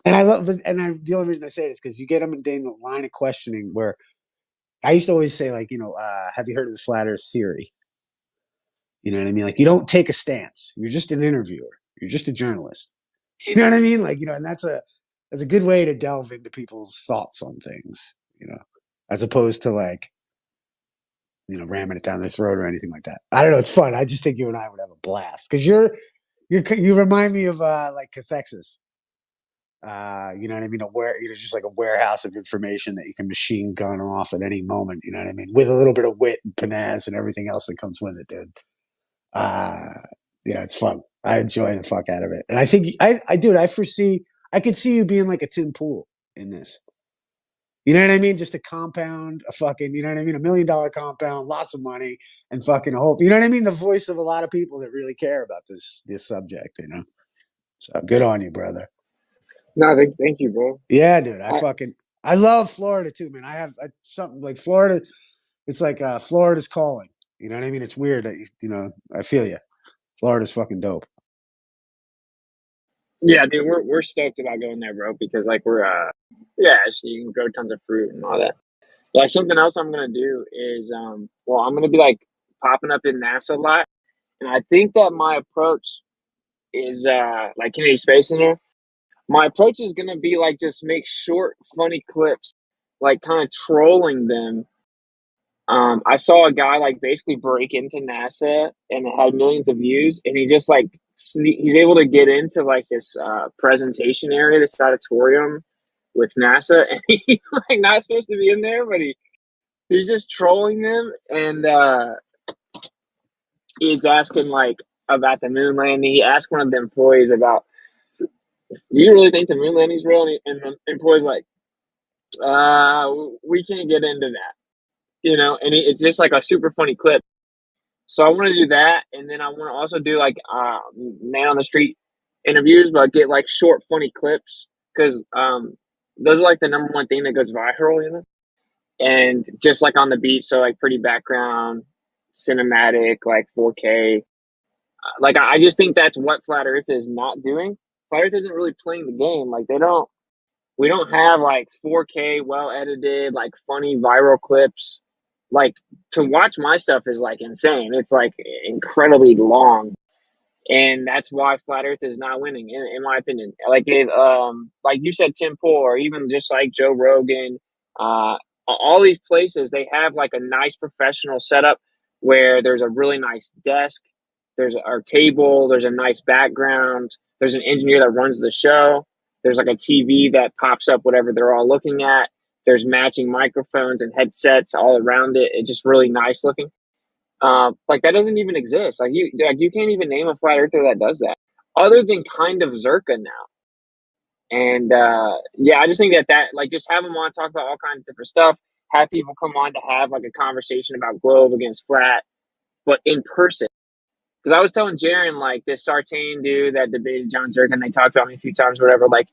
And I love, the only reason I say it is because you get them in the line of questioning where I used to always say, like, have you heard of the flat Earth theory? You know what I mean? Like, you don't take a stance. You're just an interviewer. You're just a journalist. You know what I mean? Like, and that's a good way to delve into people's thoughts on things. As opposed to like ramming it down their throat or anything like that. I don't know. It's fun. I just think you and I would have a blast because you remind me of like cathexis. You know what I mean? Just like a warehouse of information that you can machine gun off at any moment. You know what I mean? With a little bit of wit and panache and everything else that comes with it, dude. Uh, it's fun. I enjoy the fuck out of it, and I think I do. I could see you being like a Tim Pool in this. You know what I mean? Just a compound, a fucking, you know what I mean? $1 million compound, lots of money, and fucking hope. You know what I mean? The voice of a lot of people that really care about this subject. So good on you, brother. No, thank you, bro. Yeah, dude. I love Florida too, man. I have something like Florida. It's like Florida's calling. You know what I mean? It's weird that I feel you. Florida's fucking dope. Yeah, dude, we're stoked about going there, bro, because like we're yeah, so you can grow tons of fruit and all that. Like something else I'm gonna do is well, I'm gonna be like popping up in NASA a lot, and I think that my approach is like Kennedy Space Center. My approach is gonna be like just make short, funny clips, like kind of trolling them. I saw a guy like basically break into NASA and it had millions of views, and he just like he's able to get into like this presentation area, this auditorium with NASA, and he's like not supposed to be in there, but he's just trolling them, and he's asking like about the moon landing. He asked one of the employees about, "Do you really think the moon landing's real?" And the employee's like, "We can't get into that." And it's just like a super funny clip. So I want to do that, and then I want to also do like man on the street interviews, but get like short, funny clips because those are like the number one thing that goes viral, and just like on the beach, so like pretty background, cinematic, like 4K. Like I just think that's what Flat Earth is not doing. Flat Earth isn't really playing the game. Like we don't have like 4K, well edited, like funny viral clips. Like to watch my stuff is like insane. It's like incredibly long, and that's why Flat Earth is not winning, in my opinion. Like you said, Tim Pool, or even just like Joe Rogan, all these places they have like a nice professional setup where there's a really nice desk, there's our table, there's a nice background, there's an engineer that runs the show, there's like a TV that pops up whatever they're all looking at. There's matching microphones and headsets all around it. It's just really nice looking. Like that doesn't even exist. Like you can't even name a flat earther that does that, other than kind of Zerka now. And yeah, I just think that like just have them on, talk about all kinds of different stuff. Have people come on to have like a conversation about globe against flat, but in person. Because I was telling Jaron like this Sartain dude that debated John Zerka, and they talked about me a few times, or whatever. Like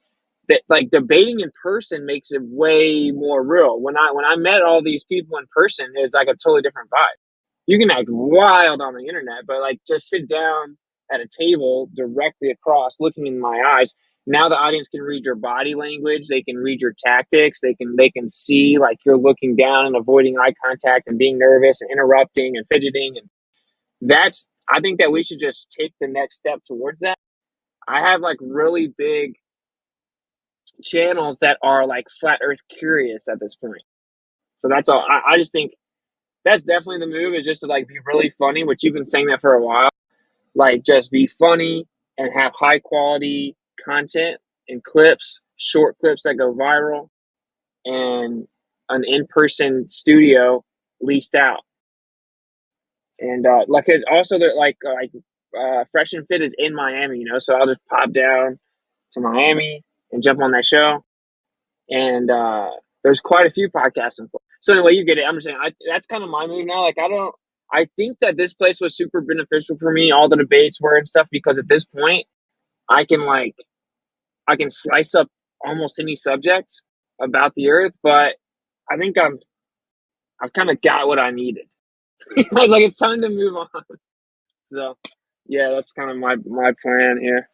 that, like debating in person makes it way more real. When I met all these people in person, it's like a totally different vibe. You can act wild on the internet, but like just sit down at a table directly across, looking in my eyes. Now the audience can read your body language. They can read your tactics. They can see like you're looking down and avoiding eye contact and being nervous and interrupting and fidgeting. And I think that we should just take the next step towards that. I have like really big channels that are like flat Earth curious at this point. So that's all. I just think that's definitely the move, is just to like be really funny, which you've been saying that for a while. Like just be funny and have high quality content and clips, short clips that go viral, and an in-person studio leased out. And like, cause also they're Fresh and Fit is in Miami, so I'll just pop down to Miami and jump on that show. And there's quite a few podcasts in Florida. So anyway, you get it. I'm just saying that's kind of my move now. Like I think that this place was super beneficial for me. All the debates were and stuff, because at this point I can slice up almost any subject about the earth. But I think I've kind of got what I needed. I was like, it's time to move on. So yeah, that's kind of my plan here.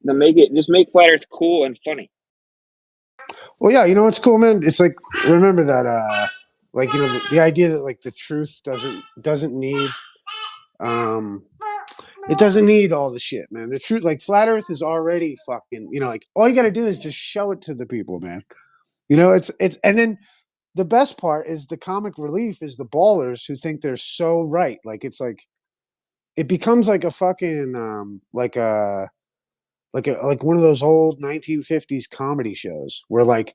to make flat Earth cool and funny. Well, yeah, you know what's cool, man? It's like remember that, like the idea that like the truth doesn't need, um, it doesn't need all the shit, man. The truth, like flat Earth, is already fucking. Like all you got to do is just show it to the people, man. It's and then the best part is the comic relief is the ballers who think they're so right. Like it's like it becomes like a fucking like one of those old 1950s comedy shows where like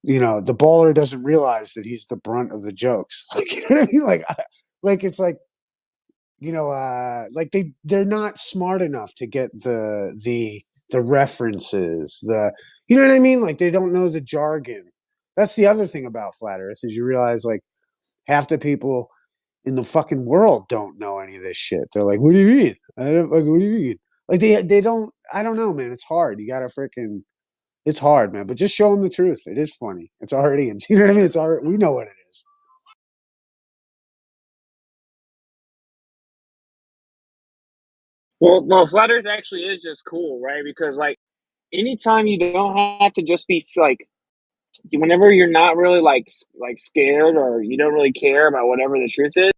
the baller doesn't realize that he's the brunt of the jokes. Like you know what I mean? Like it's like they're not smart enough to get the references, you know what I mean? Like they don't know the jargon. That's the other thing about flat Earth is you realize like half the people in the fucking world don't know any of this shit. They're like, "What do you mean? What do you mean?" Like they don't. I don't know, man. It's hard. You gotta freaking. It's hard, man. But just show them the truth. It is funny. It's already. You know what I mean? It's already. We know what it is. Well, flat Earth actually is just cool, right? Because like anytime you don't have to just be like, whenever you're not really like scared or you don't really care about whatever the truth is,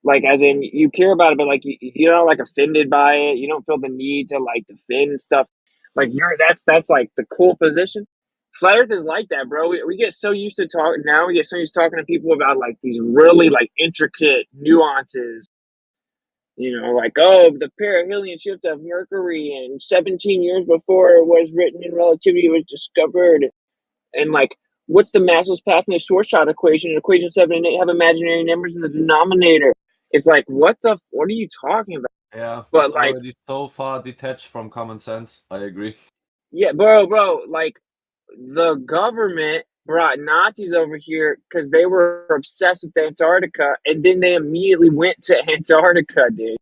like as in you care about it, but like you're not like offended by it. You don't feel the need to like defend stuff. Like that's like the cool position. Flat Earth is like that, bro. We get so used to talking now. We get so used to talking to people about like these really like intricate nuances. Like, oh, the perihelion shift of Mercury and 17 years before it was written in relativity was discovered. And like, what's the massless path in the Schwarzschild equation? Equation 7 and 8 have imaginary numbers in the denominator. It's like, what are you talking about? Yeah, But it's like, already so far detached from common sense. I agree. yeah, bro, like the government brought Nazis over here because they were obsessed with Antarctica, and then they immediately went to Antarctica, dude.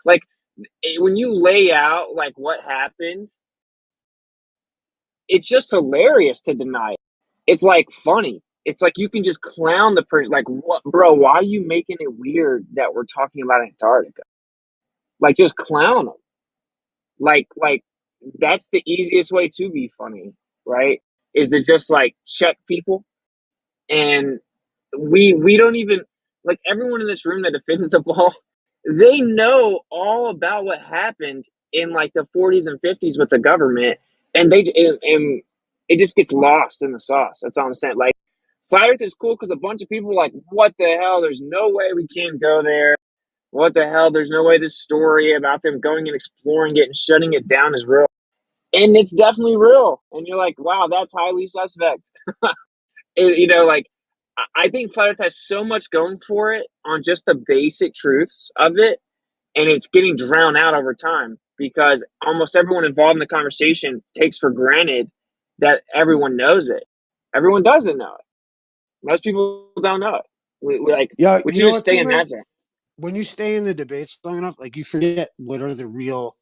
Like when you lay out like what happens, it's just hilarious to deny it. It's like funny. It's like you can just clown the person. Like, what, bro? Why are you making it weird that we're talking about Antarctica? Like, just clown them. Like that's the easiest way to be funny, right? Is to just like check people, and we don't even like everyone in this room that defends the ball. They know all about what happened in like the 40s and 50s with the government, and and it just gets lost in the sauce. That's all I'm saying. Like, flat Earth is cool because a bunch of people are like, what the hell? There's no way we can't go there. What the hell? There's no way this story about them going and exploring it and shutting it down is real. And it's definitely real. And you're like, wow, that's highly suspect. Like, I think Flat Earth has so much going for it on just the basic truths of it, and it's getting drowned out over time because almost everyone involved in the conversation takes for granted that everyone knows it. Everyone doesn't know it. Most people don't know it. Yeah, We you should know just what, stay too, in man? that zone. When you stay in the debates long enough, like you forget what are the real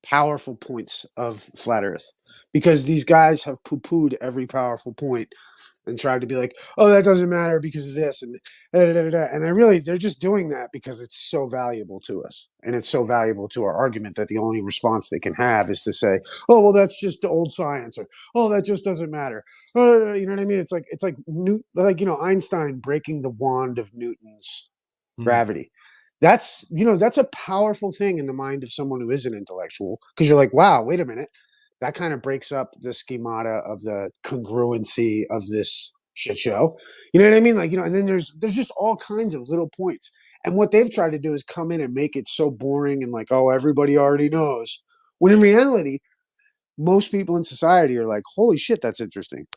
powerful points of flat Earth, because these guys have poo-pooed every powerful point and tried to be like, oh, that doesn't matter because of this and da, da, da, da. And they're just doing that because it's so valuable to us and it's so valuable to our argument that the only response they can have is to say, oh, well, that's just old science, or oh, that just doesn't matter. You know what I mean? It's like Einstein breaking the wand of Newton's gravity. That's a powerful thing in the mind of someone who is an intellectual, because you're like, wow, wait a minute, that kind of breaks up the schemata of the congruency of this shit show. You know what I mean? Like, and then there's just all kinds of little points. And what they've tried to do is come in and make it so boring and like, oh, everybody already knows. When in reality, most people in society are like, holy shit, that's interesting.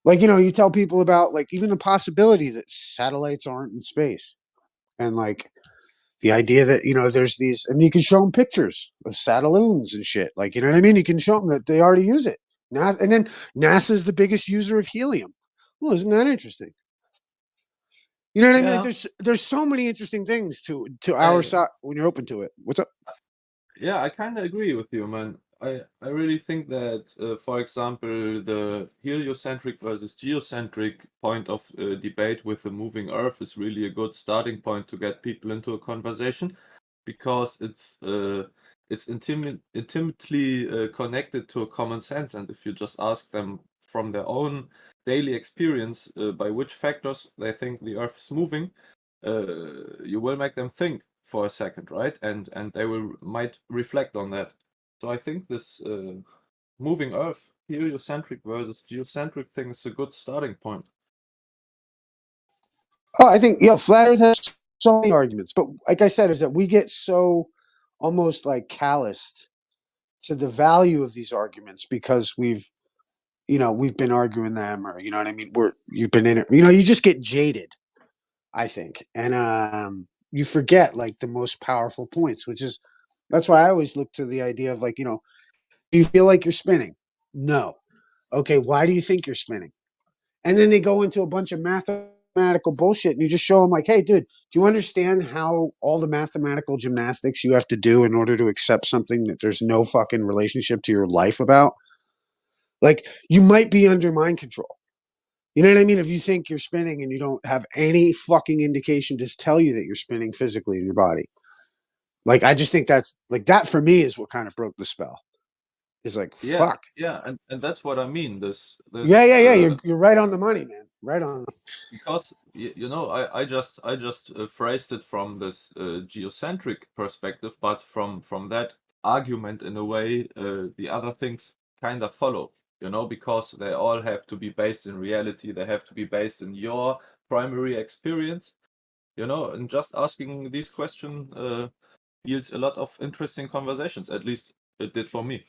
Like, you tell people about like even the possibility that satellites aren't in space. And like the idea that there's these, and you can show them pictures of satelloons and shit. Like, you know what I mean? You can show them that they already use it. And then NASA's the biggest user of helium. Well, isn't that interesting? You know what I mean? Like, there's so many interesting things to our side when you're open to it. What's up? Yeah, I kind of agree with you, man. I really think that, for example, the heliocentric versus geocentric point of debate with the moving Earth is really a good starting point to get people into a conversation, because it's intimately connected to common sense, and if you just ask them from their own daily experience by which factors they think the Earth is moving, you will make them think for a second, right? And they might reflect on that. So I think this moving Earth, heliocentric versus geocentric thing is a good starting point. Oh, I think flat Earth has so many arguments, but like I said, is that we get so almost like calloused to the value of these arguments because we've been arguing them, or you know what I mean. You've been in it, you just get jaded, I think, and you forget like the most powerful points, which is that's why I always look to the idea of like, do you feel like you're spinning? No. Okay, why do you think you're spinning? And then they go into a bunch of mathematical bullshit, and you just show them like, hey, dude, do you understand how all the mathematical gymnastics you have to do in order to accept something that there's no fucking relationship to your life about? Like, you might be under mind control. You know what I mean? If you think you're spinning and you don't have any fucking indication to tell you that you're spinning physically in your body. Like, I just think that's like that for me is what kind of broke the spell. Is like, fuck. Yeah, and that's what I mean. This Yeah. You're right on the money, man. Right on. Because I just phrased it from this geocentric perspective, but from that argument in a way, the other things kind of follow. Because they all have to be based in reality. They have to be based in your primary experience. And just asking these questions yields a lot of interesting conversations. At least it did for me.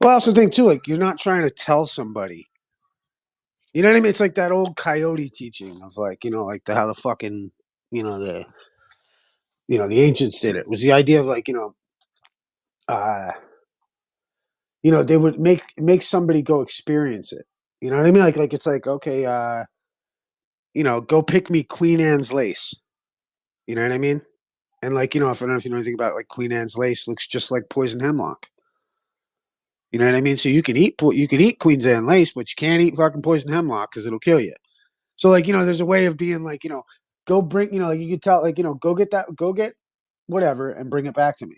Well, I also think too, like you're not trying to tell somebody. You know what I mean? It's like that old coyote teaching of like, like how the fucking, the ancients did it. Was the idea of like, they would make somebody go experience it. You know what I mean? Like it's like, okay, go pick me Queen Anne's lace. You know what I mean? And like, if I don't know if you know anything about like Queen Anne's lace, looks just like poison hemlock. You know what I mean? So you can eat Queen Anne's lace, but you can't eat fucking poison hemlock because it'll kill you. So like, there's a way of being like, go bring, like you could tell, like, go get whatever and bring it back to me.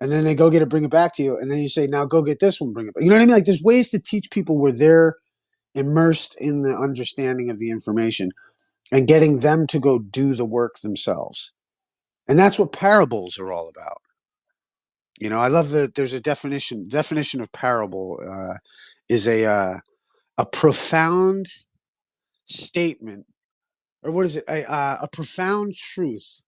And then they go get it, bring it back to you. And then you say, now go get this one, bring it back. You know what I mean? Like there's ways to teach people where they're immersed in the understanding of the information and getting them to go do the work themselves. And that's what parables are all about. I love that there's a definition of parable is a profound statement, or what is it? A profound truth,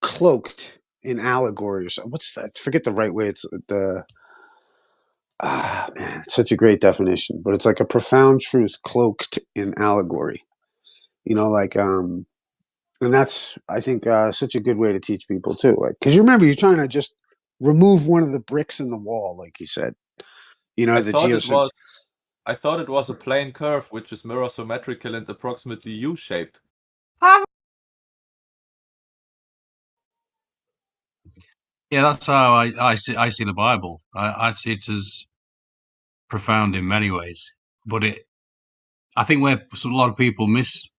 cloaked in allegory or something. What's that? Forget the right way. It's the man, it's such a great definition, but it's like a profound truth cloaked in allegory. And that's I think such a good way to teach people too. Like, because you remember you're trying to just remove one of the bricks in the wall, like you said. I thought it was a plane curve, which is mirror symmetrical and approximately U-shaped. Yeah, that's how I see the Bible. I see it as profound in many ways, but I think where a lot of people miss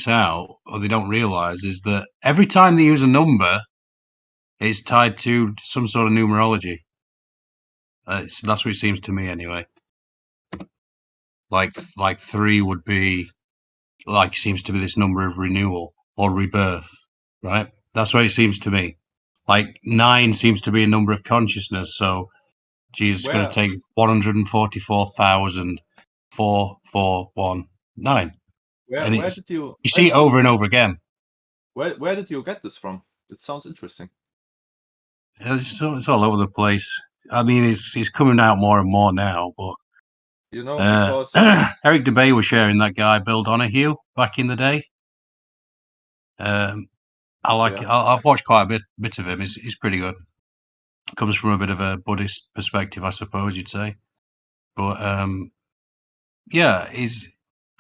out, or they don't realize, is that every time they use a number, it's tied to some sort of numerology. That's what it seems to me, anyway. Like 3 would be like seems to be this number of renewal or rebirth, right? That's what it seems to me. Like 9 seems to be a number of consciousness, so Jesus is going to take 144,441.9. Where did you see it over and over again. Where did you get this from? It sounds interesting. It's all over the place. I mean, it's coming out more and more now, but because Eric DeBay was sharing that guy Bill Donahue back in the day. I like it. I've watched quite a bit of him. He's pretty good. Comes from a bit of a Buddhist perspective, I suppose you'd say. But yeah,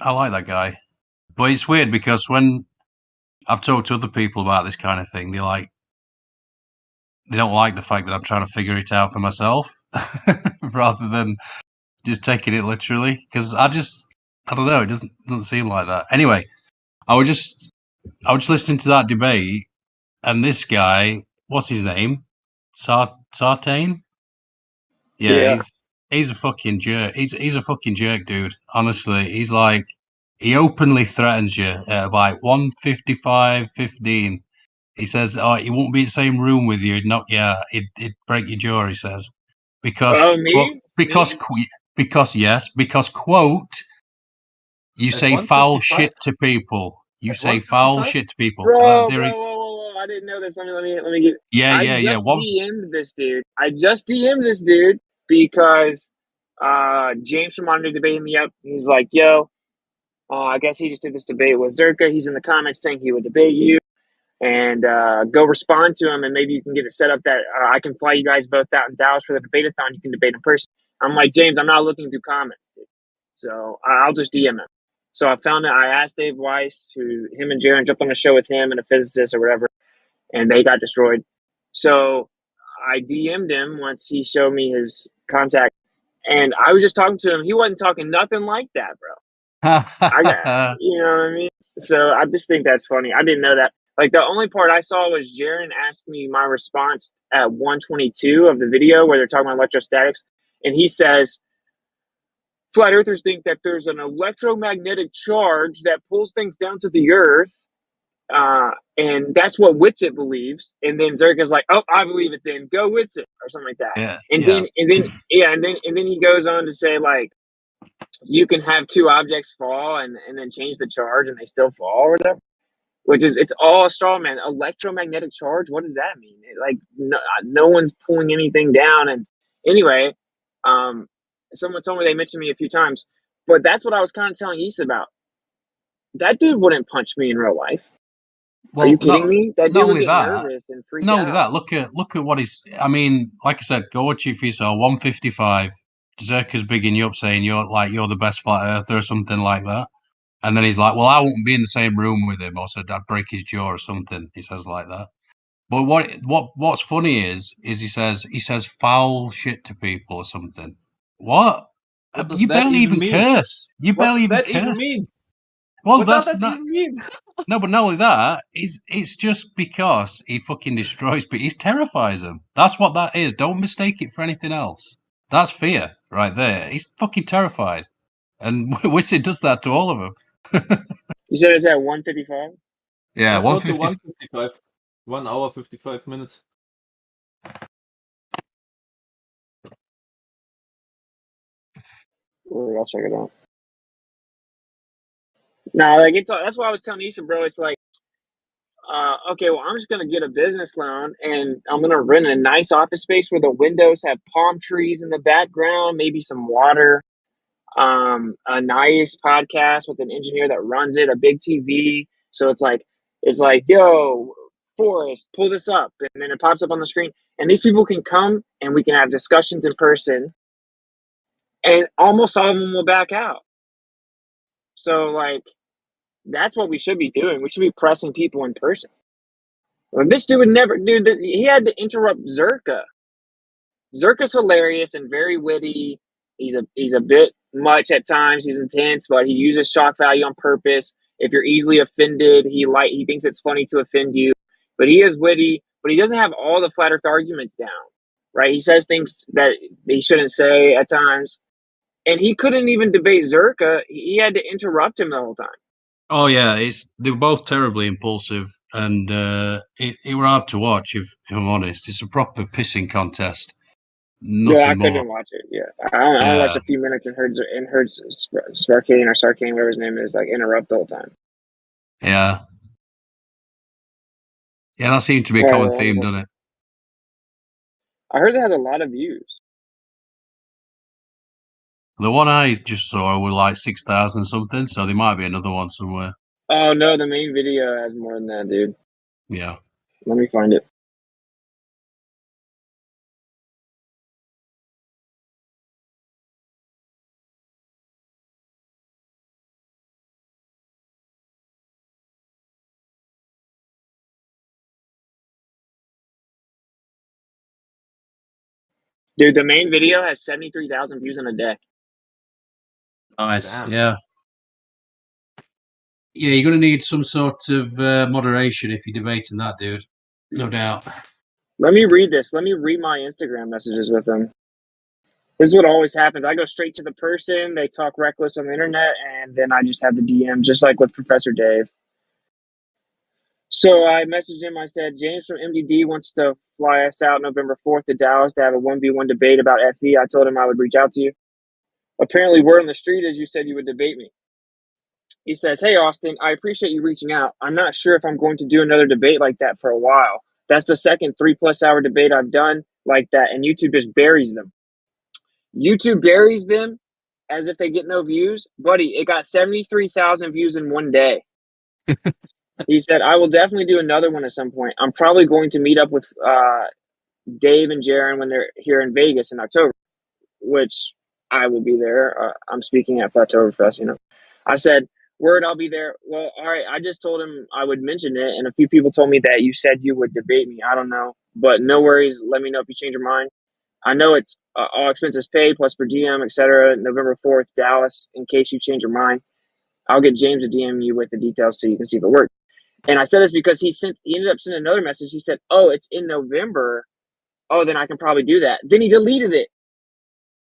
I like that guy. But it's weird because when I've talked to other people about this kind of thing, they don't like the fact that I'm trying to figure it out for myself rather than just taking it literally. Because I don't know, it doesn't seem like that. Anyway, I was just listening to that debate, and this guy what's his name? Sartain? Yeah, Yeah. he's a fucking jerk. He's a fucking jerk, dude. Honestly, he's like he openly threatens you at like 1:55:15. He says, "Oh, he won't be in the same room with you. Not yeah, he'd break your jaw." He says Oh, because quote you At say foul 1:55? shit to people. You At say foul 1:55? shit to people. Bro, There he- whoa! I didn't know this. Let me get. yeah, I yeah, yeah. just DM'd this dude. Because James from Monitor debated me up. He's like, "Yo, I guess he just did this debate with Zerka. He's in the comments saying he would debate you, and go respond to him, and maybe you can get it set up that I can fly you guys both out in Dallas for the debate-a-thon. You can debate in person." I'm like, James, I'm not looking through comments, dude. So I'll just DM him. So I found that I asked Dave Weiss, who him and Jaron jumped on a show with him and a physicist or whatever, and they got destroyed. So I DM'd him once he showed me his contact, and I was just talking to him. He wasn't talking nothing like that, bro. I got, you know what I mean? So I just think that's funny. I didn't know that. Like the only part I saw was Jaron asked me my response at 122 of the video where they're talking about electrostatics, and he says, "Flat earthers think that there's an electromagnetic charge that pulls things down to the earth, and that's what Whitsitt believes." And then Zerka's like, "Oh, I believe it. Then go Whitsitt," or something like that. Yeah, and yeah. then he goes on to say like, you can have two objects fall and then change the charge and they still fall or whatever. Which is, it's all a straw man. Electromagnetic charge. What does that mean? Like no one's pulling anything down. And anyway, someone told me, they mentioned me a few times, but that's what I was kind of telling Issa about. That dude wouldn't punch me in real life. Well, Are you kidding me? That dude would get that, nervous and freak not out. only that, look at what he's. I mean, like I said, go watch it for yourself. 1:55. Zerka's bigging you up, saying you're the best flat earther or something like that. And then he's like, "Well, I won't be in the same room with him," or said I'd break his jaw or something. He says like that. But what's funny is he says foul shit to people or something. What? What does You that barely even mean? curse. You What barely does even that even curse. mean? Well, What does that even mean? No, but not only that, it's just because he fucking destroys, but he terrifies them. That's what that is. Don't mistake it for anything else. That's fear right there. He's fucking terrified. And Whitsitt does that to all of them. You said it's at 1:55? Yeah, Let's go to 1:50. 1:55. 1 hour 55 minutes. I'll check it out. No, like that's why I was telling Issa, bro. It's like, okay, well, I'm just gonna get a business loan and I'm gonna rent a nice office space where the windows have palm trees in the background, maybe some water, a nice podcast with an engineer that runs it, a big TV. So it's like, yo, Forrest, pull this up, and then it pops up on the screen, and these people can come and we can have discussions in person, and almost all of them will back out. So like, that's what we should be doing. We should be pressing people in person. This dude would never, dude. He had to interrupt Zerka. Zerka's hilarious and very witty. He's a bit much at times. He's intense, but he uses shock value on purpose. If you're easily offended, he thinks it's funny to offend you. But he is witty, but he doesn't have all the flat earth arguments down, right? He says things that he shouldn't say at times, and he couldn't even debate Zerka. He had to interrupt him the whole time. Oh yeah, they were both terribly impulsive, and it were hard to watch. If I'm honest, it's a proper pissing contest. Nothing I more. couldn't watch it. Yeah, I watched a few minutes and heard Sparkane or Sarkane, whatever his name is, like interrupt the whole time. Yeah, that seems to be a common theme, doesn't it? I heard it has a lot of views. The one I just saw were like 6,000 something, so there might be another one somewhere. Oh no, the main video has more than that, dude. Yeah. Let me find it. Dude, the main video has 73,000 views in a day. Nice. Damn. Yeah. Yeah, you're going to need some sort of moderation if you're debating that, dude. No doubt. Let me read this. Let me read my Instagram messages with him. This is what always happens. I go straight to the person. They talk reckless on the internet, and then I just have the DMs, just like with Professor Dave. So I messaged him. I said, James from MDD wants to fly us out November 4th to Dallas to have a 1v1 debate about FE. I told him I would reach out to you. Apparently, word on the street is you said you would debate me. He says, hey, Austin, I appreciate you reaching out. I'm not sure if I'm going to do another debate like that for a while. That's the second 3+ hour debate I've done like that, and YouTube just buries them. YouTube buries them as if they get no views. Buddy, it got 73,000 views in one day. He said, I will definitely do another one at some point. I'm probably going to meet up with Dave and Jaron when they're here in Vegas in October, which I will be there. I'm speaking at Flattoberfest, you know. I said, word, I'll be there. Well, all right. I just told him I would mention it, and a few people told me that you said you would debate me. I don't know, but no worries. Let me know if you change your mind. I know it's all expenses paid plus per diem, etc. November 4th, Dallas. In case you change your mind, I'll get James to DM you with the details so you can see if it works. And I said this because he ended up sending another message. He said, oh, it's in November. Oh, then I can probably do that. Then he deleted it,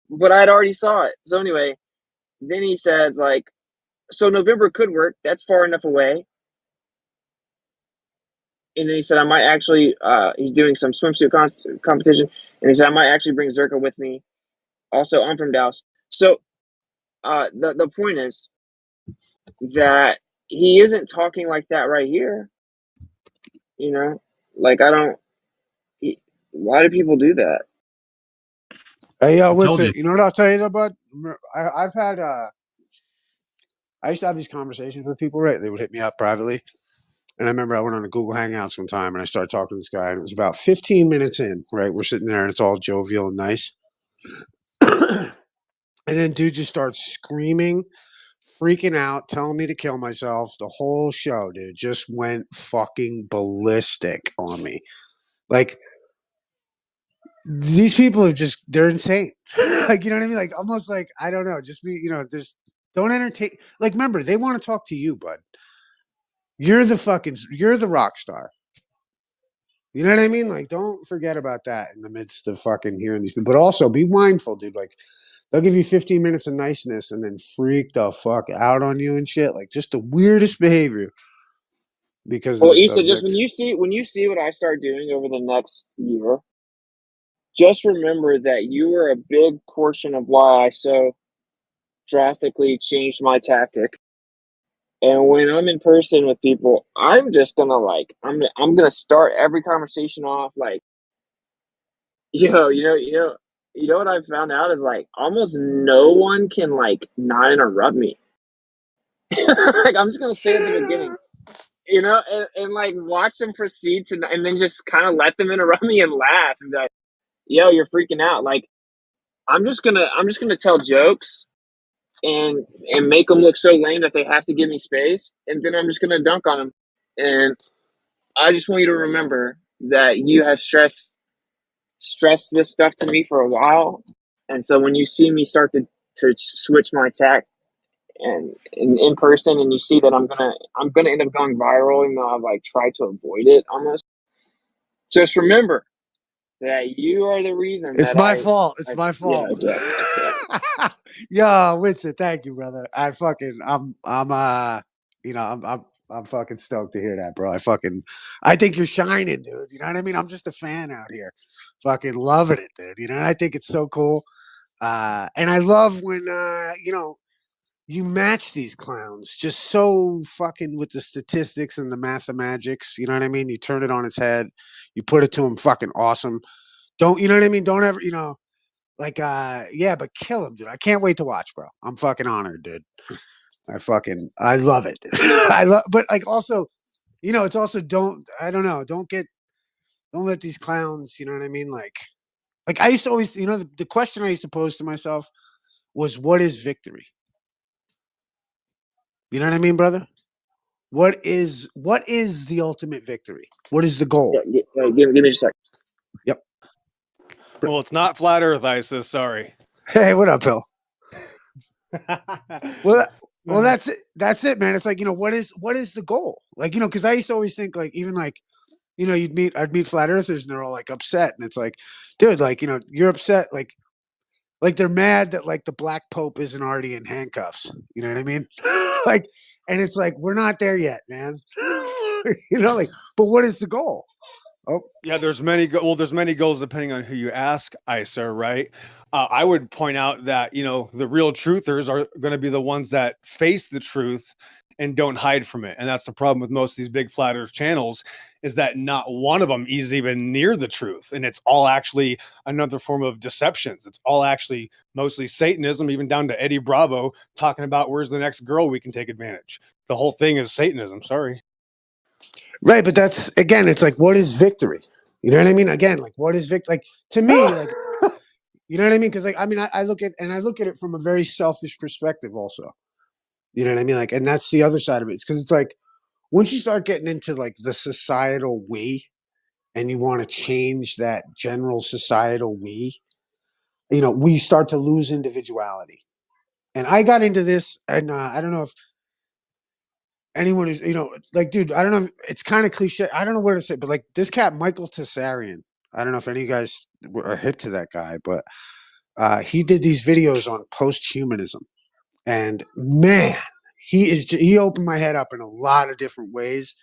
but I'd already saw it. So anyway, then he says like, so November could work. That's far enough away. And then he said, I might actually, he's doing some swimsuit competition. And he said, I might actually bring Zerka with me. Also, I'm from Dallas. So the point is that he isn't talking like that right here. You know, like why do people do that? Hey, what's told it? you. You know what I'll tell you though, bud? I've had, I used to have these conversations with people, right? They would hit me up privately. And I remember I went on a Google Hangouts one time and I started talking to this guy, and it was about 15 minutes in, right? We're sitting there and it's all jovial and nice. And then dude just starts screaming, freaking out, telling me to kill myself. The whole show, dude, just went fucking ballistic on me. Like, these people are just, they're insane. Like, you know what I mean? Like, almost like, I don't know, just be, you know, just don't entertain. Like, remember, they want to talk to you, bud. You're the rock star. You know what I mean? Like, don't forget about that in the midst of fucking hearing these people. But also be mindful, dude. Like, they'll give you 15 minutes of niceness and then freak the fuck out on you and shit. Like, just the weirdest behavior because of Well, the Issa, just subject. when you see what I start doing over the next year, just remember that you were a big portion of why I so drastically changed my tactic. And when I'm in person with people, I'm just gonna I'm gonna start every conversation off like, you know what I found out is like almost no one can like not interrupt me. Like I'm just gonna say at the beginning, you know, and like watch them proceed to, and then just kind of let them interrupt me and laugh and be like, yo, you're freaking out. Like I'm just gonna tell jokes and make them look so lame that they have to give me space, and then I'm just gonna dunk on them. And I just want you to remember that you have stressed this stuff to me for a while, and so when you see me start to switch my tack and in person, and you see that I'm gonna end up going viral, even though I've like tried to avoid it almost. Just remember that you are the reason It's that my fault. It's my fault. yeah. Yo, Winston, thank you, brother. I'm fucking stoked to hear that, bro. I think you're shining, dude. You know what I mean? I'm just a fan out here, fucking loving it, dude. You know, and I think it's so cool. And I love when, you match these clowns just so fucking with the statistics and the mathemagics. You know what I mean? You turn it on its head. You put it to them fucking awesome. Don't, you know what I mean? Don't ever, like, yeah, but kill him, dude. I can't wait to watch, bro. I'm fucking honored, dude. I love it. But like also, it's also I don't know, don't let these clowns, you know what I mean? Like I used to always, the question I used to pose to myself was, what is victory? You know what I mean, brother? What is the ultimate victory? What is the goal? Give me just a sec. Yep. Well, it's not flat Earth, ISIS. Sorry. Hey, what up, Bill? Well, that's it. That's it, man. It's like, what is the goal? Like, because I used to always think, like, even like you know, I'd meet flat earthers and they're all like upset. And it's like, dude, like, you know, you're upset. Like they're mad that like the black Pope isn't already in handcuffs. You know what I mean? Like, and it's like, we're not there yet, man. You know, like, but what is the goal? Oh, Yeah, there's there's many goals depending on who you ask, Isa, right? I would point out that, you know, the real truthers are going to be the ones that face the truth and don't hide from it. And that's the problem with most of these big flat earth channels, is that not one of them is even near the truth. And it's all actually another form of deceptions. It's all actually mostly Satanism, even down to Eddie Bravo talking about where's the next girl we can take advantage. The whole thing is Satanism. Sorry. right. But that's, again, it's like, what is victory? You know what I mean? Again, like, what is victory? Like, to me, like, you know what I mean? Because, like, I mean, I look at it from a very selfish perspective also. You know what I mean? Like, and that's the other side of it. It's because it's like, once you start getting into like the societal we and you want to change that general societal we, you know, we start to lose individuality. And I got into this, and I don't know if anyone is, you know, like, dude, I don't know. It's kind of cliche. I don't know where to say, but like this cat, Michael Tessarian. I don't know if any of you guys are hip to that guy, but he did these videos on post-humanism, and man, he opened my head up in a lot of different ways.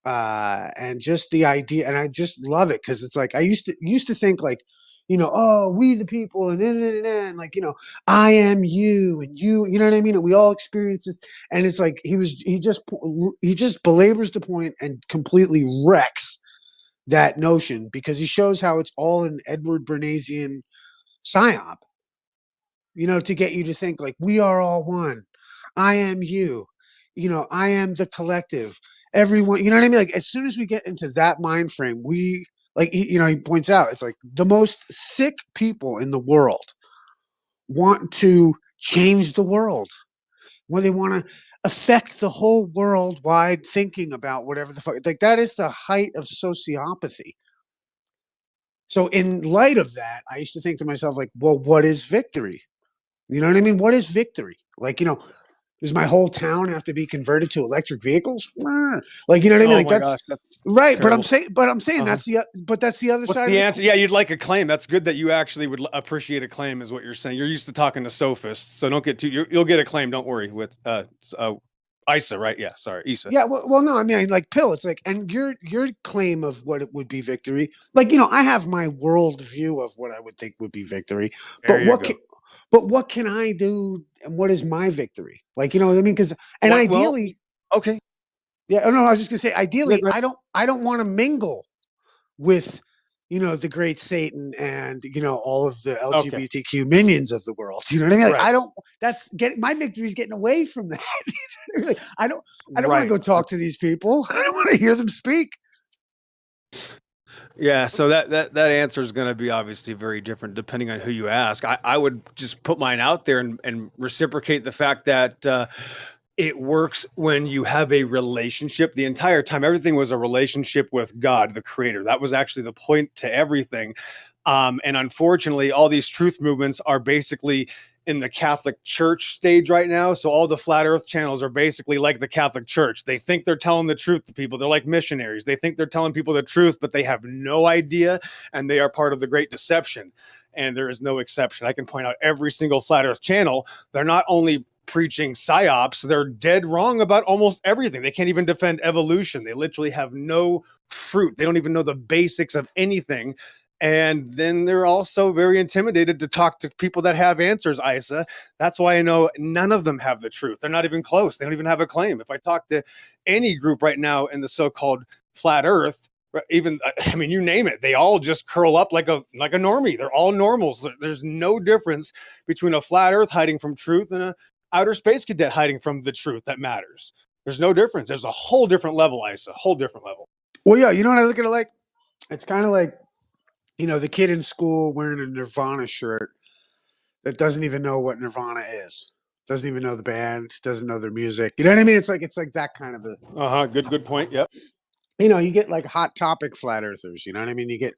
And just the idea, and I just love it because it's like I used to think like, you know, oh, we the people, and like, you know, I am you, and you know what I mean, and we all experience this, and it's like he just belabors the point and completely wrecks that notion because he shows how it's all an Edward Bernazian psyop, you know, to get you to think like we are all one. I am you. You know, I am the collective. Everyone, you know what I mean? Like as soon as we get into that mind frame, we like you know, he points out it's like the most sick people in the world want to change the world. Where they want to affect the whole worldwide thinking about whatever the fuck, like that is the height of sociopathy. So in light of that, I used to think to myself, like, well, what is victory? You know what I mean? What is victory? Like, you know, does my whole town have to be converted to electric vehicles? Nah. Like, you know what I mean? Oh Like my that's gosh, that's right. terrible. But I'm saying Uh-huh. that's the other What's side the of answer? Yeah, you'd like a claim. That's good that you actually would appreciate a claim, is what you're saying. You're used to talking to sophists, so don't get too. You'll get a claim. Don't worry. With Isa, right? Yeah, sorry, Isa. Yeah, well, no, I mean, like, Pill. It's like, and your claim of what it would be victory, like, you know, I have my world view of what I would think would be victory, There but you go. what can I do, and what is my victory? Like, you know what I mean? Because and What? Well, ideally, okay. yeah, oh, no, I was just gonna say, Yeah, ideally, go ahead. I don't want to mingle with, you know, the great Satan and, you know, all of the Okay. LGBTQ minions of the world. You know what I mean? Like, Right. I don't. That's getting my victory is getting away from that. Like, I don't want to Right. go talk to these people. I don't want to hear them speak. Yeah, so that answer is going to be obviously very different depending on who you ask. I would just put mine out there and reciprocate the fact that it works when you have a relationship. The entire time, everything was a relationship with God, the creator. That was actually the point to everything. And unfortunately, all these truth movements are basically in the Catholic Church stage right now. So all the flat earth channels are basically like the Catholic Church. They think they're telling the truth to people. They're like missionaries. They think they're telling people the truth, but they have no idea. And they are part of the great deception. And there is no exception. I can point out every single flat earth channel. They're not only preaching psyops, they're dead wrong about almost everything. They can't even defend evolution. They literally have no fruit. They don't even know the basics of anything. And then they're also very intimidated to talk to people that have answers, Isa. That's why I know none of them have the truth. They're not even close. They don't even have a claim. If I talk to any group right now in the so-called flat earth, even, I mean, you name it, they all just curl up like a normie. They're all normals. There's no difference between a flat earth hiding from truth and a outer space cadet hiding from the truth that matters. There's no difference. There's a whole different level, Isa, whole different level. Well, yeah, you know what I look at it like? It's kind of like, you know, the kid in school wearing a Nirvana shirt that doesn't even know what Nirvana is, doesn't even know the band, doesn't know their music. You know what I mean? It's like that kind of a. Good point. Yep. You know, you get like hot topic flat earthers. You know what I mean? You get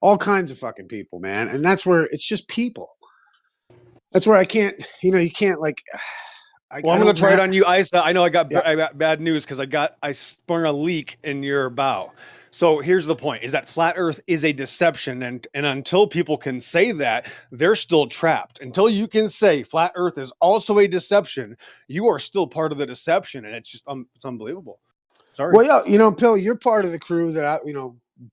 all kinds of fucking people, man, and that's where it's just people. That's where I can't. You know, you can't like. Well, I'm going to try it on you, Isa. I know I got Yeah. bad news because I sprung a leak in your bow. So here's the point: is that flat Earth is a deception, and until people can say that, they're still trapped. Until you can say flat Earth is also a deception, you are still part of the deception, and it's just it's unbelievable. Sorry. Well, yeah, Pill, you're part of the crew that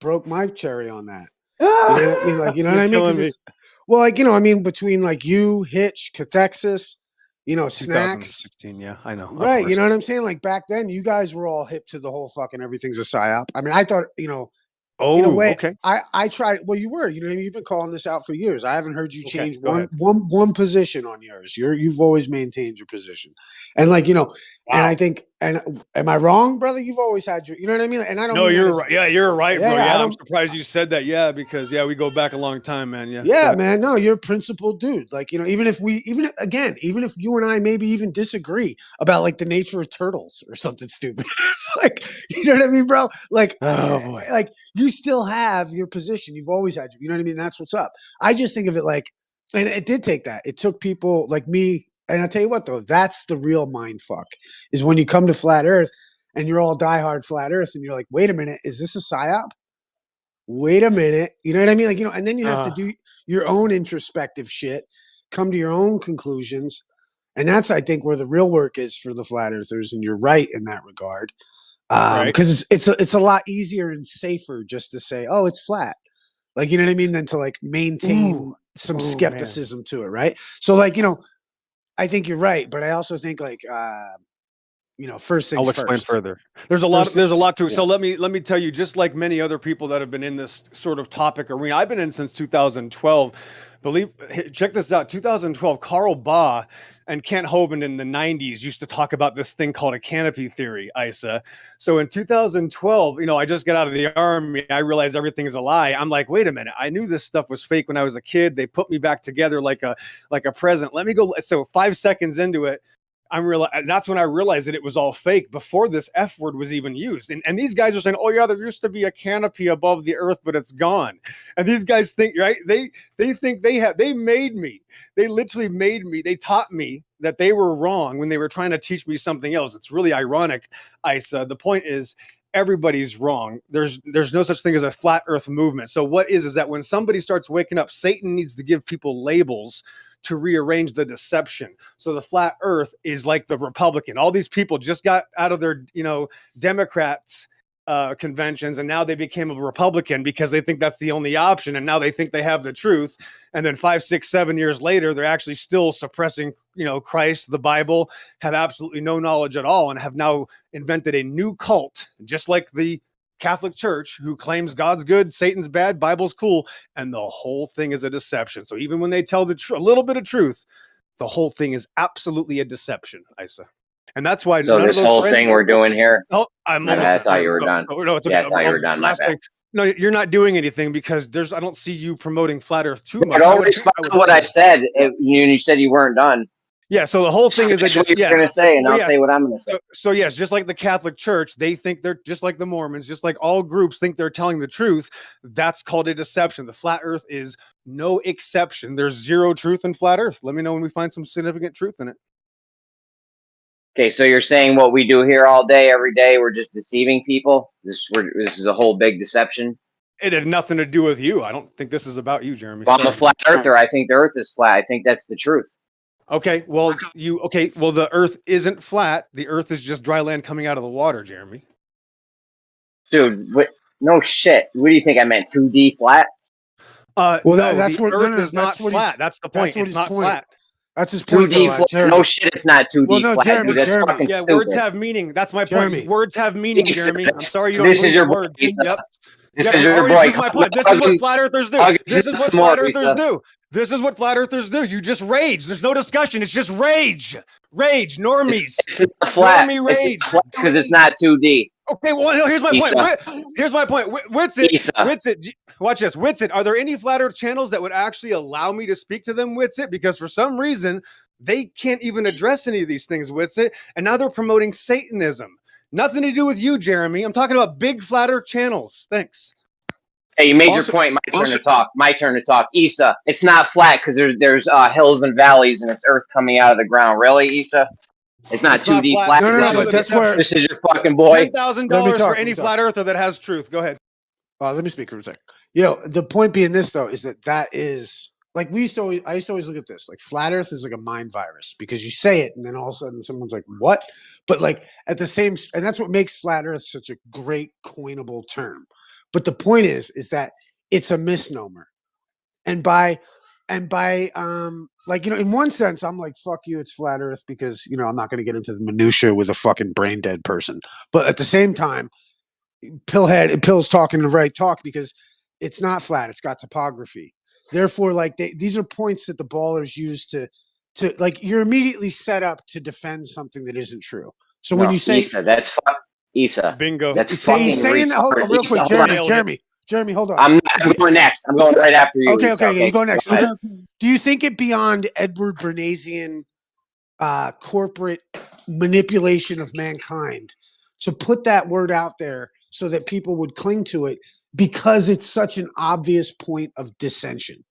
broke my cherry on that. You know what I mean? Like, you know what I mean? 'Cause well, like, between like you, Hitch, Cathexis, Snacks. 2016, yeah, I know. Right. You know what I'm saying? Like back then, you guys were all hip to the whole fucking everything's a psyop. I mean, I thought, in a way, okay. I tried. Well, you were. You've been calling this out for years. I haven't heard you change go one position on yours. You've always maintained your position, and like and I think, and am I wrong, brother? You've always had your. You know what I mean? And I don't. No, mean you're right. Yeah, you're right, bro. Yeah, I'm surprised you said that. Yeah, because we go back a long time, man. Yeah. Yeah, man. No, you're a principled dude. Like, even if you and I maybe even disagree about like the nature of turtles or something stupid, like, you know what I mean, bro? Like, Oh, boy. like you still have your position. You've always had you know what I mean? That's what's up. I just think of it like, and it did take that. It took people like me. And I'll tell you what, though, that's the real mind fuck is when you come to flat Earth and you're all diehard flat Earth and you're like, wait a minute, is this a psyop? Wait a minute. You know what I mean? Like, and then you have to do your own introspective shit, come to your own conclusions. And that's, I think, where the real work is for the flat earthers. And you're right in that regard. Because it's a lot easier and safer just to say, oh, it's flat. Like, you know what I mean? Than to like maintain some skepticism to it. Right. So like, I think you're right. But I also think like, first things I'll explain first. further. There's a lot to it. So let me tell you, just like many other people that have been in this sort of topic arena, I've been in since 2012. Check this out. 2012, Carl Baugh and Kent Hovind in the 90s used to talk about this thing called a canopy theory, Isa. So in 2012, I just got out of the army. I realized everything is a lie. I'm like, wait a minute. I knew this stuff was fake when I was a kid. They put me back together like a present. Let me go. So 5 seconds into it, that's when I realized that it was all fake before this F word was even used. And these guys are saying, oh yeah, there used to be a canopy above the earth, but it's gone. And these guys think, right? They think they made me. They literally made me. They taught me that they were wrong when they were trying to teach me something else. It's really ironic, Isa. The point is, everybody's wrong. There's no such thing as a flat earth movement. So what is that when somebody starts waking up, Satan needs to give people labels to rearrange the deception. So the flat earth is like the Republican. All these people just got out of their, Democrats conventions, and now they became a Republican because they think that's the only option. And now they think they have the truth. And then 5, 6, 7 years later, they're actually still suppressing, Christ, the Bible, have absolutely no knowledge at all, and have now invented a new cult, just like the Catholic Church, who claims God's good, Satan's bad, Bible's cool, and the whole thing is a deception. So even when they tell a little bit of truth, the whole thing is absolutely a deception, Isa. And that's why. So this whole thing we're doing here. Oh, I thought you were done. No, I thought you were done. My bad. No, you're not doing anything because I don't see you promoting flat Earth too much. Don't respond to what I said. You said you weren't done. Yeah, so the whole thing is what you're going to say, and I'll say what I'm going to say. So yes, just like the Catholic Church, they think they're just like the Mormons, just like all groups think they're telling the truth. That's called a deception. The flat Earth is no exception. There's zero truth in flat Earth. Let me know when we find some significant truth in it. Okay, so you're saying what we do here all day, every day, we're just deceiving people? This is a whole big deception? It had nothing to do with you. I don't think this is about you, Jeremy. Well, I'm a flat earther. I think the Earth is flat. I think that's the truth. Okay, well, the Earth isn't flat. The Earth is just dry land coming out of the water, Jeremy. Dude, no shit. What do you think I meant? 2D flat? Well, that's what Earth is not flat. That's the point. It's not flat. That's his point. 2D flat. No shit, it's not 2D well, no, flat. Jeremy, Dude, that's fucking yeah, stupid. words have meaning. That's my Jeremy. point. Words have meaning, Jeremy. I'm sorry you don't This is your words. Yep. This is your boy. My point. This is what flat earthers do. This is what flat earthers do. This is what flat earthers do. You just rage. There's no discussion. It's just rage. Rage. Normies. It's not flat. Normie rage. Because it's not 2D. Okay, well, no, here's my point. Here's my point. Witsit, watch this. Witsit, are there any flat earth channels that would actually allow me to speak to them, Witsit? Because for some reason, they can't even address any of these things, Witsit. And now they're promoting Satanism. Nothing to do with you, Jeremy. I'm talking about big flat earth channels. Thanks. Hey, you made your point. My turn to talk. My turn to talk. Isa, it's not flat because there's hills and valleys and it's earth coming out of the ground. Really, Isa? It's not It's not 2D flat. flat. No, no, no, This is but a that's where. This is your fucking boy. $10,000 Let me for talk, any let me talk. flat earther that has truth. Go ahead. Let me speak for a second. The point being this though is that is like I used to always look at this like flat Earth is like a mind virus because you say it and then all of a sudden someone's like what? But like at the same and that's what makes flat Earth such a great coinable term. But the point is that it's a misnomer, and by like in one sense I'm like fuck you, it's flat Earth because I'm not going to get into the minutia with a fucking brain dead person. But at the same time. Pill's talking the right talk because it's not flat. It's got topography. Therefore, like these are points that the ballers use to like you're immediately set up to defend something that isn't true. So when you say Issa, that's Issa. Bingo. That's say fucking he's saying hold on, real quick, Jeremy, hold on. I'm going next. I'm going right after you. Okay, Issa, okay, you go next. Go ahead. Do you think it beyond Edward Bernazian corporate manipulation of mankind to put that word out there so that people would cling to it because it's such an obvious point of dissension?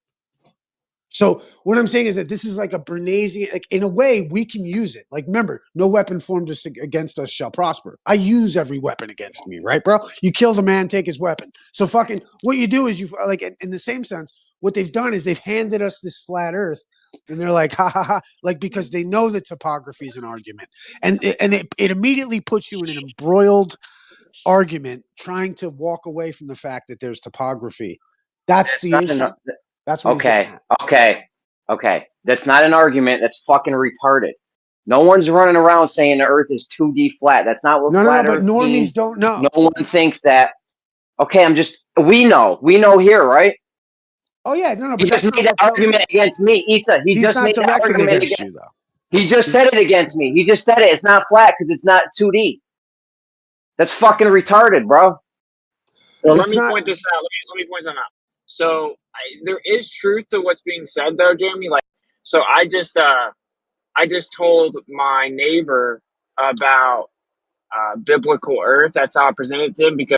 So what I'm saying is that this is like a Bernazian, like in a way we can use it. Like remember, no weapon formed against us shall prosper. I use every weapon against me, right, bro? You kill the man, take his weapon. So fucking what you do is you like in the same sense, what they've done is they've handed us this flat Earth, and they're like, ha ha ha, like because they know that topography is an argument, and it immediately puts you in an embroiled argument trying to walk away from the fact that there's topography. That's the issue. That's what Okay. That's not an argument. That's fucking retarded. No one's running around saying the Earth is 2D flat. That's not what flat Earth but normies means. don't know. No one thinks that. Okay, we know here, right? Oh yeah, no, He but just made that argument against me, Issa. He just made that argument against you, though. He just said it against me. He just said it. It's not flat because it's not 2D. That's fucking retarded, bro. Well, let me point this out. Let me point something out. So there is truth to what's being said, though, Jeremy. Like, so I just told my neighbor about biblical Earth. That's how I presented to him because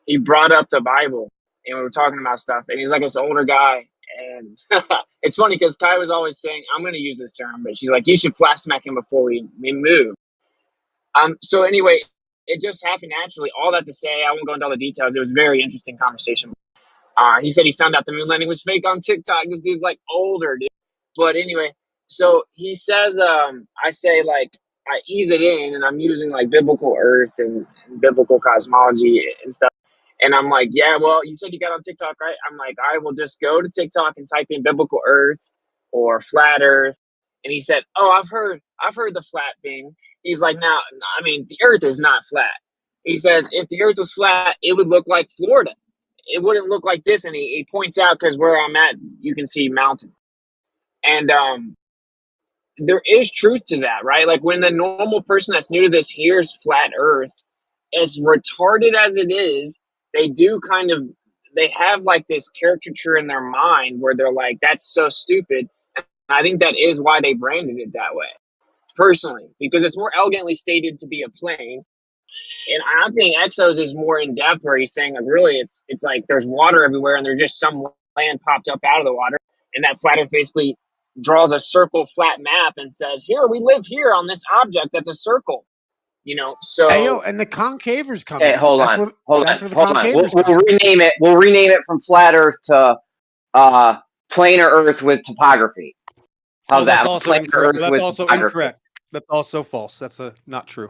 he brought up the Bible and we were talking about stuff. And he's like this older guy, and it's funny because Ty was always saying, "I'm going to use this term," but she's like, "You should flat smack him before we move." So anyway, it just happened naturally. All that to say, I won't go into all the details. It was a very interesting conversation. He said he found out the moon landing was fake on TikTok. This dude's like older, dude. But anyway, so he says, I say like I ease it in, and I'm using like biblical Earth and biblical cosmology and stuff. And I'm like, yeah, well, you said you got on TikTok, right? I'm like, I will just go to TikTok and type in biblical Earth or flat Earth. And he said, oh, I've heard the flat thing. He's like, now, I mean, the Earth is not flat. He says, if the Earth was flat, it would look like Florida. It wouldn't look like this. And he points out, because where I'm at, you can see mountains. And there is truth to that, right? Like when the normal person that's new to this hears flat Earth, as retarded as it is, they have like this caricature in their mind where they're like, that's so stupid. And I think that is why they branded it that way, personally, because it's more elegantly stated to be a plane. And I think Exos is more in depth where he's saying like really it's like there's water everywhere and there's just some land popped up out of the water, and that flat Earth basically draws a circle flat map and says, here we live here on this object that's a circle. So hey, yo, and the concavers come Hey, in. hold That's on. That's where the concavers come We'll rename it. We'll rename it from flat Earth to planar Earth with topography. How's that? That's also Planar incorrect. Earth That's with also topography. incorrect. That's also false. That's not true.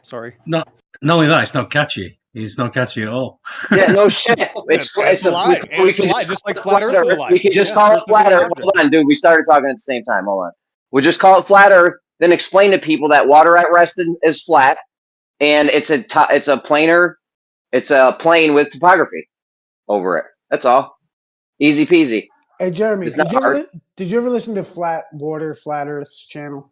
Sorry. Not only that, it's not catchy. It's not catchy at all. Yeah, no shit. It's a lie. We can Just like flat Earth is a lie. We can just call it flat Earth. Hold on, dude. We started talking at the same time. Hold on. We'll just call it flat Earth. Then explain to people that water at rest is flat, and it's a planar. It's a plane with topography over it. That's all. Easy peasy. Hey, Jeremy, It's did not you hard. ever listen to Flat Earth's channel?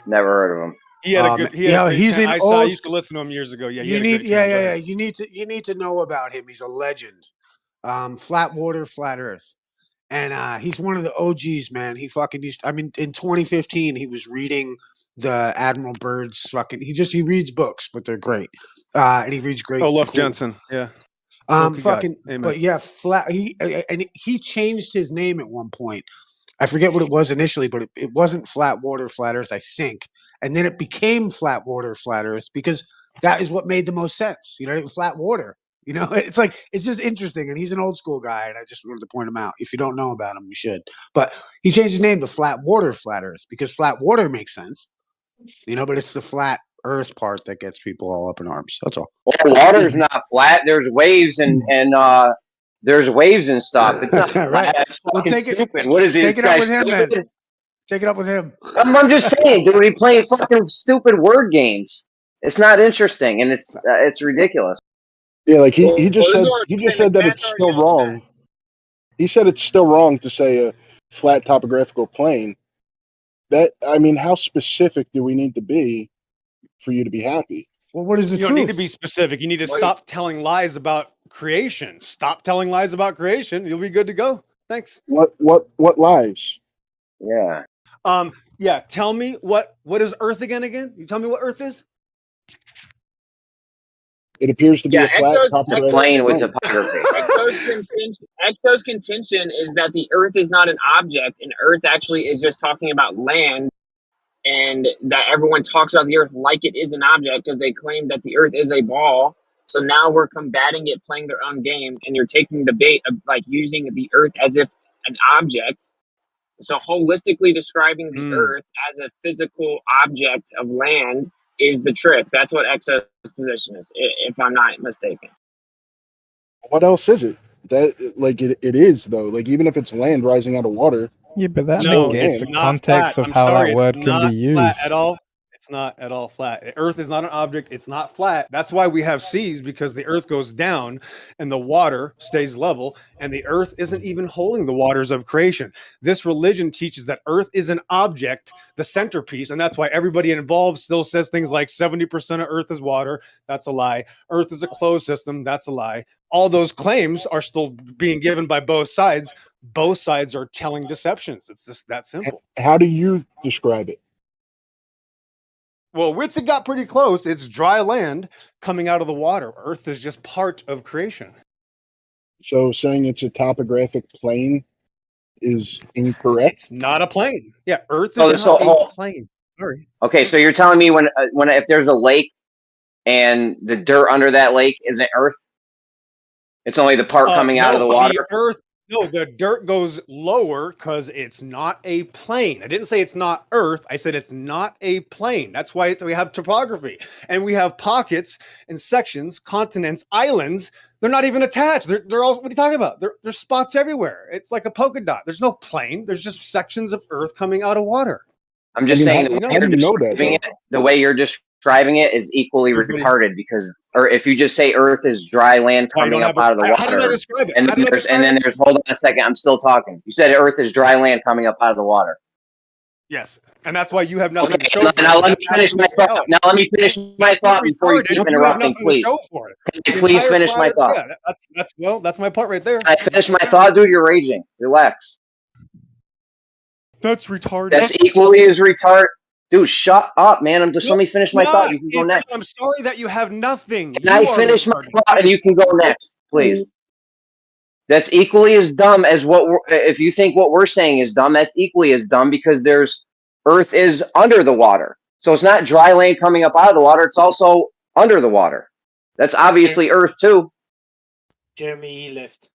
Never heard of him. He had a good. He had a great he's channel. an I old. used to listen to him years ago. Yeah, You need, yeah. You need to know about him. He's a legend. Flat Water, Flat Earth, and he's one of the OGs, man. He fucking used. I mean, in 2015, he was reading the Admiral Byrd's fucking. He reads books, but they're great. And he reads great. Olaf Jensen. Yeah. Fucking. But yeah, flat. He changed his name at one point I forget what it was initially, but it wasn't flat water, flat Earth, I think. And then it became flat water, flat Earth because that is what made the most sense. You know, flat water. You know, it's like it's just interesting. And he's an old school guy, and I just wanted to point him out. If you don't know about him, you should. But he changed his name to Flat Water, Flat Earth because flat water makes sense. You know, but it's the flat Earth part that gets people all up in arms. That's all. Well, water's not flat. There's waves and there's waves and stuff. It's not Right. flat. That's Well, fucking take it- stupid. What is it? take This it up guy with him, stupid? man. Take it up with him. I'm just saying, dude. He playing fucking stupid word games. It's not interesting, and it's ridiculous. Yeah, like he Well, just this is said what I'm he just saying, said the that cat's it's already still on that. wrong. He said it's still wrong to say a flat topographical plane. That I mean, how specific do we need to be for you to be happy? Well, what is the You truth? don't need to be specific. You need to Wait. stop telling lies about creation. Stop telling lies about creation. You'll be good to go. Thanks. What lies? Yeah. Yeah. Tell me what is Earth again? You tell me what Earth is. It appears to be Yeah, a flat Exo's topographical Plane with plane. topography. Exo's contention is that the Earth is not an object, and Earth actually is just talking about land, and that everyone talks about the Earth like it is an object because they claim that the Earth is a ball. So now we're combating it, playing their own game, and you're taking the bait of like using the Earth as if an object. So holistically describing the Earth as a physical object of land is the trick. That's what Exo's position is, if I'm not mistaken. What else is it? That like it is though. Like even if it's land rising out of water, Yeah, but that No, negates it's the not context flat. of I'm how sorry, that it's word can not be used. flat at all. It's not at all flat. Earth is not an object. It's not flat. That's why we have seas, because the Earth goes down and the water stays level, and the Earth isn't even holding the waters of creation. This religion teaches that Earth is an object, the centerpiece, and that's why everybody involved still says things like 70% of Earth is water. That's a lie. Earth is a closed system. That's a lie. All those claims are still being given by both sides. Both sides are telling deceptions. It's just that simple. how do you describe it? Well, Witsit got pretty close. It's dry land coming out of the water. Earth is just part of creation. So saying it's a topographic plane is incorrect. It's not a plane. Yeah, Earth is Oh, not so- a plane. Sorry. Okay, so you're telling me when if there's a lake and the dirt under that lake isn't Earth, it's only the part coming out of the water. The dirt goes lower because it's not a plane. I didn't say it's not Earth. I said it's not a plane. That's why we have topography. And we have pockets and sections, continents, islands. They're not even attached. They're all, what are you talking about? There's spots everywhere. It's like a polka dot. There's no plane. There's just sections of Earth coming out of water. I'm just I mean, saying how do you know that, the way you're describing it is equally retarded because, or if you just say Earth is dry land coming up out of the How did I water, describe it? and How did I describe it? there's hold on a second, I'm still talking. You said Earth is dry land coming up out of the water. Yes, and that's why you have nothing to Okay, show for it. now let me That's finish my absolutely thought. valid. Now let me finish my thought before you Retarded, keep have interrupting, nothing to please. show for it. Can The I please entire finish my flat thought? Earth- Yeah, that's my part right there. Can I finish my thought, dude? You're raging. Relax. That's retarded. That's equally as retarded. Dude, shut up, man. Let me finish my thought. You can go next. I'm sorry that you have nothing. Can I finish my thought and you can go next, please? That's equally as dumb as if you think what we're saying is dumb, that's equally as dumb because Earth is under the water. So it's not dry land coming up out of the water, it's also under the water. That's obviously Earth too. Jeremy, he left.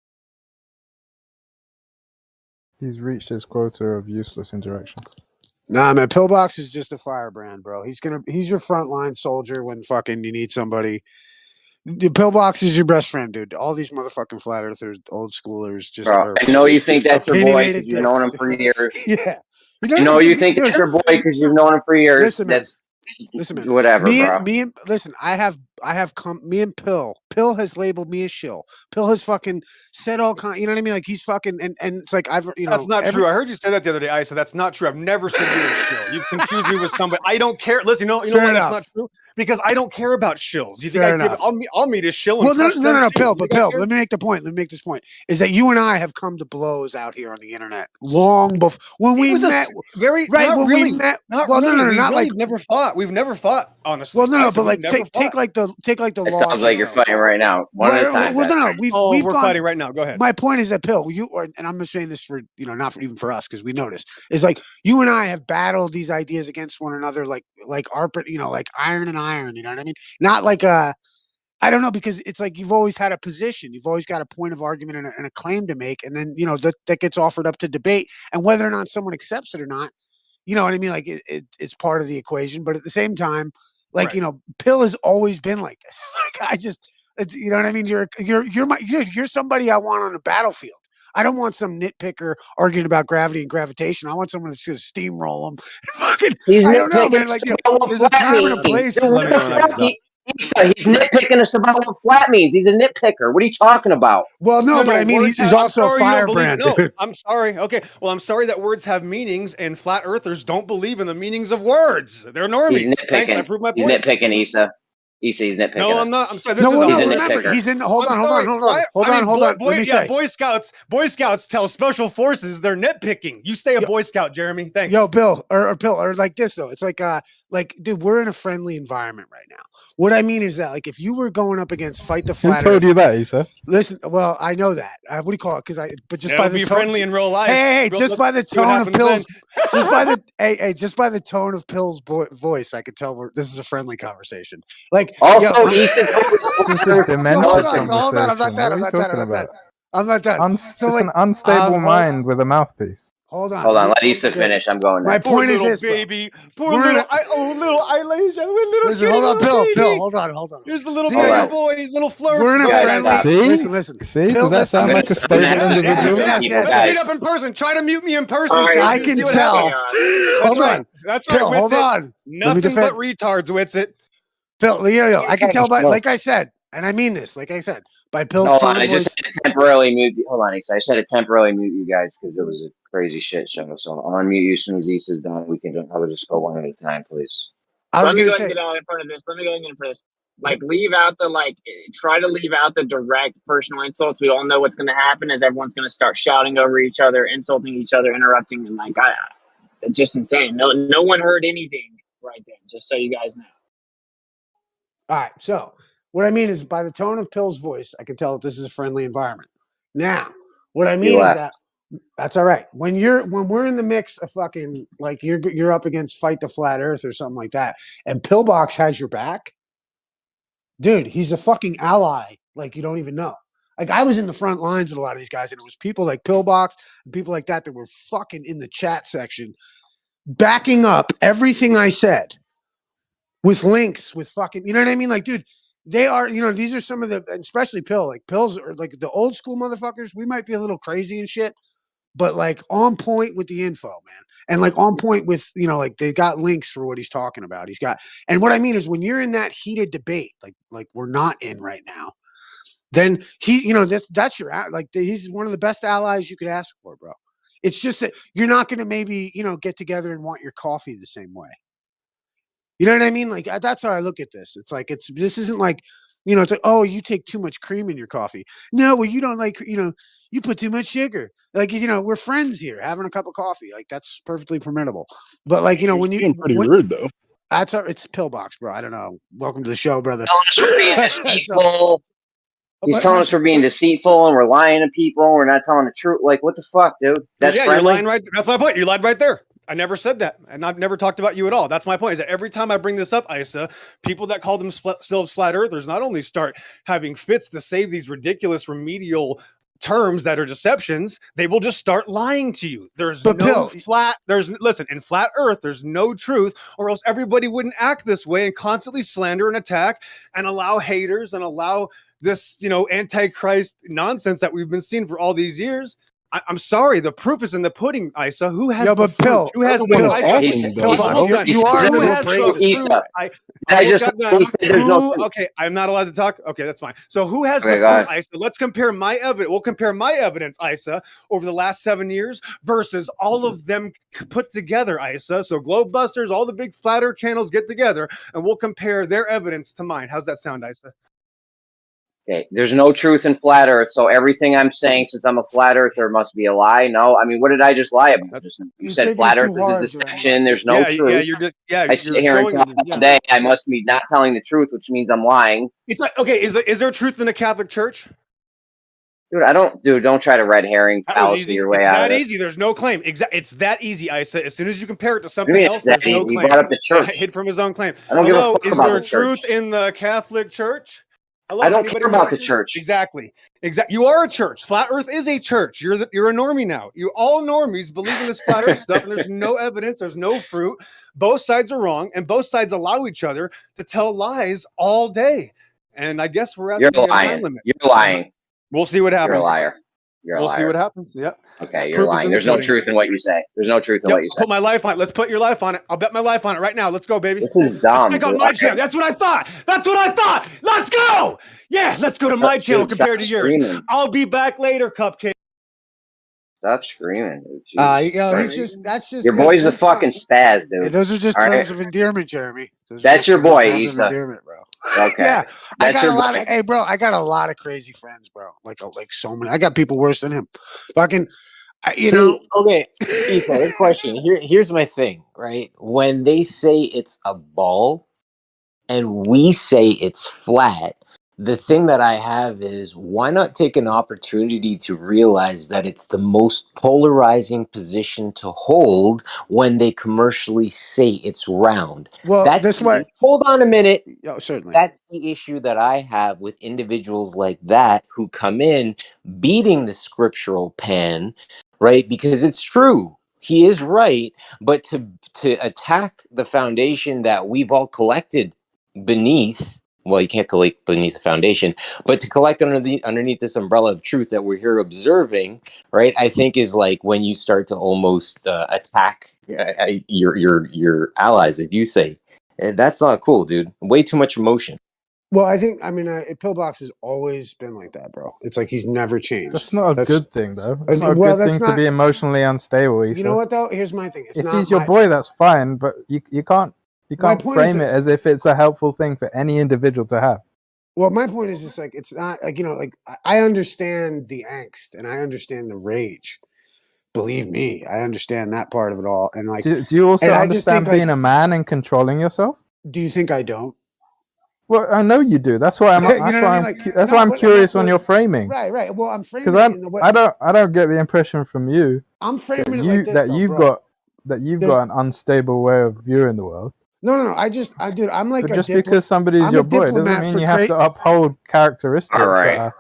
He's reached his quota of useless interactions. Nah, man, Pillbox is just a firebrand, bro. He's your frontline soldier when fucking you need somebody. The Pillbox is your best friend, dude. All these motherfucking flat earthers, old schoolers, just Bro, are I know you think that's your boy opinionated because you've known him dicks. for years. Yeah. I know you think it's your boy because you've known him for years. Listen, man. That's Listen, man. whatever, bro. Listen, I have come. Me and Pill has labeled me a shill. Pill has fucking said all kind. You know what I mean? Like he's fucking and it's like That's not true. I heard you say that the other day. I said that's not true. I've never said you were still. You've confused me with somebody. I don't care. Listen, you know what? That's not true. because I don't care about shills. You think Fair I give? enough. I'll meet a shill. Well, And no, touch no, them no, too. Pill, You but think I Pill. care? Let me make this point. Is that you and I have come to blows out here on the internet long before when It we was met. very Right not when really, we met. not Well, really. no, We not really like. never fought. We've never fought, honestly. Well, no, Honestly, but we've like never take fought. like the It law sounds shit. like you're though, fighting bro. right now. One at a time. Well, no, guys. we've We're gone. fighting right now. Go ahead. My point is that Pill, and I'm just saying this for not for even for us because we noticed is like you and I have battled these ideas against one another like ARPA, like iron and iron. You know what I mean? Not like I don't know because it's like you've always had a position, you've always got a point of argument and a claim to make, and then that gets offered up to debate, and whether or not someone accepts it or not, you know what I mean? Like it's part of the equation, but at the same time, like Right. Pill has always been like this. Like you know what I mean? You're somebody I want on the battlefield. I don't want some nitpicker arguing about gravity and gravitation. I want someone that's going to steamroll them. Fucking, He's I don't know, nitpicking man. Like us about what there's a flat time and a means. place. Dude, what Let me the know when I fuck? can He's nitpicking us about what flat means. He's a nitpicker. What are you talking about? Well, no, but I mean, words he's have- I'm also a sorry you don't believe- firebrand, No, dude. I'm sorry. Okay, well, I'm sorry that words have meanings, and flat earthers don't believe in the meanings of words. They're normies. He's Thanks, I nitpicking. proved my He's point. nitpicking Issa. He's nitpicking No, us. I'm not. I'm sorry. This No, is well, He's no, a remember, nitpicker. he's in. I'm sorry. Hold on. Let me say. Boy Scouts tell special forces they're nitpicking. You stay a Boy Scout, Jeremy. Thanks. Yo, Bill, or Bill, or like this though. It's like, dude, we're in a friendly environment right now. What I mean is that, like, if you were going up against Fight the Who Flat told Earth, you that, Issa? listen. Well, I know that. What do you call it? But just by It'll the be tone, friendly in real life. hey, Real- just by the let's see what tone of happens Pill's, then. just by the tone of Pill's voice, I could tell this is a friendly conversation. Like, Also, yo, Issa told This is us a so dementia hold conversation. on, hold on. I'm not done. What are I'm you not done. talking I'm not done. about? I'm not done. So It's like, an unstable hold- mind with a mouthpiece. hold on. Hold on, let me- Issa finish. I'm going My next. Poor point is little this, bro. baby. Poor We're in little, a- little Elisha. Little Listen, kitty, hold on, little Pill. baby. Hold on. Here's the little See, baby hold on. boy, little flirt. We're in a You guys friendly. stop. See? Listen. See? Pill, Does that listen. sound I'm like a gonna stable snap the individual? shit out of you Yes. Let's meet guys. up in person. Try to mute me in person. All right, so I can can see what tell. happens. Hold That's on. right. That's right. Pill, hold Witsit. on. Let me Nothing defend. but retards, Witsit. Pill, I can tell by, No. like I said, and I mean this, like I said, by Pill's Hold tone on, of I voice. just had to temporarily mute. Hold on, Issa. I said to temporarily mute you guys because it was a crazy shit show. So I'll unmute you as soon as Issa's done. We can probably just go one at a time, please. I was Let me gonna go ahead and say, get out in front of this. Let me go ahead and get in front of this. Like, leave out the try to leave out the direct personal insults. We all know what's going to happen is everyone's going to start shouting over each other, insulting each other, interrupting, and it's just insane. No one heard anything right then. Just so you guys know. all right. So what I mean is, by the tone of Pill's voice, I can tell that this is a friendly environment. Now, what I mean is left. that's all right. When we're in the mix of fucking like you're up against Fight the Flat Earth or something like that, and Pillbox has your back, dude. He's a fucking ally. Like you don't even know. Like I was in the front lines with a lot of these guys, and it was people like Pillbox and people like that were fucking in the chat section, backing up everything I said with links, with fucking, you know what I mean? Like, dude, they are, these are some of the, especially Pill, like Pills are like the old school motherfuckers. We might be a little crazy and shit, but like on point with the info, man. And like on point with, like they got links for what he's talking about. And what I mean is when you're in that heated debate, like we're not in right now, then that's your, like he's one of the best allies you could ask for, bro. It's just that you're not going to maybe, get together and want your coffee the same way. You know what I mean? Like that's how I look at this. It's like this isn't like, it's like, oh, you take too much cream in your coffee. No, well, you don't like, you put too much sugar. Like, we're friends here having a cup of coffee. Like that's perfectly permittable. But like, when you Being pretty rude though. it's Pillbox, bro. I don't know. Welcome to the show, brother. Telling us we're being deceitful. He's telling us we're being deceitful and we're lying to people. We're not telling the truth. Like, what the fuck, dude? That's yeah, friendly. you're lying right. That's my point. You lied right there. I never said that, and I've never talked about you at all. That's my point. Is that every time I bring this up, Issa, people that call themselves flat earthers not only start having fits to save these ridiculous remedial terms that are deceptions, they will just start lying to you. There's But no Bill, listen, in flat earth, there's no truth, or else everybody wouldn't act this way and constantly slander and attack and allow haters and allow this, antichrist nonsense that we've been seeing for all these years. I'm sorry. The proof is in the pudding, Isa. Who has Yeah, the but fruit? Pill, Who has Everyone what? is Isa, acting, Pill though, Box, almost bro. done. you are a Who little has the abrasive. fruit? Isa, I I almost just got done. he said there's no Who? truth. Okay, I'm not allowed to talk. Okay, that's fine. So who has Okay, the go fruit, ahead. Isa? Let's compare my evidence. We'll compare my evidence, Isa, over the last 7 years versus all of them put together, Isa. So Globebusters, all the big flat earth channels get together, and we'll compare their evidence to mine. How's that sound, Isa? Okay, there's no truth in flat Earth, so everything I'm saying, since I'm a flat earther, must be a lie. No, I mean, what did I just lie about? Just now? You You're said taking flat it Earth too is a hard, Jeremy. deception. There's no Yeah, truth. you're just I sit you're here and showing talk yeah. all day. I must be not telling the truth, which means I'm lying. It's like, okay, is there truth in the Catholic Church? Dude, don't try to red herring That was fallacy easy. your way It's out of that this. easy. There's no claim. It's that easy, Isa. As soon as you compare it to What do something you mean else, it's that there's no easy? You claim. brought up the church. Hid from his own claim. I don't give a Hello, fuck is about there the church. truth in the Catholic Church? Hello, I don't anybody care about the watching? church. Exactly. You are a church. Flat Earth is a church. You're a normie now. You all normies believe in this flat Earth stuff, and there's no evidence. There's no fruit. Both sides are wrong, and both sides allow each other to tell lies all day. And I guess we're at You're the time lying. limit. You're lying. We'll see what happens. You're a liar. You're a We'll see what liar. happens. Yep. Okay, you're Proof is lying. in the There's no pudding. truth in what you say. There's no truth in Yep, what you say. put my life on it. Let's put your life on it. I'll bet my life on it right now. Let's go, baby. This is Let's dumb, check out dude. my Okay. channel. That's what I thought. That's what I thought. Let's go. Yeah, let's go to my channel Dude, compared to stop yours. screaming. I'll be back later, Cupcake. Stop screaming, dude. Jesus He's Christ. just that's just Your look, boy's a he's fucking fine. spaz, dude. Those are just All right? terms of endearment, Jeremy. Those are That's just your boy, terms of Isa. endearment, bro. Okay. Yeah, I That's got your a lot boy. of. Hey, bro, I got a lot of crazy friends, bro. Like so many. I got people worse than him. Fucking, you See, know. okay, Isa, this question. Here's my thing, right? When they say it's a ball and we say it's flat, the thing that I have is why not take an opportunity to realize that it's the most polarizing position to hold when they commercially say it's round. Well, this way. Hold on a minute. Oh, certainly. That's the issue that I have with individuals like that who come in beating the scriptural pan, right? Because it's true. He is right, but to attack the foundation that we've all collected beneath, well, you can't collect beneath the foundation, but to collect underneath this umbrella of truth that we're here observing, right? I think is like when you start to almost attack your allies, if you say. That's not cool, dude. Way too much emotion. Well, I think Pillbox has always been like that, bro. It's like he's never changed. That's not a good thing, though. It's not a well, good that's thing not- to be emotionally unstable. Isa. You know what though? Here's my thing. It's if not he's your my- boy, that's fine, but you can't My point frame is it as if it's a helpful thing for any individual to have. Well, my point is just like it's not like like I understand the angst and I understand the rage. Believe me, I understand that part of it all. And like, Do you also and I just understand think, being a man and controlling yourself? Do you think I don't? Well, I know you do. That's why I'm. You know what I mean? Like, that's no, why I'm but curious that's on what- your framing. Right. Well, I'm framing Because it in the way I don't get the impression from you. I'm framing that it like this, though, you've bro. you've There's- got an unstable way of viewing the world. No. Dude, I'm like But just because somebody's I'm your a boy doesn't diplomat mean for you have to uphold characteristics All right.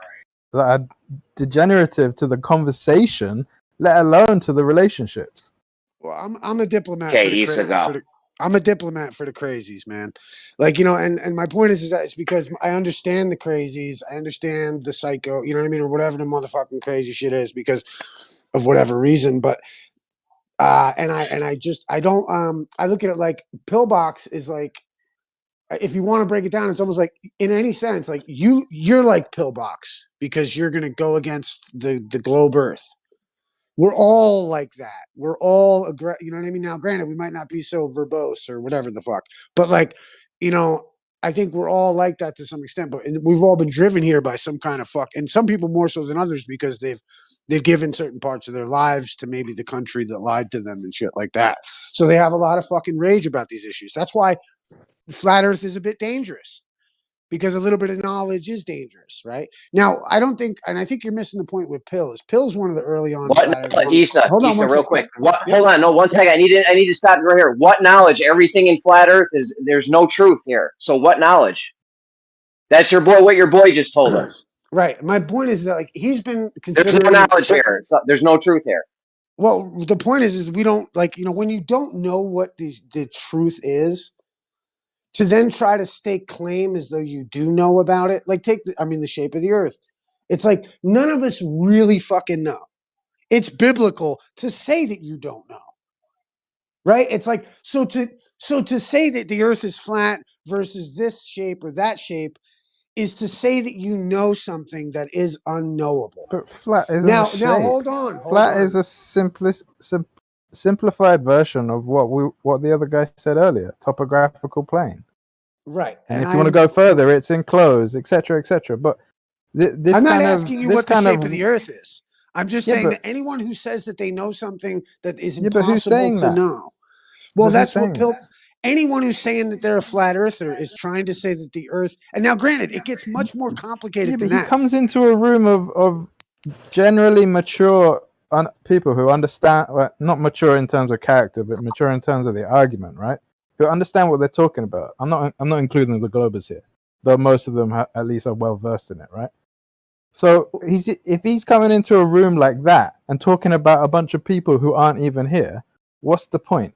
that are degenerative to the conversation, let alone to the relationships. Well, I'm a diplomat Okay, for the Isa, go. I'm a diplomat for the crazies, man. Like, and my point is that it's because I understand the crazies. I understand the psycho, you know what I mean? Or whatever the motherfucking crazy shit is because of whatever reason. But, I look at it like Pillbox is like, if you want to break it down, it's almost like in any sense, like you're like Pillbox because you're going to go against the globe earth. We're all like that. We're all you know what I mean? Now, granted, we might not be so verbose or whatever the fuck, but like, I think we're all like that to some extent. But we've all been driven here by some kind of fuck, and some people more so than others because they've given certain parts of their lives to maybe the country that lied to them and shit like that. So they have a lot of fucking rage about these issues. That's why flat Earth is a bit dangerous. Because a little bit of knowledge is dangerous, right? Now, I don't think, and I think you're missing the point with Pills. Pills one of the early on. Isa, Hold on Isa, one real second. quick. What? Yeah. Hold on, no, 1 second. I need to stop you right here. What knowledge? Everything in flat Earth is there's no truth here. So what knowledge? That's your boy. What your boy just told us. Right. My point is that like he's been There's considering. no knowledge here. There's no truth here. Well, the point is we don't like when you don't know what the truth is. To then try to stake claim as though you do know about it, like the shape of the earth. It's like none of us really fucking know. It's biblical to say that you don't know. Right? It's like so to say that the earth is flat versus this shape or that shape is to say that you know something that is unknowable. But flat isn't Now a shape. hold on. Flat is a simplified version of what the other guy said earlier, topographical plane. Right. And if you want to go further, it's enclosed, etc., etc. But this I'm not kind asking of, you this what the kind shape of the earth is. I'm just Yeah, saying but- that anyone who says that they know something that is Yeah, but who's impossible saying to that? know. Well, But who's that's what saying that? anyone who's saying that they're a flat earther is trying to say that the earth, and now granted, it gets much more complicated Yeah, than but he that. comes into a room of generally mature people who understand, well, not mature in terms of character, but mature in terms of the argument, right? Who understand what they're talking about. I'm not including the Globers here, though most of them at least are well versed in it, right? So if he's coming into a room like that and talking about a bunch of people who aren't even here, what's the point?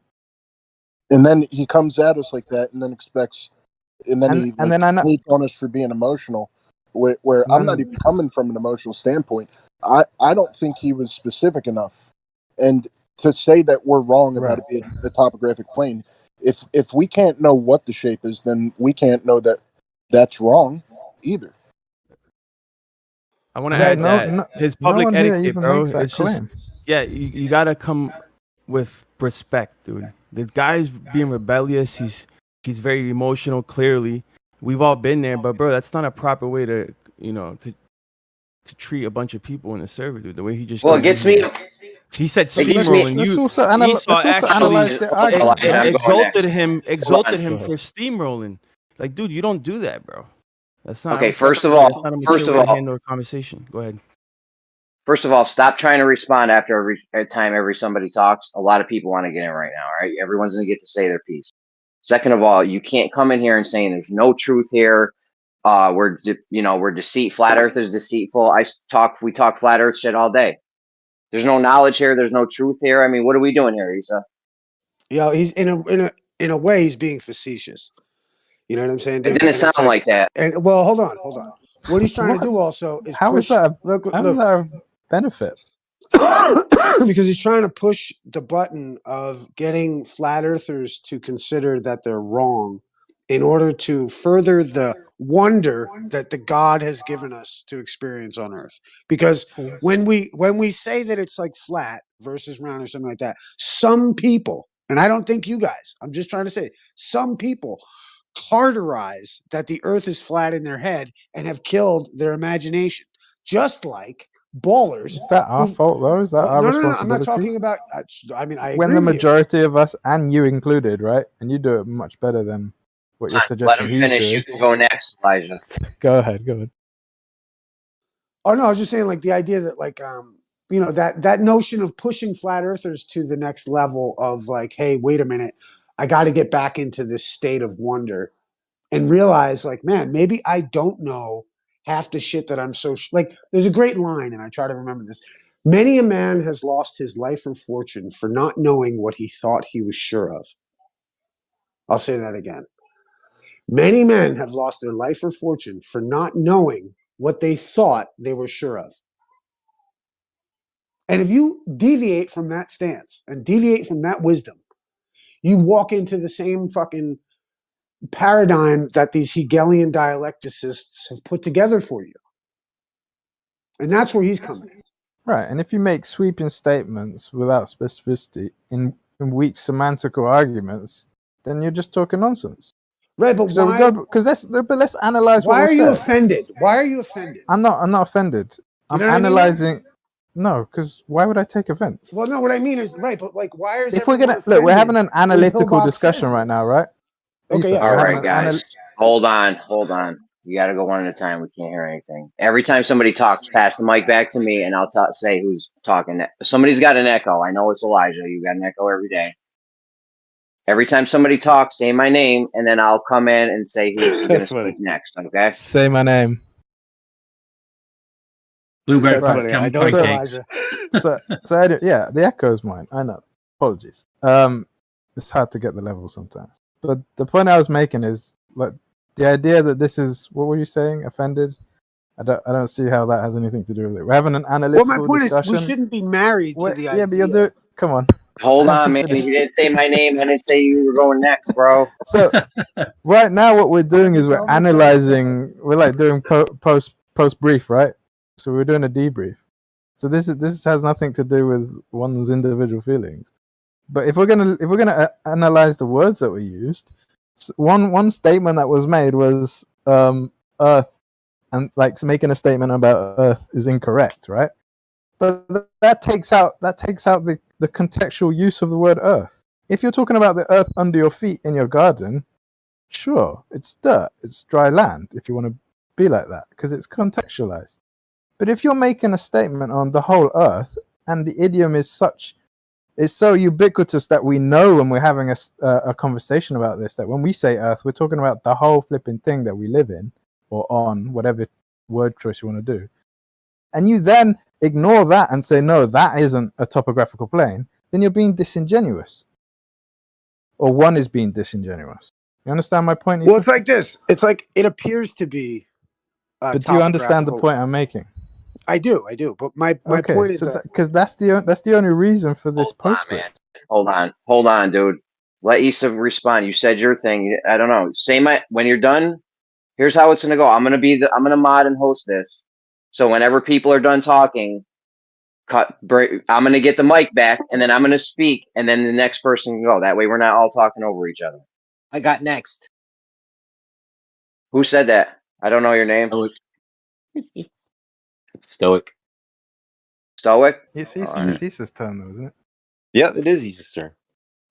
And then he comes at us like that, and then expects, and then he and then I know, hates on us for being emotional. Where I'm not even coming from an emotional standpoint. I don't think he was specific enough, and to say that we're wrong about it being a topographic plane. If we can't know what the shape is, then we can't know that that's wrong either. I want to add that his public one here etiquette, even bro. makes that It's just claim. you gotta come with respect, dude. The guy's being rebellious. He's very emotional. Clearly, we've all been there, but bro, that's not a proper way to to treat a bunch of people in a server, dude. The way he just Well, it gets me. He said It gets me- steamrolling. Let's also Esau actually analyze the argument. Elijah, I'm going next. exalted him Hold on. for steamrolling. Like, dude, you don't do that, bro. That's not Okay, that's first not- of all- that's not a first mature of way to all- handle a conversation. Go ahead. First of all, stop trying to respond after every time somebody talks. A lot of people want to get in right now. All right, everyone's going to get to say their piece. Second of all, you can't come in here and saying there's no truth here. We're deceit. Flat Earth is deceitful. We talk flat Earth shit all day. There's no knowledge here. There's no truth here. I mean, what are we doing here, Isa? He's in a way he's being facetious. You know what I'm saying? It dude? didn't And it's sound like that. And well, hold on. What he's trying to do also is How push. is that? Look, How is that a benefit? because he's trying to push the button of getting flat earthers to consider that they're wrong in order to further the wonder that the God has given us to experience on earth. Because when we say that it's like flat versus round or something like that, some people, and I don't think you guys, I'm just trying to say, some people carterize that the earth is flat in their head and have killed their imagination. Just like ballers. Is that our fault though? Is that our No, responsibility? I'm not talking about. I mean, I when agree the with you. majority of us, and you included, right? And you do it much better than what you're Let suggesting him he's finish. doing. You can go next, Elijah. Go ahead. Oh no, I was just saying, like the idea that, like, that notion of pushing flat earthers to the next level of like, hey, wait a minute, I got to get back into this state of wonder and realize, like, man, maybe I don't know half the shit that I'm so like. There's a great line, and I try to remember this. Many a man has lost his life or fortune for not knowing what he thought he was sure of. I'll say that again. Many men have lost their life or fortune for not knowing what they thought they were sure of. And if you deviate from that stance and deviate from that wisdom, you walk into the same fucking paradigm that these Hegelian dialecticists have put together for you. And that's where he's coming in. Right. And if you make sweeping statements without specificity in weak semantical arguments, then you're just talking nonsense. Right, but so why? Let's analyze. Why what are you said. offended? Why are you offended? I'm not offended. I'm analyzing. No, because why would I take offense? Well, no, what I mean is, right, but like, why is if we're gonna look, we're having an analytical Hillbox discussion right now, right? Okay, yeah. All right, guys. Hold on. You got to go one at a time. We can't hear anything. Every time somebody talks, pass the mic back to me, and I'll say who's talking. Somebody's got an echo. I know it's Elijah. You got an echo every day. Every time somebody talks, say my name, and then I'll come in and say who's going to speak next. Okay? Say my name. Blueberry That's funny. I know it's Elijah. so yeah, the echo is mine. I know. Apologies. It's hard to get the level sometimes. But the point I was making is, like, the idea that this is, what were you saying? Offended? I don't see how that has anything to do with it. We're having an Well, my analytical point is, we discussion. shouldn't be married to the Yeah, but you're idea. doing. Come on. Hold Let on, me man. finish. You didn't say my name. I didn't say you were going next, bro. So right now, what we're doing is we're analyzing. We're like doing post brief, right? So we're doing a debrief. So this has nothing to do with one's individual feelings. But if we're gonna analyze the words that were used, one statement that was made was Earth, and like making a statement about Earth is incorrect, right? But that takes out the contextual use of the word Earth. If you're talking about the earth under your feet in your garden, sure, it's dirt, it's dry land, if you want to be like that, because it's contextualized. But if you're making a statement on the whole earth, and the idiom is so ubiquitous that we know when we're having a conversation about this, that when we say earth, we're talking about the whole flipping thing that we live in, or on, whatever word choice you want to do, and you then ignore that and say, no, that isn't a topographical plane, then you're being disingenuous. Or one is being disingenuous. You understand my point? Well, it's like this. It's like it appears to be. But do you understand the point I'm making? I do. But my point is that because that's the only reason for this postscript. Hold on, dude. Let Issa respond. You said your thing. I don't know. Say when you're done. Here's how it's gonna go. I'm gonna mod and host this. So whenever people are done talking, I'm gonna get the mic back, and then I'm gonna speak, and then the next person can go. That way, we're not all talking over each other. I got next. Who said that? I don't know your name. Stoic. It's Issa's turn, though, isn't it? Yeah, it is Issa's turn.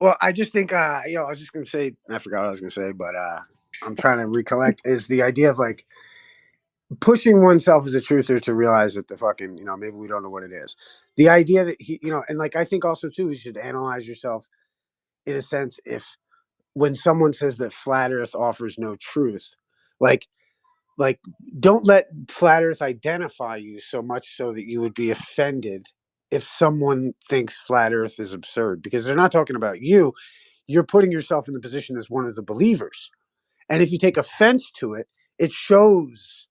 Well, I just think, I was just gonna say, I forgot what I was gonna say, but I'm trying to recollect. Is the idea of like pushing oneself as a truther to realize that the fucking, maybe we don't know what it is. The idea that and like I think also too, you should analyze yourself in a sense. If when someone says that flat Earth offers no truth, like don't let flat Earth identify you so much so that you would be offended if someone thinks flat Earth is absurd, because they're not talking about you. You're putting yourself in the position as one of the believers. And if you take offense to it, it shows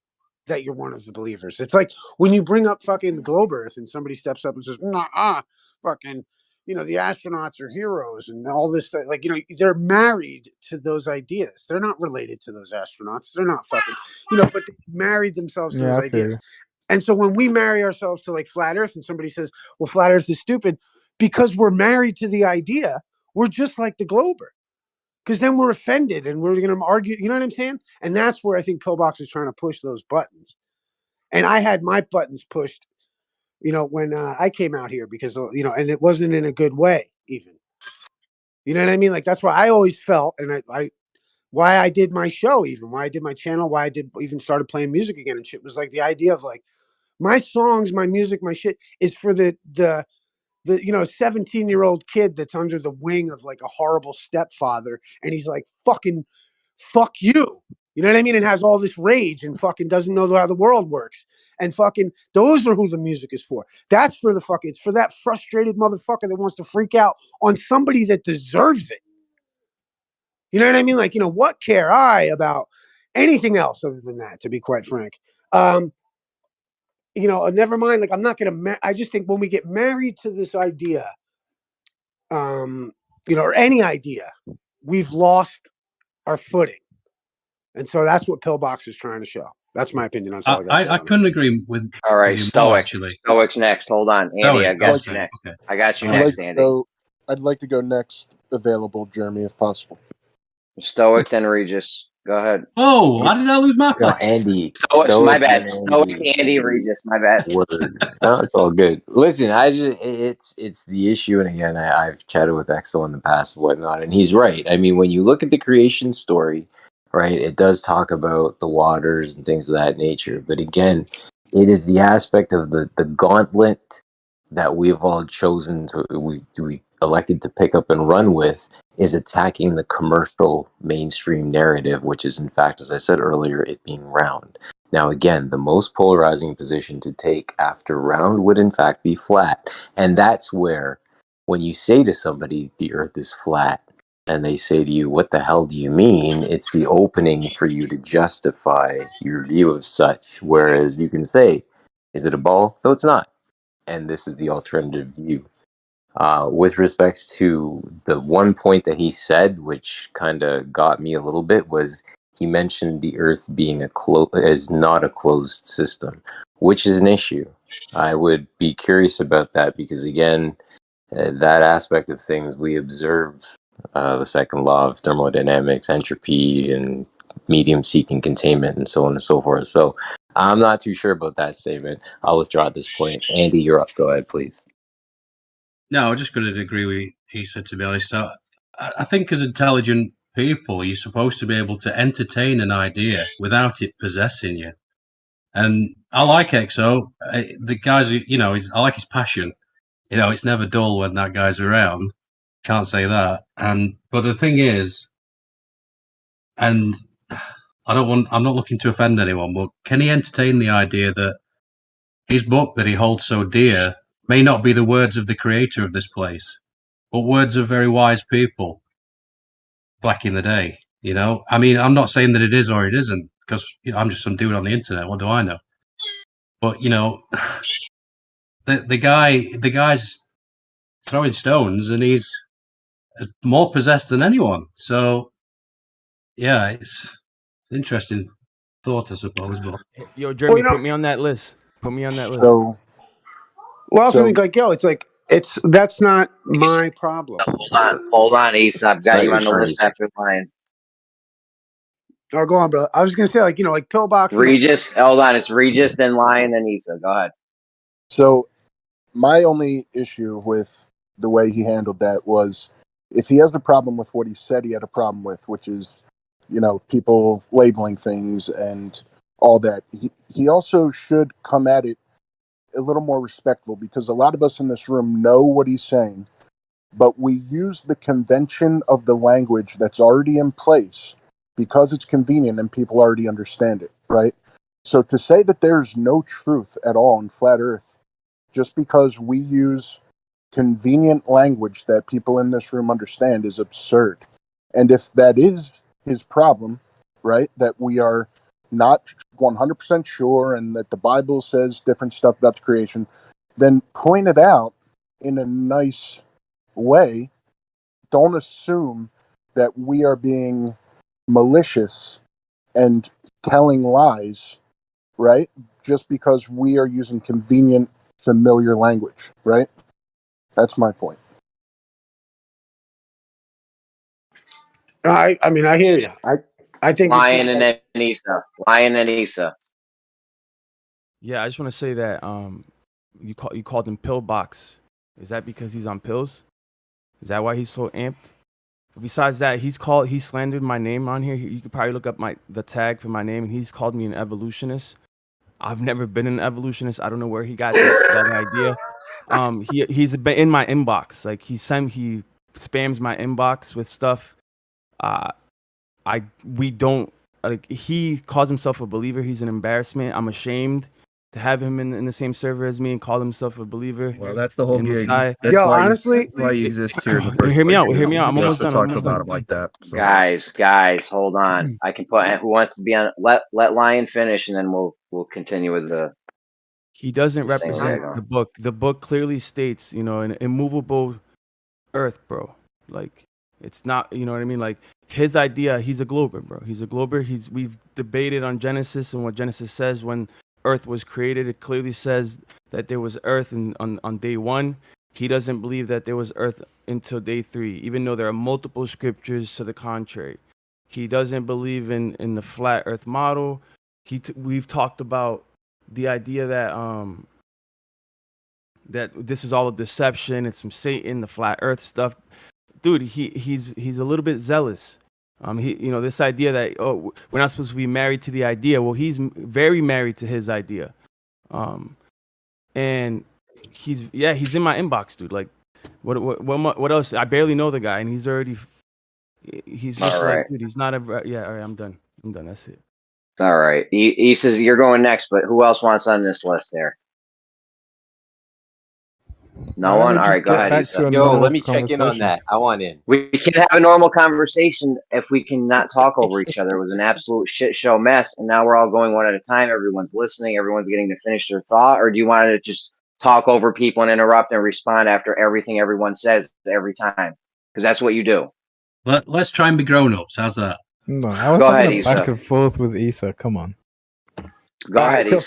that you're one of the believers. It's like when you bring up fucking globe Earth and somebody steps up and says, nah, fucking, the astronauts are heroes and all this stuff. Like, they're married to those ideas. They're not related to those astronauts. They're not fucking, but they married themselves to those ideas. And so when we marry ourselves to like flat Earth and somebody says, well, flat Earth is stupid, because we're married to the idea, we're just like the glober. Because then we're offended and we're going to argue. You know what I'm saying? And that's where I think Pillbox is trying to push those buttons. And I had my buttons pushed, when I came out here, because, and it wasn't in a good way even. You know what I mean? Like, that's why I always felt, and why I did my show, even why I did my channel, why I even started playing music again and shit, was like the idea of like my songs, my music, my shit is for the 17-year-old kid that's under the wing of like a horrible stepfather, and he's like, fucking fuck you. You know what I mean? And has all this rage and fucking doesn't know how the world works. And fucking those are who the music is for. That's for it's for that frustrated motherfucker that wants to freak out on somebody that deserves it. You know what I mean? Like, what care I about anything else other than that, to be quite frank? Never mind. Like, I'm not going to, I just think when we get married to this idea, or any idea, we've lost our footing. And so that's what Pillbox is trying to show. That's my opinion on all I couldn't agree with. All right, with you more, Stoic. actually. Stoic's next. Hold on, Andy. Stoic, I got okay, you next. okay. I got you next, Andy. I'd like to go next. Available, Jeremy, if possible. Stoic, then Regis. Go ahead. Oh, how did I lose my place? Andy. Stoic, my bad. Stoic, Andy, Regis. My bad. Word. No, it's all good. Listen, it's the issue, and again, I've chatted with Exo in the past and whatnot, and he's right. I mean, when you look at the creation story, right, it does talk about the waters and things of that nature, but again, it is the aspect of the gauntlet that we've all chosen to we elected to pick up and run with, is attacking the commercial mainstream narrative, which is, in fact, as I said earlier, it being round. Now, again, the most polarizing position to take after round would, in fact, be flat. And that's where, when you say to somebody, the earth is flat, and they say to you, "What the hell do you mean?" It's the opening for you to justify your view of such. Whereas you can say, "Is it a ball?" No, it's not. And this is the alternative view. With respects to the one point that he said, which kind of got me a little bit, was he mentioned the Earth being as not a closed system, which is an issue. I would be curious about that because, again, that aspect of things, we observe the second law of thermodynamics, entropy, and medium seeking containment, and so on and so forth. So I'm not too sure about that statement. I'll withdraw at this point. Andy, you're up. Go ahead, please. No, I'm just going to agree with he said, to be honest. I think as intelligent people, you're supposed to be able to entertain an idea without it possessing you. And I like EXO. The guy's, I like his passion. It's never dull when that guy's around. Can't say that. But the thing is, and I'm not looking to offend anyone, but can he entertain the idea that his book that he holds so dear may not be the words of the creator of this place, but words of very wise people back in the day? I mean, I'm not saying that it is or it isn't, because I'm just some dude on the internet. What do I know? But the guy's throwing stones, and he's more possessed than anyone. So yeah, it's interesting thought, I suppose. But Yo, Jeremy, you know- put me on that list. Put me on that list. So, Well, I also So- think like, yo, that's not my problem. Hold on, Issa. I've got Let you me on the try list this. after line. Oh, go on, bro. I was gonna say, like, like pillboxes. Regis, hold on. It's Regis, then Lion, then Issa. Go ahead. So my only issue with the way he handled that was, if he has a problem with what he said he had a problem with, which is, people labeling things and all that, he also should come at it a little more respectful, because a lot of us in this room know what he's saying, but we use the convention of the language that's already in place because it's convenient and people already understand it, right? So to say that there's no truth at all in flat earth just because we use convenient language that people in this room understand is absurd. And if that is his problem, right, that we are not 100% sure and that the Bible says different stuff about the creation, then point it out in a nice way. Don't assume that we are being malicious and telling lies, right? Just because we are using convenient, familiar language, right? That's my point. I mean, I hear you. I think it's Lion just and like- then Issa. Lion and Issa. Yeah, I just want to say that you called him Pillbox. Is that because he's on pills? Is that why he's so amped? Besides that, he slandered my name on here. You could probably look up the tag for my name, and he's called me an evolutionist. I've never been an evolutionist. I don't know where he got that idea. He's been in my inbox. Like he spams my inbox with stuff. We don't like. He calls himself a believer. He's an embarrassment. I'm ashamed to have him in the same server as me and call himself a believer. Well, that's the whole in the gig. sky. That's Yo, why honestly, why he exists here. In the first Hear me place. out. Hear me out. I'm He almost wants to done. I'm talk almost about done. him like that. So. Guys, hold on. I can put who wants to be on. Let Lion finish, and then we'll continue with the. He doesn't This thing represent right the book. The book clearly states, an immovable earth, bro. Like, it's not, you know what I mean? Like, his idea, he's a glober, bro. He's a glober. We've debated on Genesis and what Genesis says when earth was created. It clearly says that there was earth on day one. He doesn't believe that there was earth until day 3, even though there are multiple scriptures to the contrary. He doesn't believe in the flat earth model. We've talked about the idea that that this is all a deception. It's from Satan, the flat earth stuff. Dude, he's a little bit zealous. This idea that we're not supposed to be married to the idea. Well, he's very married to his idea. And he's in my inbox, dude. Like, what else? I barely know the guy, and he's just All right. like, dude, he's not a. Yeah, all right, I'm done. That's it. All right. He says you're going next, but who else wants on this list there? No Why don't one. we All just right, go get ahead, back Issa. to a Yo, normal let me check in on conversation? that. I want in. We can have a normal conversation if we can not talk over each other. It was an absolute shit show mess, and now we're all going one at a time. Everyone's listening. Everyone's getting to finish their thought. Or do you want to just talk over people and interrupt and respond after everything everyone says every time? Because that's what you do. Let's try and be grown-ups. How's that? No, I was Go having ahead, a back Issa. and forth with Issa. Come on. Go All right. ahead, So Issa.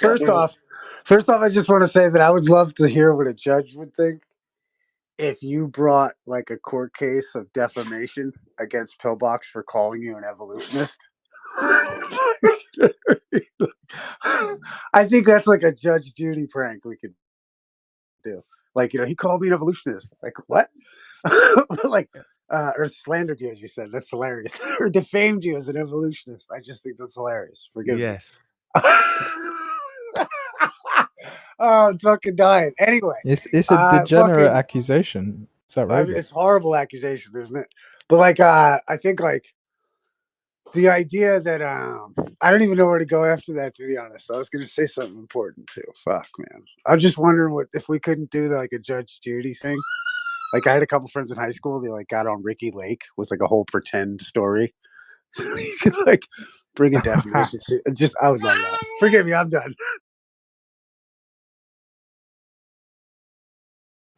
first off, I just want to say that I would love to hear what a judge would think if you brought like a court case of defamation against Pillbox for calling you an evolutionist. I think that's like a Judge Judy prank we could do. Like, he called me an evolutionist. Like, what? Like, or slandered you, as you said. That's hilarious. Or defamed you as an evolutionist. I just think that's hilarious. Forgive me. Yes. Oh, I'm fucking dying. Anyway, It's a degenerate fucking, accusation. It's I mean, outrageous. it's a horrible accusation, isn't it? But like, I think like the idea that I don't even know where to go after that. To be honest, I was going to say something important too. Fuck, man. I'm just wondering what if we couldn't do like a Judge Judy thing. Like, I had a couple friends in high school. They like got on Ricky Lake with like a whole pretend story. You could like bring a defamation suit. Just, I would love that. Forgive me, I'm done.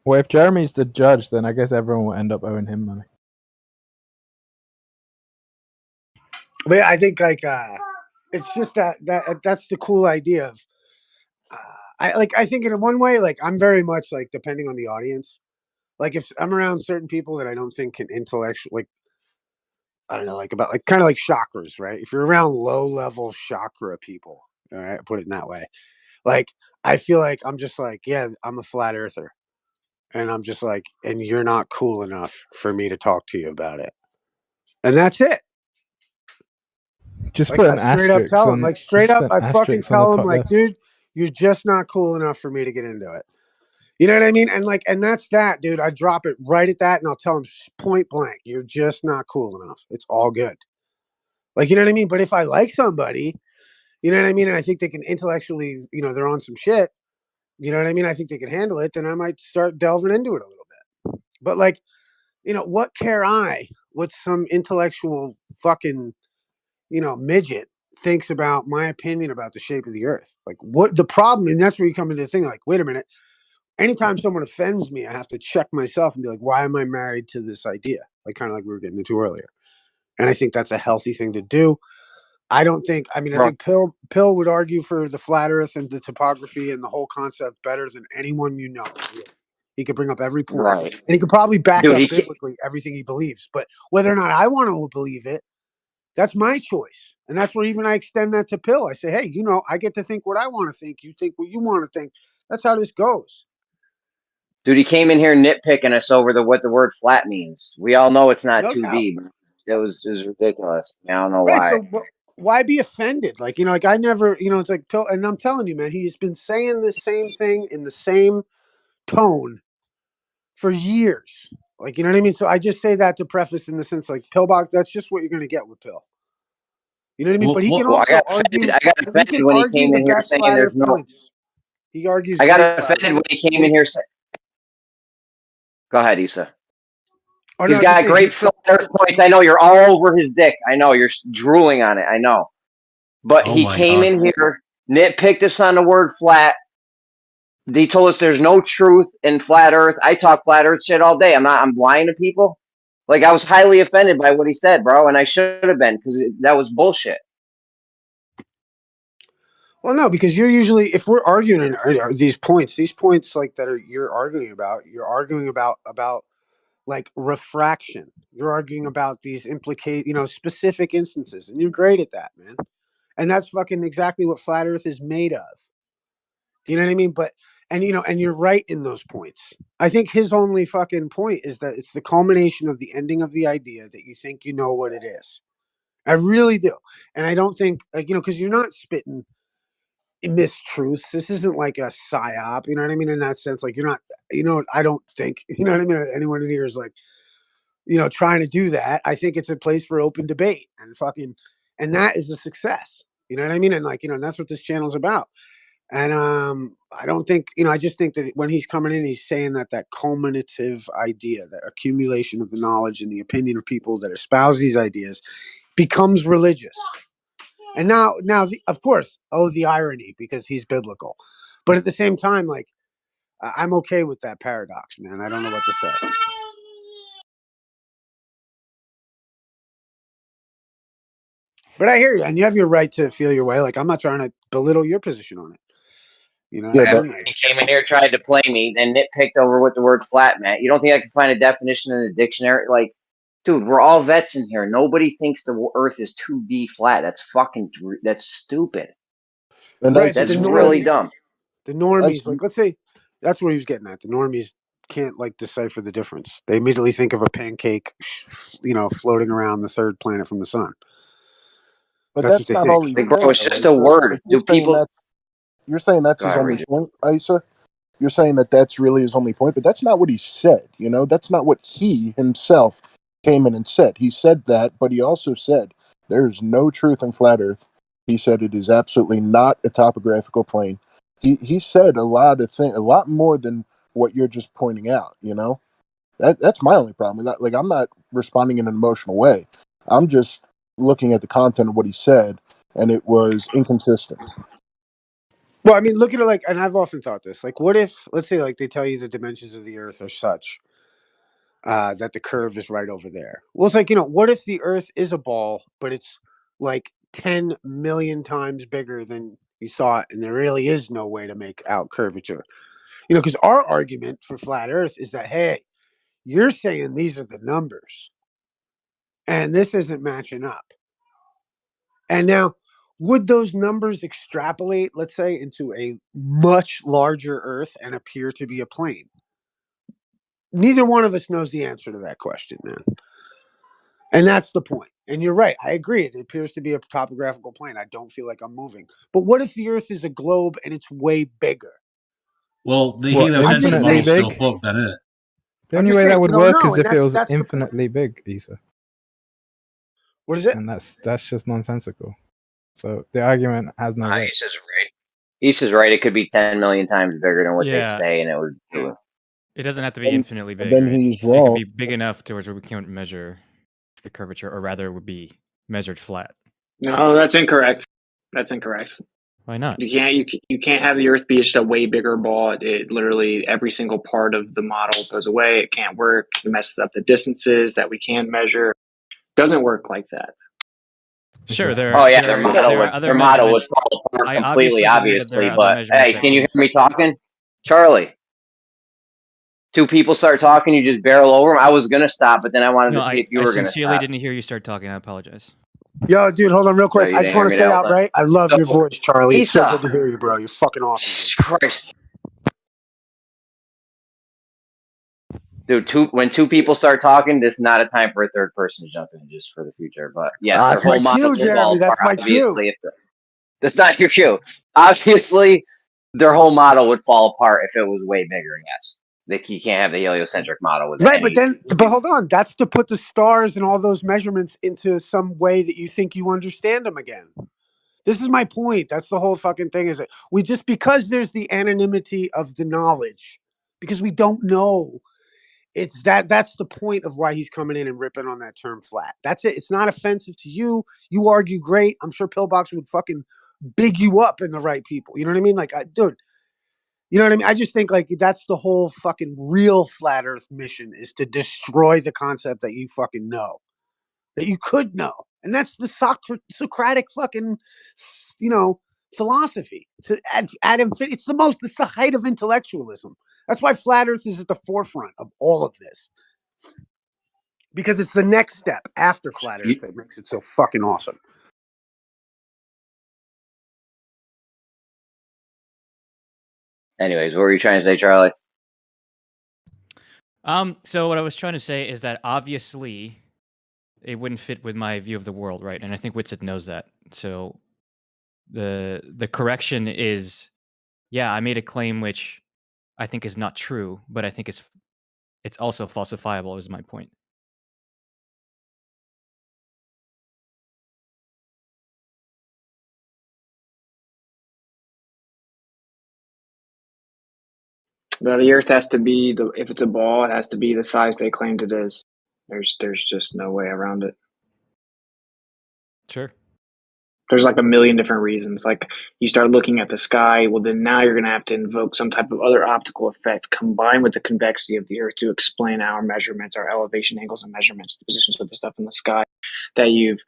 Well, if Jeremy's the judge, then I guess everyone will end up owing him money. But yeah, I think like it's just that's the cool idea of I think in one way, like, I'm very much like, depending on the audience, like if I'm around certain people that I don't think can intellectually, like, I don't know, like about like kind of like chakras, right? If you're around low level chakra people, all right, put it in that way. Like, I feel like I'm just like, yeah, I'm a flat earther. And I'm just like, and you're not cool enough for me to talk to you about it. And that's it. Just Like, put an I straight up asterisk tell him, on. like, straight just up, an I fucking asterisk on the tell him, top like, left. dude, you're just not cool enough for me to get into it. You know what I mean? And like, and that's that, dude. I drop it right at that, and I'll tell him point blank, you're just not cool enough. It's all good. Like, you know what I mean? But if I like somebody, you know what I mean, and I think they can intellectually, they're on some shit. You know what I mean? I think they can handle it. Then I might start delving into it a little bit. But like, what care I what some intellectual fucking, midget thinks about my opinion about the shape of the earth? Like, what the problem, and that's where you come into the thing, like, wait a minute. Anytime someone offends me, I have to check myself and be like, why am I married to this idea? Like, kind of like we were getting into earlier. And I think that's a healthy thing to do. I think Pill would argue for the flat earth and the topography and the whole concept better than anyone you know. Really. He could bring up every point. Right. And he could probably back Dude, up he can't- biblically everything he believes. But whether or not I want to believe it, that's my choice. And that's where even I extend that to Pill. I say, hey, I get to think what I want to think. You think what you want to think. That's how this goes. Dude, he came in here nitpicking us over what the word flat means. We all know it's not No doubt. 2D. But it was ridiculous. I don't know Right. why. So why be offended? Like, like I never, it's like Pill. And I'm telling you, man, he's been saying the same thing in the same tone for years. Like, you know what I mean? So I just say that to preface in the sense, like, Pillbox, that's just what you're going to get with Pill. You know what I mean? Well, but he can Well, also argue. I got He offended can when he argue came the in here best saying flat there's earth no. points. He argues. I got great flat offended earth when he came in here. Go ahead, Issa. Oh, He's no, got just saying, great flat earth points. I know you're all over his dick. I know you're drooling on it. I know. But Oh he my came God. in here, nitpicked us on the word flat. He told us there's no truth in flat earth. I talk flat earth shit all day. I'm lying to people. Like, I was highly offended by what he said, bro. And I should have been, because that was bullshit. Well, no, because you're usually, if we're arguing these points like that you're arguing about like refraction. You're arguing about these specific instances, and you're great at that, man. And that's fucking exactly what flat earth is made of. Do you know what I mean? But, and you're right in those points. I think his only fucking point is that it's the culmination of the ending of the idea that you think you know what it is. I really do. And I don't think, because you're not spitting mistruths. This isn't like a psyop, you know what I mean? In that sense, like, you're not, I don't think, you know what I mean? Anyone in here is like, trying to do that. I think it's a place for open debate and that is a success. You know what I mean? And like, and that's what this channel's about. And I don't think, I just think that when he's coming in, he's saying that culminative idea, that accumulation of the knowledge and the opinion of people that espouse these ideas becomes religious. And now, of course, the irony, because he's biblical. But at the same time, like, I'm okay with that paradox, man. I don't know what to say. But I hear you, and you have your right to feel your way. Like, I'm not trying to belittle your position on it. Yeah, But but he came in here, tried to play me, and nitpicked over what the word flat meant. You don't think I can find a definition in the dictionary? Like, dude, we're all vets in here. Nobody thinks the Earth is 2D flat. That's stupid. and Right, That's the really normies, dumb. the normies, I- like, let's say that's what he was getting at. The normies can't like decipher the difference. They immediately think of a pancake, floating around the third planet from the sun. but That's what that's they not think. all he's Like, bro, saying, it's though, just right? a So, word. like, Do people? you're saying that's Go his ahead, only Reggie. point, Isa? You're saying that that's really his only point, but that's not what he said. That's not what he himself came in and said. He said that, but he also said there is no truth in flat Earth. He said it is absolutely not a topographical plane. He said a lot more than what you're just pointing out. That's my only problem. Like, I'm not responding in an emotional way. I'm just looking at the content of what he said, and it was inconsistent. Well, I mean, look at it like, and I've often thought this. Like, what if, let's say, like they tell you the dimensions of the Earth are such that the curve is right over there. Well, it's like, what if the Earth is a ball, but it's like 10 million times bigger than you thought, and there really is no way to make out curvature? Because our argument for flat Earth is that, hey, you're saying these are the numbers, and this isn't matching up. And now, would those numbers extrapolate, let's say, into a much larger Earth and appear to be a plane? Neither one of us knows the answer to that question, man. And that's the point. And you're right. I agree. It appears to be a topographical plane. I don't feel like I'm moving. But what if the Earth is a globe and it's way bigger? Well, the What, heliocentric infinitely model's still big? fucked, then, isn't it? The I'm only just way that saying, would you don't work know, is and if it was that's the point. infinitely big, Isa. What is it? And that's just nonsensical. So the argument has no weight. Issa's right. Issa's right. It could be 10 million times bigger than what they Yeah. say, and it would do it. It doesn't have to be And- infinitely and big. then right? he's It could wrong. be big enough to where we can't measure the curvature, or rather, it would be measured flat. No, that's incorrect. That's incorrect. Why not? You can't have the Earth be just a way bigger ball. It literally every single part of the model goes away. It can't work. It messes up the distances that we can measure. Doesn't work like that. Sure, there. Oh yeah, there, their model there would are other their model would measurements. fall apart I completely, obviously believe that there obviously. are other But measurements hey, that can you hear can- me talking, Charlie? Two people start talking, you just barrel over them. I was gonna stop, but then I wanted No, to see I if you were gonna sincerely stop. didn't hear you start talking. I apologize. Yo, dude, hold on real quick. you I didn't just hear want to me say that whole time? outright, I love your So, voice, Charlie. It's so Isa. good to hear you, bro. You're fucking awesome. Jesus Christ. Dude, when two people start talking, this is not a time for a third person to jump in, just for the future. But yes, their That's my whole model cue, will fall Jeremy. That's apart. my cue. Obviously, that's not your cue. Obviously, their whole model would fall apart if it was way bigger. Yes, you can't have the heliocentric model with Right, any. but hold on. That's to put the stars and all those measurements into some way that you think you understand them again. This is my point. That's the whole fucking thing. Is that we just, because there's the anonymity of the knowledge, because we don't know. That's the point of why he's coming in and ripping on that term flat. That's it. It's not offensive to you. You argue great. I'm sure Pillbox would fucking big you up in the right people. You know what I mean? Like, dude, you know what I mean? I just think like that's the whole fucking real flat Earth mission, is to destroy the concept that you fucking know, that you could know, and that's the Socratic fucking, philosophy. To add infinity, it's the height of intellectualism. That's why flat Earth is at the forefront of all of this, because it's the next step after flat Earth that makes it so fucking awesome. Anyways, what were you trying to say, Charlie? So what I was trying to say is that obviously it wouldn't fit with my view of the world, right? And I think Witsit knows that. So the correction is, yeah, I made a claim which I think is not true, but I think it's also falsifiable, is my point. The Earth has to be if it's a ball, it has to be the size they claimed it is. There's just no way around it. Sure. There's like a million different reasons. Like you start looking at the sky, well then now you're gonna have to invoke some type of other optical effect combined with the convexity of the Earth to explain our measurements, our elevation angles and measurements, the positions of the stuff in the sky that you've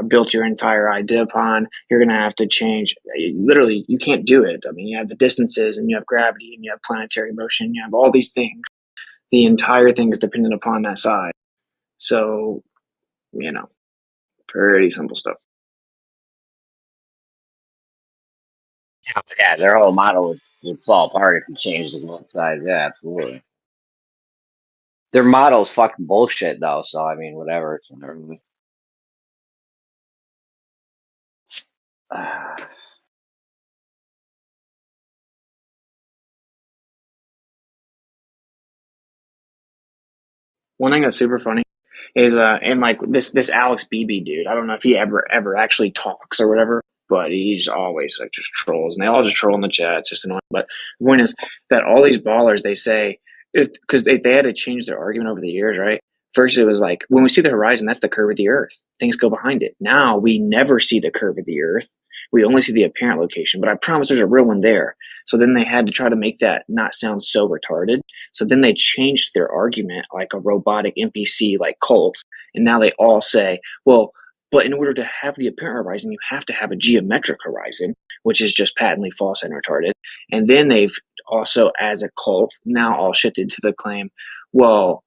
built your entire idea upon. You're gonna have to change. Literally, you can't do it. I mean, you have the distances, and you have gravity, and you have planetary motion. You have all these things. The entire thing is dependent upon that side. So, pretty simple stuff. Yeah, their whole model would fall apart if you changed the both sides. Yeah, absolutely. Their model's fucking bullshit though, so I mean whatever. It's One thing that's super funny is and like this Alex Beebe dude, I don't know if he ever actually talks or whatever, but he's always like just trolls, and they all just troll in the chat. It's just annoying. But the point is that all these ballers, they say, because they had to change their argument over the years, right? First it was like, when we see the horizon, that's the curve of the Earth. Things go behind it. Now we never see the curve of the Earth. We only see the apparent location, but I promise there's a real one there. So then they had to try to make that not sound so retarded. So then they changed their argument like a robotic NPC like cult. And now they all say, well, but in order to have the apparent horizon, you have to have a geometric horizon, which is just patently false and retarded. And then they've also, as a cult, now all shifted to the claim, well,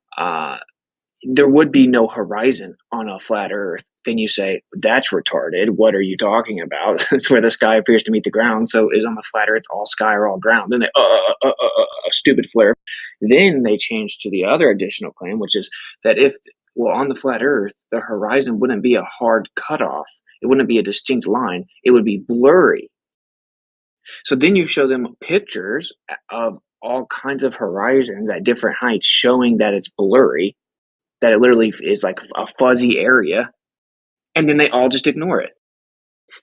there would be no horizon on a flat Earth. Then you say, that's retarded. What are you talking about? That's where the sky appears to meet the ground. So is on the flat Earth all sky or all ground? Then they, stupid flare. Then they changed to the other additional claim, which is that on the flat Earth, the horizon wouldn't be a hard cutoff. It wouldn't be a distinct line. It would be blurry. So then you show them pictures of all kinds of horizons at different heights showing that it's blurry, that it literally is like a fuzzy area, and then they all just ignore it.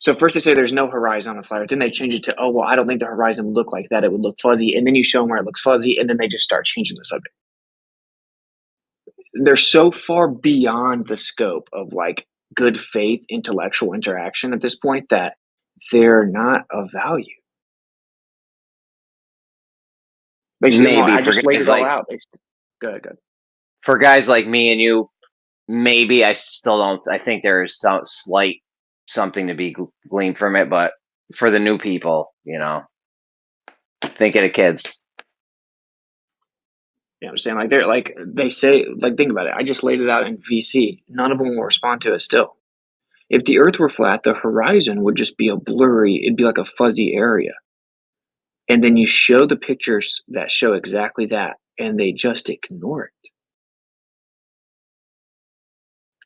So first they say there's no horizon on the flat Earth, then they change it to, oh, well, I don't think the horizon would look like that. It would look fuzzy, and then you show them where it looks fuzzy, and then they just start changing the subject. They're so far beyond the scope of like good faith intellectual interaction at this point that they're not of value. Basically, maybe I for just laid guys it all like out. Good. for guys like me and you, maybe I still don't. I think there's some slight something to be gleaned from it, but for the new people, think of the kids. You know what I'm saying? Like they're like they say, like think about it. I just laid it out in VC. None of them will respond to it still. If the Earth were flat, the horizon would just be it'd be like a fuzzy area. And then you show the pictures that show exactly that, and they just ignore it.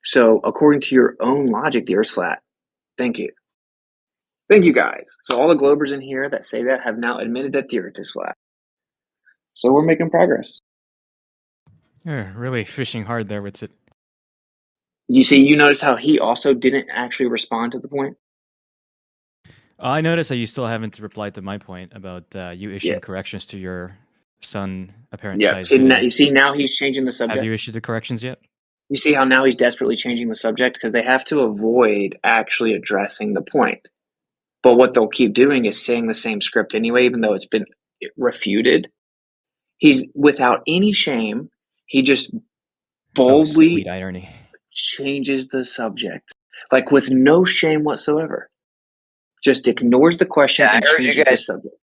So according to your own logic, the Earth's flat. Thank you. Thank you, guys. So all the Globers in here that say that have now admitted that the Earth is flat. So we're making progress. You're really fishing hard there, Witsit. You notice how he also didn't actually respond to the point? I noticed that you still haven't replied to my point about you issuing Yeah. corrections to your son apparent Yeah. size. You see now he's changing the subject. Have you issued the corrections yet? You see how now he's desperately changing the subject because they have to avoid actually addressing the point. But what they'll keep doing is saying the same script anyway, even though it's been refuted. He's without any shame. He just boldly sweet irony. changes the subject, like with no shame whatsoever. Just ignores the question and changes the subject.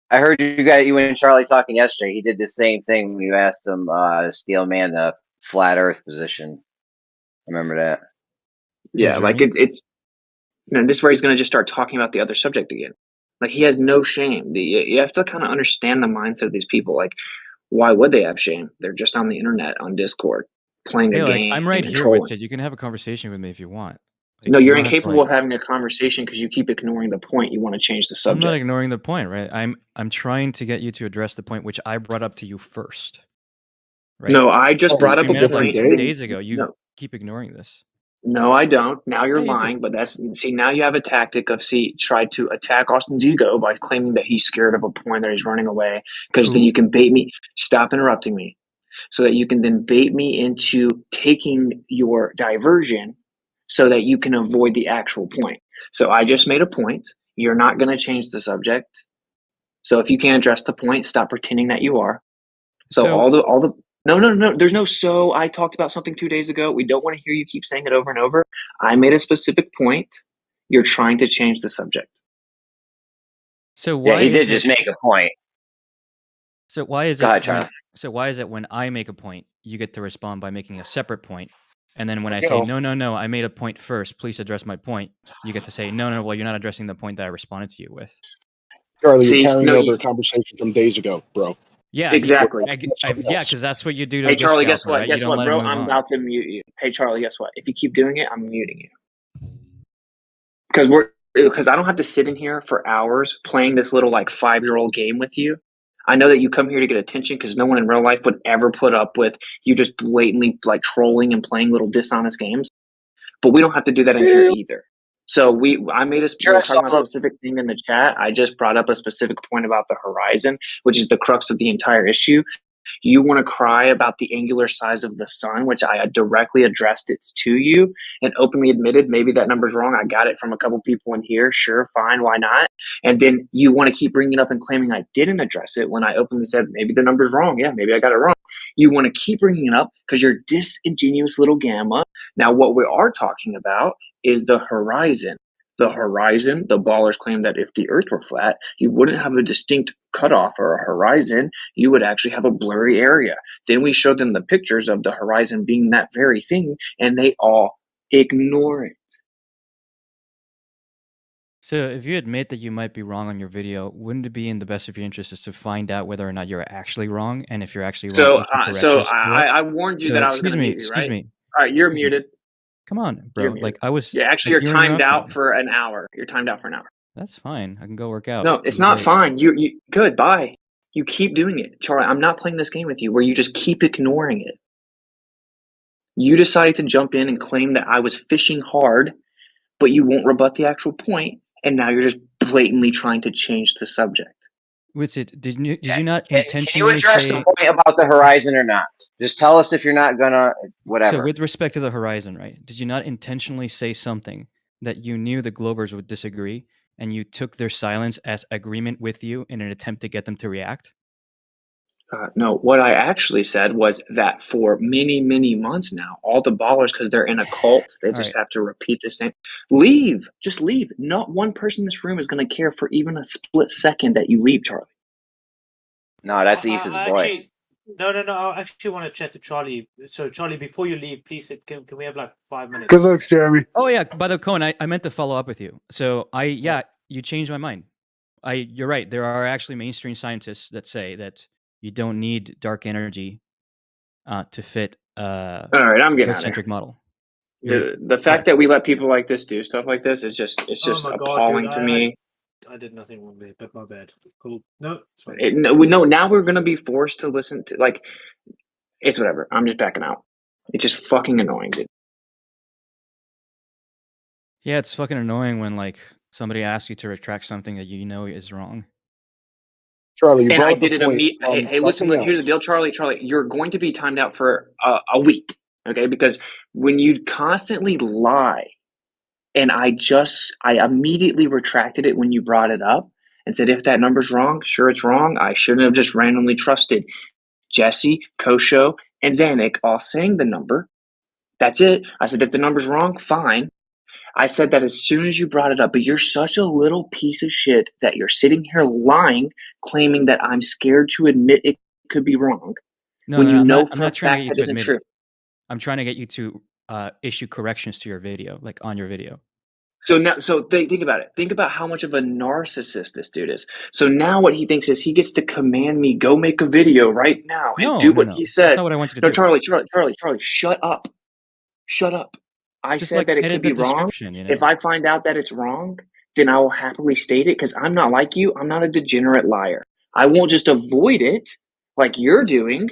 I heard you and Charlie talking yesterday. He did the same thing when you asked him, Steel Man, the flat Earth position. I remember that. Yeah, like it's this is where he's going to just start talking about the other subject again. Like he has no shame. You have to kind of understand the mindset of these people. Like, why would they have shame? They're just on the internet, on Discord, playing a game. I'm right here, trolling. Witsit. You can have a conversation with me if you want. No, you're incapable of having a conversation because you keep ignoring the point. You want to change the subject. I'm not ignoring the point, right? I'm trying to get you to address the point which I brought up to you first. Right? No, I just brought up a different point 2 days ago. You keep ignoring this. No, I don't. Now you're Yeah, you do. lying, but now you have a tactic of try to attack Austin's ego by claiming that he's scared of a point, that he's running away, because then you can bait me. Stop interrupting me, so that you can then bait me into taking your diversion, so that you can avoid the actual point. So I just made a point. You're not going to change the subject. So if you can't address the point, stop pretending that you are. So all the no. There's no so. I talked about something 2 days ago. We don't want to hear you keep saying it over and over. I made a specific point. You're trying to change the subject. So why Yeah, he did is just it, make a point. so why is Go it ahead, when, Charlie. so why is it when I make a point, you get to respond by making a separate point, and then when I Okay. say no, I made a point first, please address my point, you get to say no, well, you're not addressing the point that I responded to you with. Charlie, you're See, carrying no, over a conversation from days ago, bro. Yeah, exactly. yeah, because that's what you do to Hey this Charlie, scalper, guess what? right? You Guess don't what, let him bro? move I'm on. about to mute you. Hey Charlie, guess what? If you keep doing it, I'm muting you. Because I don't have to sit in here for hours playing this little like 5-year-old game with you. I know that you come here to get attention, because no one in real life would ever put up with you just blatantly like trolling and playing little dishonest games. But we don't have to do that in here either. So I made we were talking about a specific thing in the chat. I just brought up a specific point about the horizon, which is the crux of the entire issue. You want to cry about the angular size of the sun, which I directly addressed it to you and openly admitted maybe that number's wrong. I got it from a couple people in here. Sure, fine, why not? And then you want to keep bringing it up and claiming I didn't address it when I openly said maybe the number's wrong. Yeah, maybe I got it wrong. You want to keep bringing it up because you're disingenuous little gamma. Now, what we are talking about is the horizon. The horizon, the ballers claim that if the earth were flat, you wouldn't have a distinct cutoff or a horizon. You would actually have a blurry area. Then we showed them the pictures of the horizon being that very thing, and they all ignore it. So if you admit that you might be wrong on your video, wouldn't it be in the best of your interest is to find out whether or not you're actually wrong, and if you're actually wrong, So, issue corrections so to it? I warned you So that I was going to mute you, excuse right? me. All right, you're Excuse me. muted. Come on, You're bro. muted. Like I was. Yeah, actually, like, you're you timed interrupted out me. for an hour. You're timed out for an hour. That's fine. I can go work out. No, it's It's not great. fine. You good. Bye. You keep doing it, Charlie. I'm not playing this game with you where you just keep ignoring it. You decided to jump in and claim that I was fishing hard, but you won't rebut the actual point, and now you're just blatantly trying to change the subject. Witsit, did you not Can you intentionally address say? the point about the horizon or not? Just tell us if you're not gonna, whatever. So with respect to the horizon, right? Did you not intentionally say something that you knew the Globers would disagree, and you took their silence as agreement with you in an attempt to get them to react? No, what I actually said was that for many, many months now, all the ballers, because they're in a cult, they All just right. have to repeat the same. Leave. Just leave. Not one person in this room is going to care for even a split second that you leave, Charlie. No, that's Issa's boy. No. I actually want to chat to Charlie. So, Charlie, before you leave, please, can we have like 5 minutes? Good looks, Jeremy. Oh yeah, by the way, Cohen, I meant to follow up with you. So you changed my mind. You're right. There are actually mainstream scientists that say that you don't need dark energy to fit All right, I'm getting out of centric here. model. The fact that we let people like this do stuff like this is just my God, appalling dude, to me. I did nothing wrong there, but my bad. Cool. No, it's fine. No, now we're gonna be forced to listen to it's whatever. I'm just backing out. It's just fucking annoying, dude. Yeah, it's fucking annoying when like somebody asks you to retract something that you know is wrong. Charlie, you And brought I up did a it point immediately. on Hey, listen. something Here's the else. deal, Charlie. You're going to be timed out for a week, okay? Because when you constantly lie, and I immediately retracted it when you brought it up and said, if that number's wrong, sure, it's wrong. I shouldn't have just randomly trusted Jesse, Kosho, and Zanuck all saying the number. That's it. I said, if the number's wrong, fine. I said that as soon as you brought it up, but you're such a little piece of shit that you're sitting here lying, claiming that I'm scared to admit it could be wrong. No, when no, you I'm know not, I'm for a not trying to fact get you that to isn't admit true. it. I'm trying to get you to issue corrections to your video, like on your video. So now, think about it. Think about how much of a narcissist this dude is. So now what he thinks is he gets to command me, go make a video right now and do what he That's says. not what I want you to No, do. Charlie, shut up. Shut up. I Just said like that it edit could be the wrong. description, you know? If I find out that it's wrong, then I will happily state it because I'm not like you. I'm not a degenerate liar. I won't just avoid it like you're doing.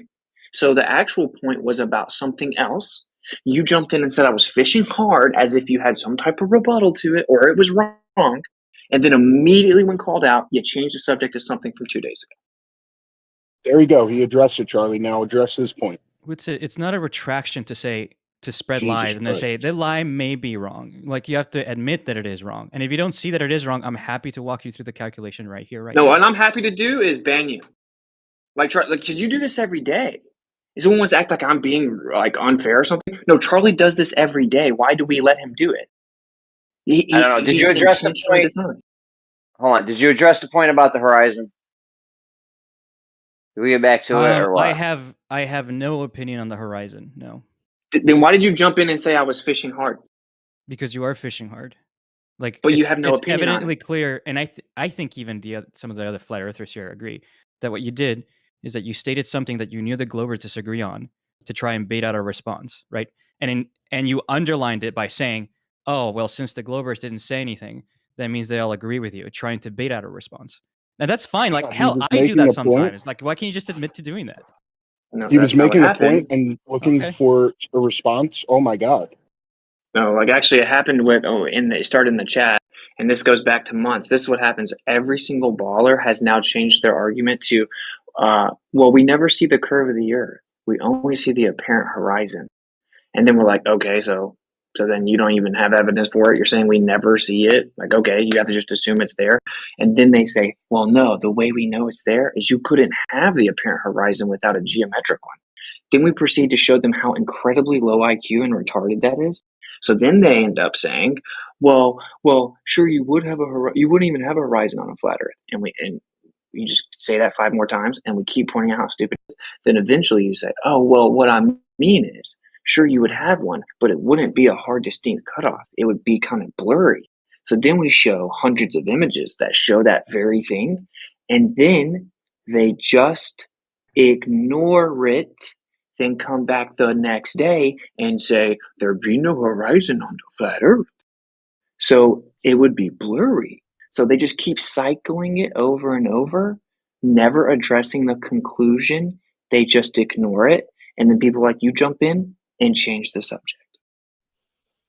So the actual point was about something else. You jumped in and said I was fishing hard as if you had some type of rebuttal to it or it was wrong. And then immediately when called out, you changed the subject to something from 2 days ago. There you go. He addressed it, Charlie. Now address his point. It's not a retraction to say to spread Jesus lies and to Christ. say the lie may be wrong. Like you have to admit that it is wrong. And if you don't see that it is wrong, I'm happy to walk you through the calculation right here, right No, now. what I'm happy to do is ban you. Like, because you do this every day. Is someone wants to act like I'm being like unfair or something? No, Charlie does this every day. Why do we let him do it? I don't know. Did He's you address the intentionally point? dishonest. Hold on. Did you address the point about the horizon? Do we get back to it or what? I have no opinion on the horizon. No, Then why did you jump in and say I was fishing hard? because you are fishing hard. Like, But you it's- have no it's opinion on evidently it. clear, and I think even some of the other flat earthers here agree that what you did is that you stated something that you knew the Globers disagree on to try and bait out a response, right? And you underlined it by saying, "Oh, well, since the Globers didn't say anything, that means they all agree with you," trying to bait out a response. Now that's fine. Like He hell, was I do making that a point. sometimes. Like, why can't you just admit to doing that? No, He was that's not what making a point happened. and looking Okay. for a response. Oh my God. No, like actually, it happened with it started in the chat, and this goes back to months. This is what happens. Every single baller has now changed their argument to, well, we never see the curve of the Earth. We only see the apparent horizon. And then we're like, okay, so then you don't even have evidence for it. You're saying we never see it. Like, okay, you have to just assume it's there. And then they say, well, no, the way we know it's there is you couldn't have the apparent horizon without a geometric one. Then we proceed to show them how incredibly low IQ and retarded that is. So then they end up saying, well, sure, you wouldn't even have a horizon on a flat Earth. And you just say that 5 more times, and we keep pointing out how stupid it is. Then eventually you say, oh, well, what I mean is, sure, you would have one, but it wouldn't be a hard, distinct cutoff. It would be kind of blurry. So then we show hundreds of images that show that very thing, and then they just ignore it, then come back the next day and say, there'd be no horizon on the flat Earth. So it would be blurry. So they just keep cycling it over and over, never addressing the conclusion. They just ignore it. And then people like you jump in and change the subject.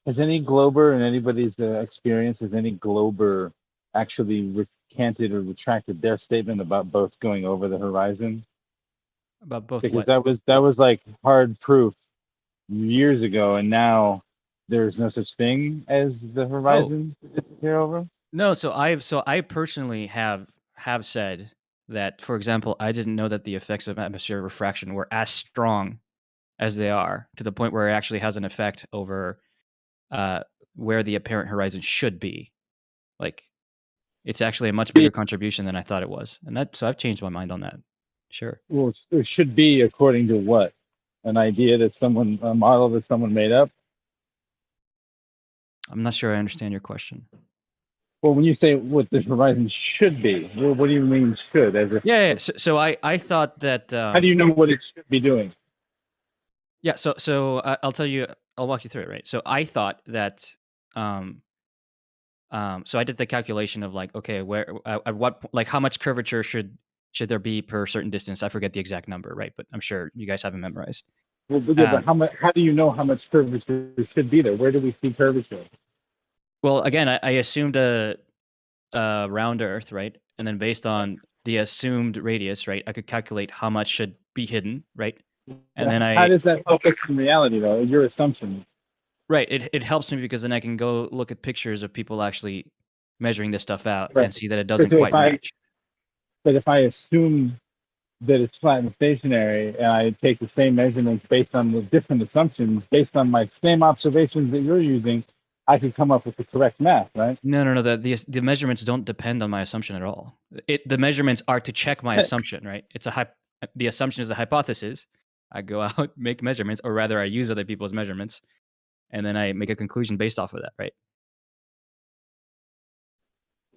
Has any Glober, in anybody's experience, has any Glober actually recanted or retracted their statement about boats going over the horizon? About both Because what? that was like hard proof years ago, and now there's no such thing as the horizon to disappear over. No, so I personally have said that, for example, I didn't know that the effects of atmospheric refraction were as strong as they are, to the point where it actually has an effect over where the apparent horizon should be. Like, it's actually a much bigger contribution than I thought it was, and so I've changed my mind on that. Sure. Well, it should be according to what? An idea that a model that someone made up? I'm not sure I understand your question. Well, when you say what the horizon should be, well, what do you mean should? As if, Yeah. So I thought that. How do you know what it should be doing? Yeah. So I'll tell you. I'll walk you through it. Right. So I thought that. So I did the calculation of like, okay, where at what, like, how much curvature should there be per certain distance? I forget the exact number, right? But I'm sure you guys have it memorized. Well, but how do you know how much curvature should be there? Where do we see curvature? Well, again, I assumed a round Earth, right? And then based on the assumed radius, right, I could calculate how much should be hidden, right? And then How does that help us in reality, though? Your assumption. Right. It helps me because then I can go look at pictures of people actually measuring this stuff out Right. and see that it doesn't So quite match. But if I assume that it's flat and stationary, and I take the same measurements based on the different assumptions, based on my same observations that you're using, I could come up with the correct math, right? No. The measurements don't depend on my assumption at all. The measurements are to check my assumption, right? The assumption is the hypothesis. I go out, make measurements, or rather, I use other people's measurements, and then I make a conclusion based off of that, right?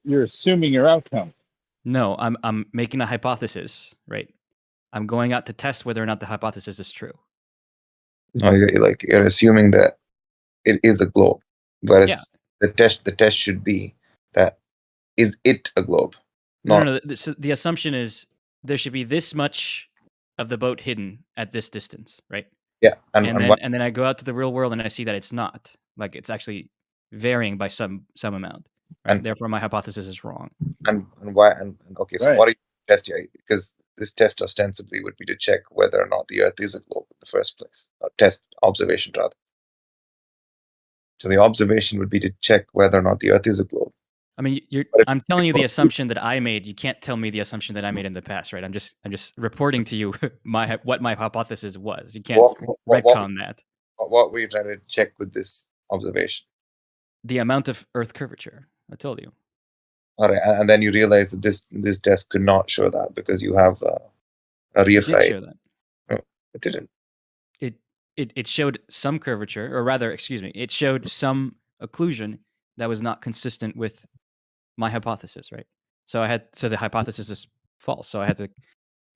You're assuming your outcome. No, I'm making a hypothesis, right? I'm going out to test whether or not the hypothesis is true. No, you're assuming that it is a globe, whereas the test should be that is it a globe? No. The assumption is there should be this much of the boat hidden at this distance, right? Yeah, and then I go out to the real world and I see that it's not. Like it's actually varying by some amount. Right? And- Therefore, my hypothesis is wrong. and why? And okay, so Right. what are you testing? Because this test ostensibly would be to check whether or not the Earth is a globe in the first place, or test observation rather. So the observation would be to check whether or not the Earth is a globe. I mean, I'm telling you the assumption that I made. You can't tell me the assumption that I made in the past, right? I'm just reporting to you what my hypothesis was. You can't retcon that. What were you trying to check with this observation? The amount of Earth curvature. I told you. All right, and then you realize that this test could not show that because you have a It did reified. show that. No, it didn't. It showed some curvature, or rather, excuse me, it showed some occlusion that was not consistent with my hypothesis, right? So the hypothesis is false. So I had to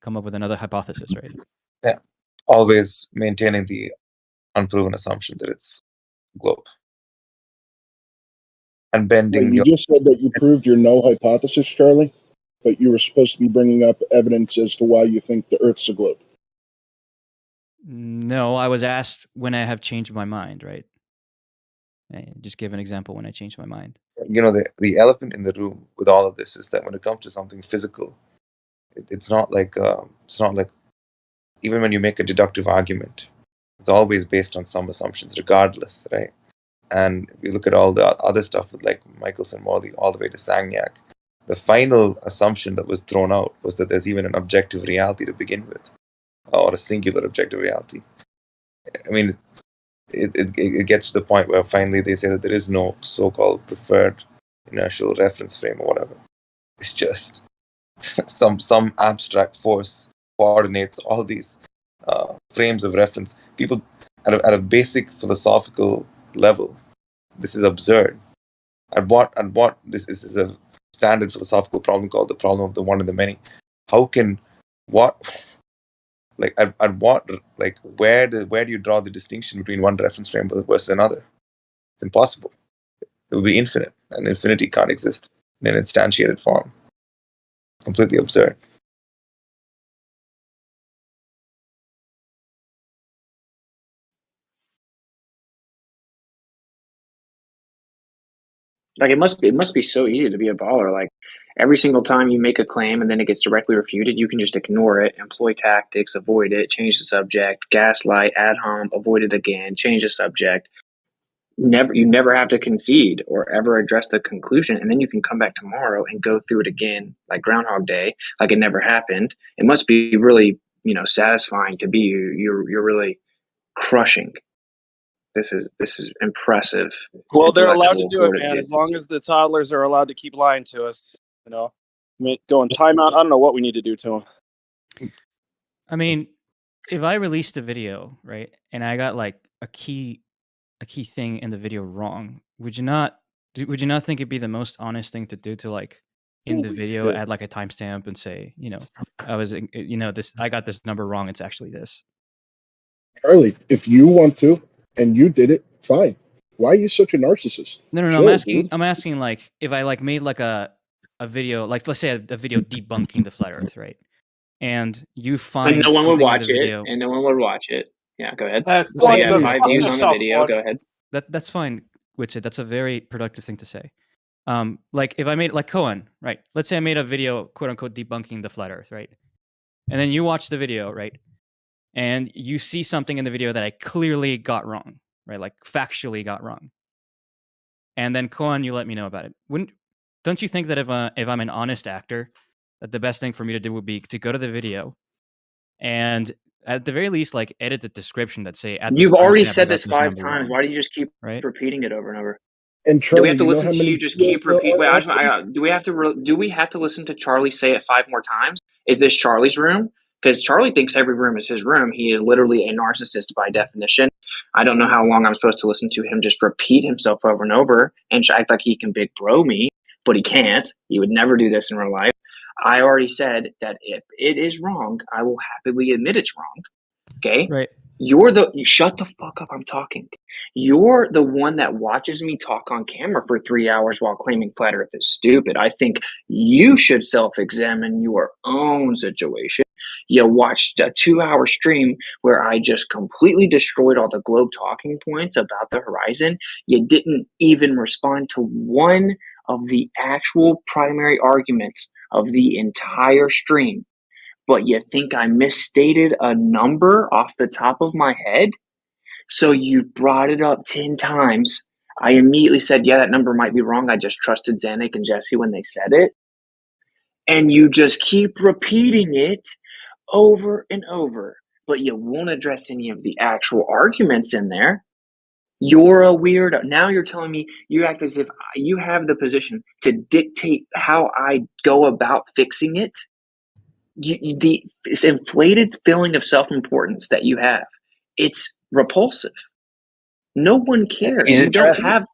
come up with another hypothesis, right? Yeah, always maintaining the unproven assumption that it's a globe and bending. You just said that you proved your no hypothesis, Charlie, but you were supposed to be bringing up evidence as to why you think the Earth's a globe. No, I was asked when I have changed my mind, right? Just give an example when I changed my mind. The elephant in the room with all of this is that when it comes to something physical, it's not like even when you make a deductive argument, it's always based on some assumptions, regardless, right? And if you look at all the other stuff with like Michelson-Morley all the way to Sagnac, the final assumption that was thrown out was that there's even an objective reality to begin with, or a singular objective reality. I mean, it gets to the point where finally they say that there is no so-called preferred inertial reference frame or whatever. It's just some abstract force coordinates all these frames of reference. People at a basic philosophical level, this is absurd. At what this is a standard philosophical problem called the problem of the one and the many. How can where do you draw the distinction between one reference frame versus another? It's impossible. It will be infinite, and infinity can't exist in an instantiated form. It's completely absurd. Like it must be so easy to be a baller. Like every single time you make a claim and then it gets directly refuted, you can just ignore it, employ tactics, avoid it, change the subject, gaslight, ad hom, avoid it again, change the subject. You never have to concede or ever address the conclusion, and then you can come back tomorrow and go through it again like Groundhog Day, like it never happened. It must be really, satisfying to be you. You're really crushing. This is impressive. Well, they're allowed to intellectual do it, man, fortitude. as long as the toddlers are allowed to keep lying to us. I mean, going timeout. I don't know what we need to do to them. I mean, if I released a video, right, and I got like a key thing in the video wrong, would you not think it'd be the most honest thing to do to like in the video add like a timestamp and say, I got this number wrong, it's actually this. Charlie, if you want to and you did it, fine. Why are you such a narcissist? No. Chill, I'm asking like if I like made like a video, like let's say a video debunking the flat Earth, right? And you find And no one would something in watch the it. video. And no one would watch it. Yeah, go ahead. Go So on, yeah, go. 5 Calm views on the yourself, video. Claude. Go ahead. That's fine, Witsit. That's a very productive thing to say. Like if I made like Cohen, right? Let's say I made a video, quote unquote, debunking the flat Earth, right? And then you watch the video, right? And you see something in the video that I clearly got wrong, right? Like factually got wrong. And then Cohen, you let me know about it. Don't you think that if I'm an honest actor, that the best thing for me to do would be to go to the video and at the very least, like edit the description that say at this You've already timestamp, I said got this this 5 number times. wrong, Why do you just keep right? repeating it over and over? And Do Charlie, we have to you know listen how to many you just people keep there repeat? are Wait, out there? do we have to listen to Charlie say it 5 more times? Is this Charlie's room? Because Charlie thinks every room is his room. He is literally a narcissist by definition. I don't know how long I'm supposed to listen to him just repeat himself over and over and act like he can big bro me, but he can't. He would never do this in real life. I already said that if it is wrong, I will happily admit it's wrong. Okay? Right. You shut the fuck up. I'm talking. You're the one that watches me talk on camera for 3 hours while claiming flat Earth is stupid. I think you should self-examine your own situation. You watched a 2-hour stream where I just completely destroyed all the globe talking points about the horizon. You didn't even respond to one of the actual primary arguments of the entire stream. But you think I misstated a number off the top of my head? So you've brought it up 10 times. I immediately said, yeah, that number might be wrong. I just trusted Zanuck and Jesse when they said it. And you just keep repeating it over and over, but you won't address any of the actual arguments in there. You're a weirdo. Now you're telling me you act as if you have the position to dictate how I go about fixing it. This inflated feeling of self-importance that you have, it's repulsive. No one cares. You don't have.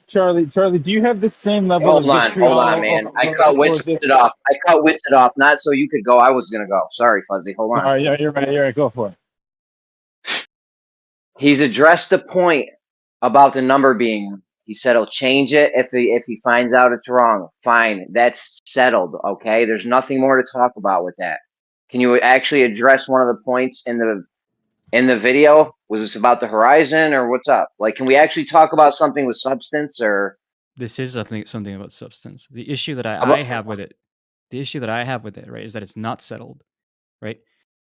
Charlie, do you have the same level Hold of on, vitriol man. I for cut Wits this? it off. Not so you could go. I was gonna go. Sorry, Fuzzy. Hold on. All right, yeah, you're right. You're right. Go for it. He's addressed the point about the number being. He said he'll change it if he finds out it's wrong. Fine, that's settled. Okay, there's nothing more to talk about with that. Can you actually address one of the points in the video? Was this about the horizon or what's up? Like, can we actually talk about something with substance or? This is something about substance. The issue that I have with it, right, is that it's not settled, right?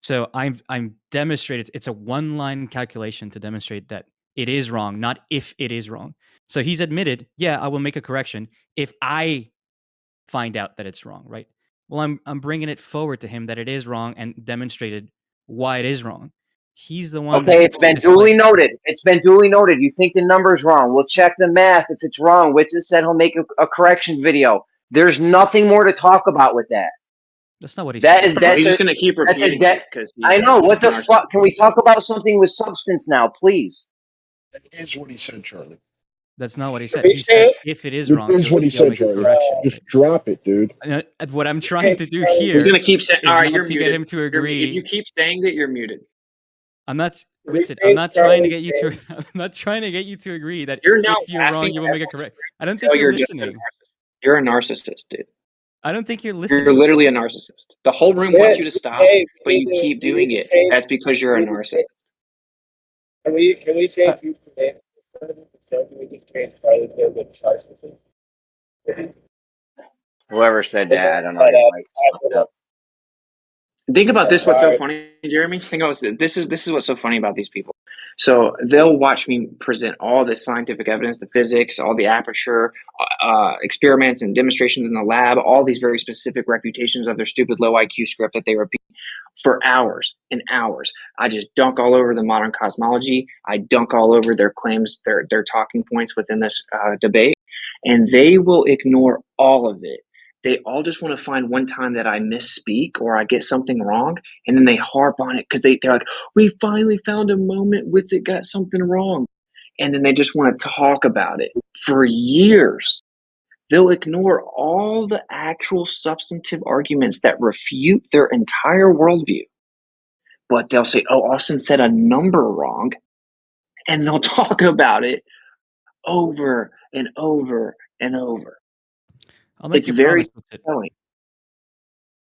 So I'm demonstrated. It's a one-line calculation to demonstrate that it is wrong, not if it is wrong. So he's admitted, yeah, I will make a correction if I find out that it's wrong, right? Well, I'm bringing it forward to him that it is wrong and demonstrated why it is wrong. He's the one. Okay, it's been duly noted. It's been duly noted. You think the number's wrong. We'll check the math. If it's wrong, Witsit said he'll make a correction video. There's nothing more to talk about with that. That's not what he said. He's just going to keep repeating it because I know. What the fuck? Can we talk about something with substance now, please? That is what he said, Charlie. That's not what he said. He said if it is wrong, It is what he he'll said, make a Charlie. correction. Just drop it, dude. What I'm trying to do here He's going to keep saying, is all right, not you're to muted. get him to agree. If you keep saying that, you're muted. I'm not. Witsit, I'm not trying to get you to. I'm not trying to get you to agree that You're now if you're wrong, laughing you will at make a correct. I don't No, think you're just a listening. narcissist. You're a narcissist, dude. I don't think you're listening. You're literally a narcissist. The whole room wants you to stop, but you keep doing it. That's because you're a narcissist. Can we change you from name? Can we just change Charlie to the narcissist? Whoever said that, I don't know. Think about this. What's so funny, Jeremy? Think about this. This is what's so funny about these people. So they'll watch me present all this scientific evidence, the physics, all the aperture experiments and demonstrations in the lab, all these very specific reputations of their stupid low IQ script that they repeat for hours and hours. I just dunk all over the modern cosmology. I dunk all over their claims, their talking points within this debate, and they will ignore all of it. They all just want to find one time that I misspeak or I get something wrong, and then they harp on it because they're like, we finally found a moment Witsit got something wrong. And then they just want to talk about it for years. They'll ignore all the actual substantive arguments that refute their entire worldview. But they'll say, oh, Austin said a number wrong, and they'll talk about it over and over and over. I'll make It's you very promise with it. telling.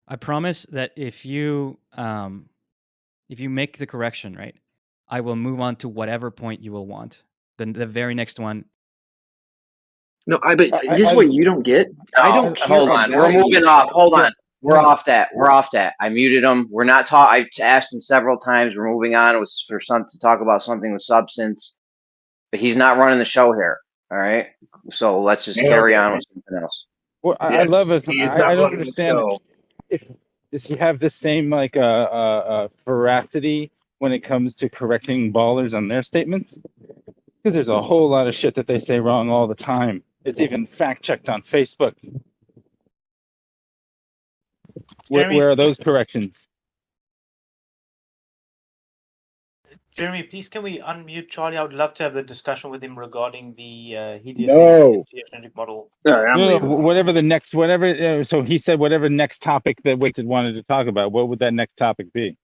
I promise that if you make the correction, right, I will move on to whatever point you will want. Then the very next one. No, but this is what you don't get. I don't care. Hold on. We're moving off. Hold on. We're off that. We're off that. I muted him. We're not talking. I asked him several times. We're moving on. It was for to talk about something with substance. But he's not running the show here. All right. So let's just carry on with something else. Well, I love it. I don't understand. Does he have the same like veracity when it comes to correcting ballers on their statements? Because there's a whole lot of shit that they say wrong all the time. It's even fact checked on Facebook. Where are those corrections? Jeremy, please can we unmute Charlie? I would love to have the discussion with him regarding the heliocentric model. No, whatever the next, so he said whatever next topic that Witsit wanted to talk about. What would that next topic be?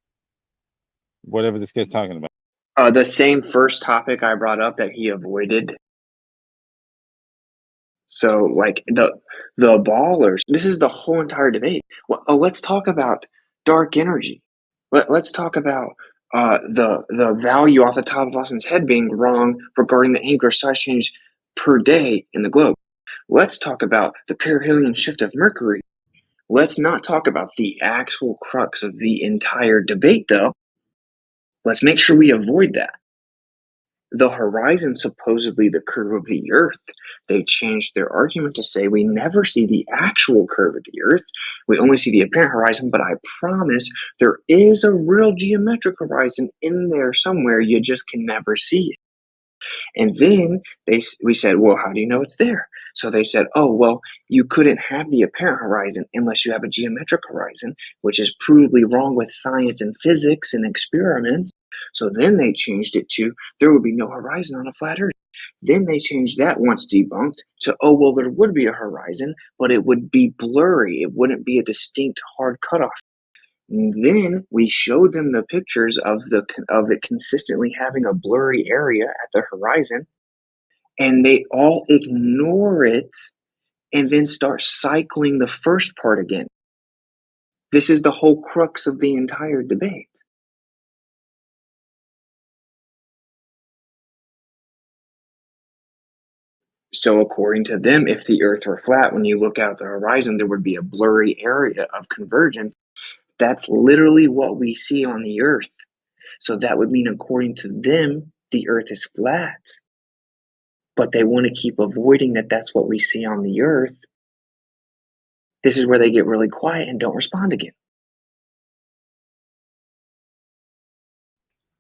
Whatever this guy's talking about. The same first topic I brought up that he avoided. So, like the ballers. This is the whole entire debate. Well, let's talk about dark energy. Let's talk about the value off the top of Austin's head being wrong regarding the angular size change per day in the globe. Let's talk about the perihelion shift of Mercury. Let's not talk about the actual crux of the entire debate, though. Let's make sure we avoid that. The horizon, supposedly the curve of the Earth, they changed their argument to say we never see the actual curve of the Earth. We only see the apparent horizon, but I promise there is a real geometric horizon in there somewhere. You just can never see it. And then we said, well, how do you know it's there? So they said, oh, well, you couldn't have the apparent horizon unless you have a geometric horizon, which is provably wrong with science and physics and experiments. So then they changed it to there would be no horizon on a flat Earth. Then they changed that once debunked to, oh, well, there would be a horizon, but it would be blurry. It wouldn't be a distinct hard cutoff. And then we show them the pictures of it consistently having a blurry area at the horizon, and they all ignore it and then start cycling the first part again. This is the whole crux of the entire debate. So according to them, if the Earth were flat, when you look out the horizon, there would be a blurry area of convergence. That's literally what we see on the Earth. So that would mean, according to them, the Earth is flat. But they want to keep avoiding that that's what we see on the Earth. This is where they get really quiet and don't respond again.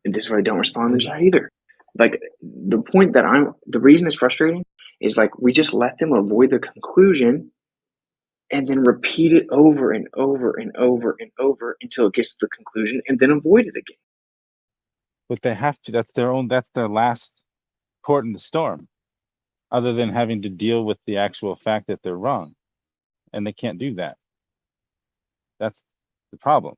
And this is where they don't respond to that either. Like, the point that the reason it's frustrating is, like, we just let them avoid the conclusion and then repeat it over and over and over and over until it gets to the conclusion and then avoid it again. But they have to. That's their last port in the storm, other than having to deal with the actual fact that they're wrong. And they can't do that. That's the problem.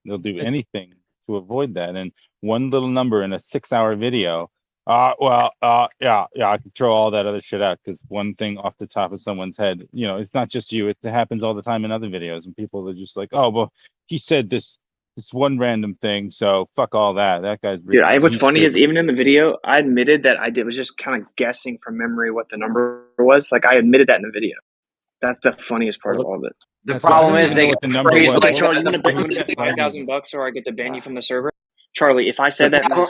They'll do anything to avoid that. And one little number in a 6-hour video, yeah, I can throw all that other shit out because one thing off the top of someone's head, it's not just you. It happens all the time in other videos, and people are just like, oh, well, he said this one random thing, so fuck all that. That guy's dude. What's funny is even in the video, I admitted that I was just kind of guessing from memory what the number was. Like, I admitted that in the video. That's the funniest part of all of it. The problem is they the number was. Like, Charlie, you want to bet $5,000 or I get to ban you from the server? Charlie, if I said that in the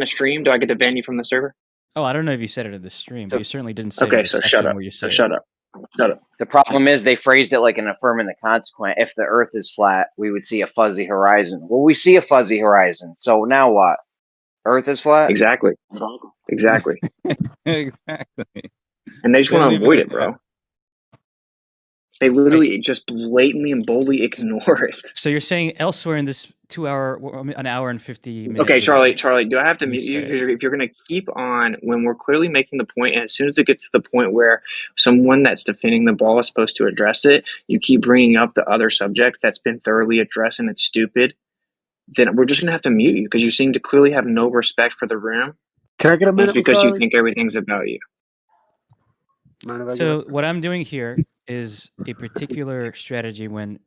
stream, do I get to ban you from the server? Oh, I don't know if you said it in the stream, but you certainly didn't say it. Okay, in the so section shut up. Where you say Shut up. Shut up. The problem is they phrased it like an affirming the consequent. If the Earth is flat, we would see a fuzzy horizon. Well, we see a fuzzy horizon. So now what? Earth is flat? Exactly. Exactly. And they just want to avoid it, bro. They literally just blatantly and boldly ignore it. So you're saying elsewhere in this an hour and 50 minutes. Okay, Charlie, do I have to mute you? Because if you're going to keep on when we're clearly making the point, and as soon as it gets to the point where someone that's defending the ball is supposed to address it, you keep bringing up the other subject that's been thoroughly addressed and it's stupid, then we're just going to have to mute you because you seem to clearly have no respect for the room. Can I get a minute? That's because you think everything's about you. So what I'm doing here is a particular strategy when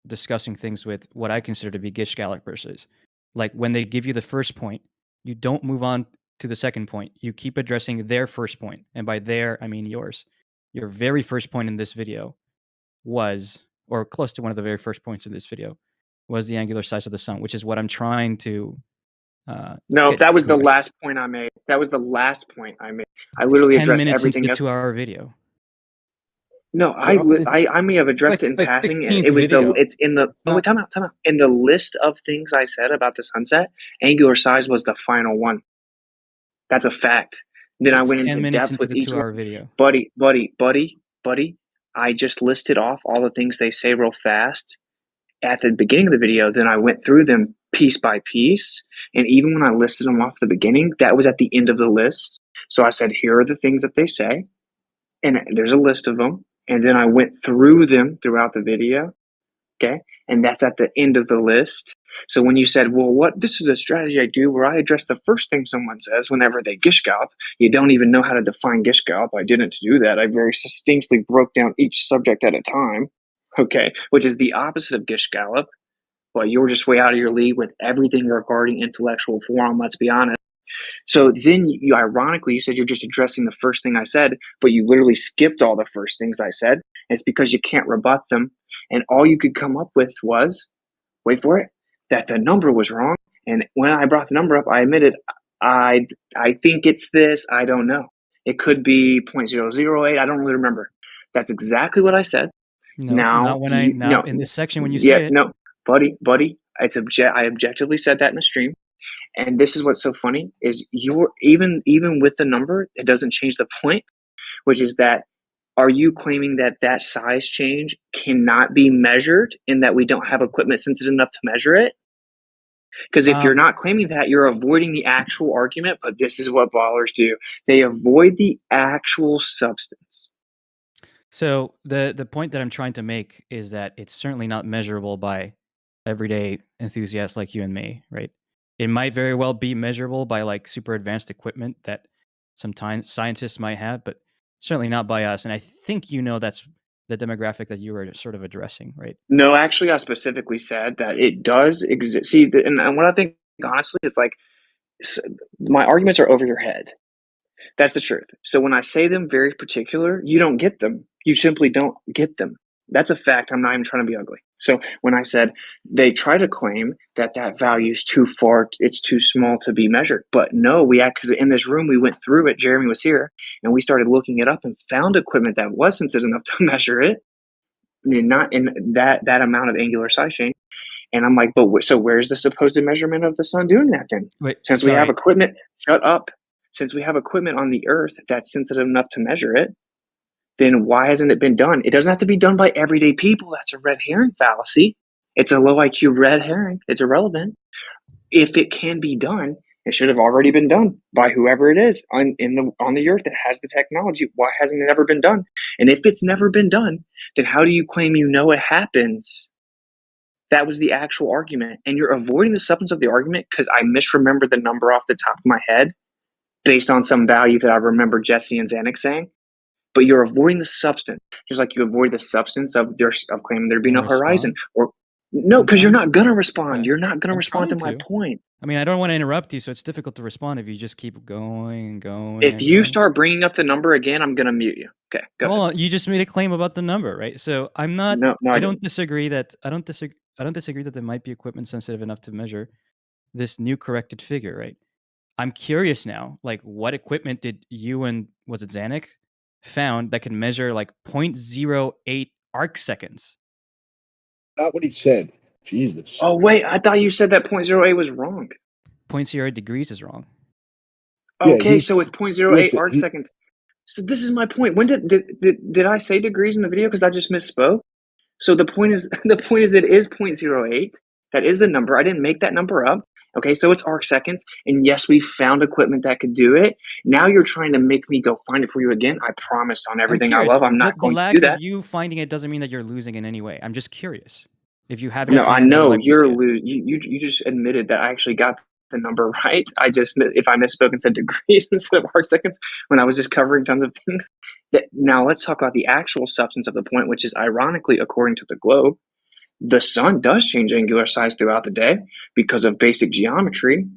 discussing things with what I consider to be Gish Gallopers. Like, when they give you the first point, you don't move on to the second point. You keep addressing their first point. And by their, I mean yours. Your very first point in this video was, or close to one of the very first points in this video, was the angular size of the sun, which is what I'm trying to no, that was the last point I made. That was the last point I made. I literally addressed everything. Into the 2-hour video. No, I may have addressed it in passing. It was it's in the time out. In the list of things I said about the sunset, angular size was the final one. That's a fact. Then I went into depth with each 2-hour video. Buddy. I just listed off all the things they say real fast at the beginning of the video. Then I went through them piece by piece. And even when I listed them off at the beginning, that was at the end of the list. So I said, here are the things that they say. And there's a list of them. And then I went through them throughout the video. Okay. And that's at the end of the list. So when you said, well, this is a strategy I do where I address the first thing someone says whenever they gish gallop, you don't even know how to define gish gallop. I didn't do that. I very succinctly broke down each subject at a time. Okay. Which is the opposite of gish gallop. Well, you're just way out of your league with everything regarding intellectual forum, let's be honest. So then you ironically, you said you're just addressing the first thing I said, but you literally skipped all the first things I said. It's because you can't rebut them. And all you could come up with was, wait for it, that the number was wrong. And when I brought the number up, I admitted, I think it's this, I don't know. It could be 0.008, I don't really remember. That's exactly what I said. No, Now, not when in this section when you yeah, say it. no, buddy, I objectively said that in the stream. And this is what's so funny is you're even with the number, it doesn't change the point, which is that are you claiming that that size change cannot be measured and that we don't have equipment sensitive enough to measure it? Because if you're not claiming that, you're avoiding the actual argument, but this is what ballers do. They avoid the actual substance. So the point that I'm trying to make is that it's certainly not measurable by everyday enthusiasts like you and me, right? It might very well be measurable by like super advanced equipment that sometimes scientists might have, but certainly not by us. And I think that's the demographic that you were sort of addressing, right? No, actually, I specifically said that it does exist. See, and what I think, honestly, is like my arguments are over your head. That's the truth. So when I say them very particular, you don't get them. You simply don't get them. That's a fact. I'm not even trying to be ugly. So when I said they try to claim that that value is too far, it's too small to be measured. But no, because in this room, we went through it. Jeremy was here and we started looking it up and found equipment that was sensitive enough to measure it. Not in that amount of angular size change. And I'm like, so where's the supposed measurement of the sun doing that then? Wait, Since we have equipment, shut up. Since we have equipment on the earth that's sensitive enough to measure it, then why hasn't it been done? It doesn't have to be done by everyday people. That's a red herring fallacy. It's a low IQ red herring. It's irrelevant. If it can be done, it should have already been done by whoever it is on the earth that has the technology. Why hasn't it ever been done? And if it's never been done, then how do you claim it happens? That was the actual argument. And you're avoiding the substance of the argument because I misremembered the number off the top of my head based on some value that I remember Jesse and Zanuck saying. But you're avoiding the substance, just like you avoid the substance of claiming there'd be no horizon. Or no, because you're not gonna respond. You're not gonna respond to my point. I mean, I don't want to interrupt you, so it's difficult to respond if you just keep going and going. If you start bringing up the number again, I'm gonna mute you. Okay, go ahead. Well, you just made a claim about the number, right? So I'm not. No, I don't disagree that I don't disagree that there might be equipment sensitive enough to measure this new corrected figure, right? I'm curious now, like what equipment did you and was it Zanuck found that can measure like 0.08 arc seconds? Not what he said. Jesus. Oh wait, I thought you said that 0.08 was wrong. 0.08 degrees is wrong. Okay, so it's 0.08 arc seconds. So this is my point. When did I say degrees in the video? Because I just misspoke. So the point is it is 0.08. That is the number. I didn't make that number up. Okay, so it's arc seconds. And yes, we found equipment that could do it. Now you're trying to make me go find it for you again. I promised on everything I love, I'm not going to do that. The lack of you finding it doesn't mean that you're losing in any way. I'm just curious. If you haven't. No, I know you're you just admitted that I actually got the number right. If I misspoke and said degrees instead of arc seconds when I was just covering tons of things. Now let's talk about the actual substance of the point, which is ironically, according to the globe, the sun does change angular size throughout the day because of basic geometry.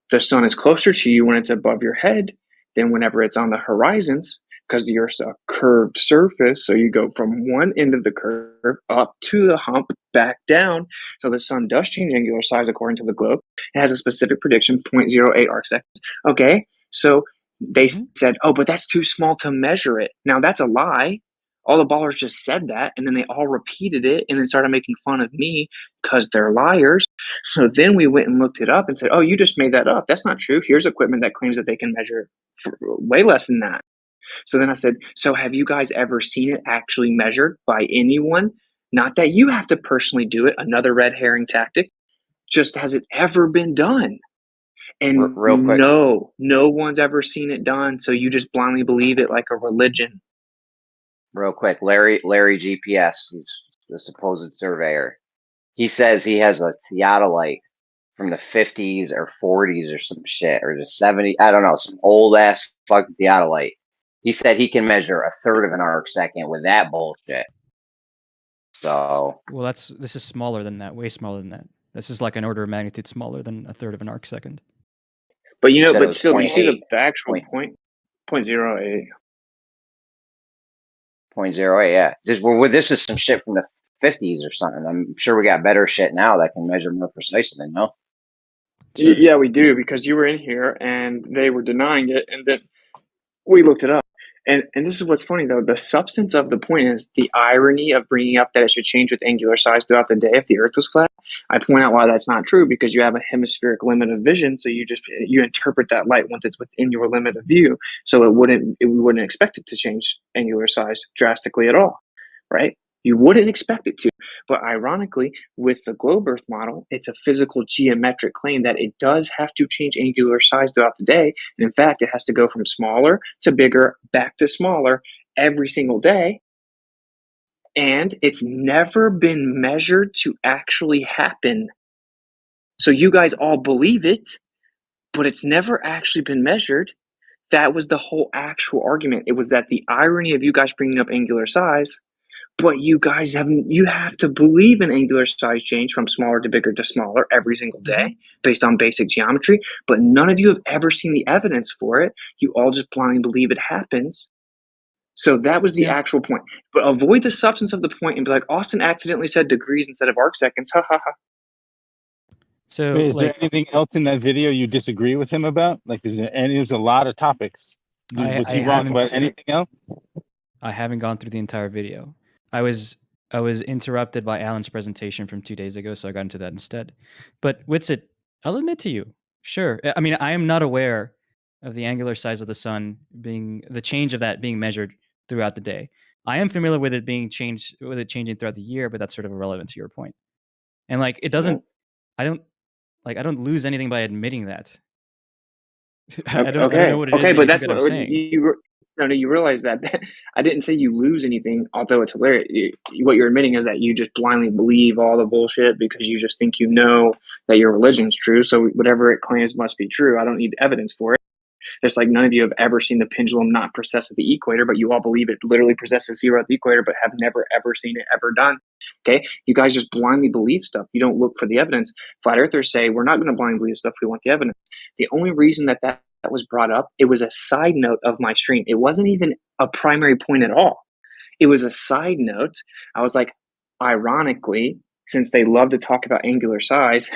The sun is closer to you when it's above your head than whenever it's on the horizons because the Earth's a curved surface. So you go from one end of the curve up to the hump, back down. So the sun does change angular size according to the globe. It has a specific prediction, 0.08 arc seconds. Okay, so they said, oh, but that's too small to measure it. Now that's a lie. All the ballers just said that, and then they all repeated it and then started making fun of me because they're liars. So then we went and looked it up and said, oh, you just made that up. That's not true. Here's equipment that claims that they can measure for way less than that. So then I said, so have you guys ever seen it actually measured by anyone? Not that you have to personally do it. Another red herring tactic. Just has it ever been done? And real quick. No one's ever seen it done. So you just blindly believe it like a religion. Real quick, Larry GPS, he's the supposed surveyor. He says he has a theodolite from the 50s or 40s or some shit, or the 70s. I don't know, some old ass fucking theodolite. He said he can measure a third of an arc second with that bullshit. So well, this is smaller than that, way smaller than that. This is like an order of magnitude smaller than a third of an arc second. But you know, Said it but was still, do you see 0.8. the actual point? 0.08. 0.08, yeah. This is some shit from the 50s or something. I'm sure we got better shit now that can measure more precisely, no? Sure. Yeah, we do, because you were in here and they were denying it, and then we looked it up. And this is what's funny though. The substance of the point is the irony of bringing up that it should change with angular size throughout the day if the Earth was flat. I point out why that's not true, because you have a hemispheric limit of vision, so you interpret that light once it's within your limit of view. So we wouldn't expect it to change angular size drastically at all, right? You wouldn't expect it to. But ironically, with the globe Earth model, it's a physical geometric claim that it does have to change angular size throughout the day. And in fact, it has to go from smaller to bigger, back to smaller every single day. And it's never been measured to actually happen. So you guys all believe it, but it's never actually been measured. That was the whole actual argument. It was that the irony of you guys bringing up angular size, but you guys you have to believe in angular size change from smaller to bigger to smaller every single day based on basic geometry, but none of you have ever seen the evidence for it. You all just blindly believe it happens. So that was the actual point. But avoid the substance of the point and be like, Austin accidentally said degrees instead of arc seconds. Ha ha ha. So, Wait, is there like, anything else in that video you disagree with him about? Like, there's a lot of topics. Was he wrong about anything else? I haven't gone through the entire video. I was interrupted by Alan's presentation from 2 days ago, so I got into that instead. But Witsit, I'll admit to you, sure. I mean, I am not aware of the angular size of the sun being the change of that being measured throughout the day. I am familiar with it being changed, with it changing throughout the year, but that's sort of irrelevant to your point. And like, it doesn't. I don't lose anything by admitting that. I don't know what it is. Okay, that but you that's think that I'm what saying. you realize that I didn't say you lose anything, although it's hilarious. What you're admitting is that you just blindly believe all the bullshit because you just think you know that your religion's true. So whatever it claims must be true. I don't need evidence for it. Just like none of you have ever seen the pendulum not precess at the equator, but you all believe it literally precesses 0 at the equator, but have never ever seen it ever done. Okay, you guys just blindly believe stuff. You don't look for the evidence. Flat earthers say we're not going to blindly believe stuff. We want the evidence. The only reason that was brought up, it was a side note of my stream. It wasn't even a primary point at all. It was a side note. I was like, ironically, since they love to talk about angular size,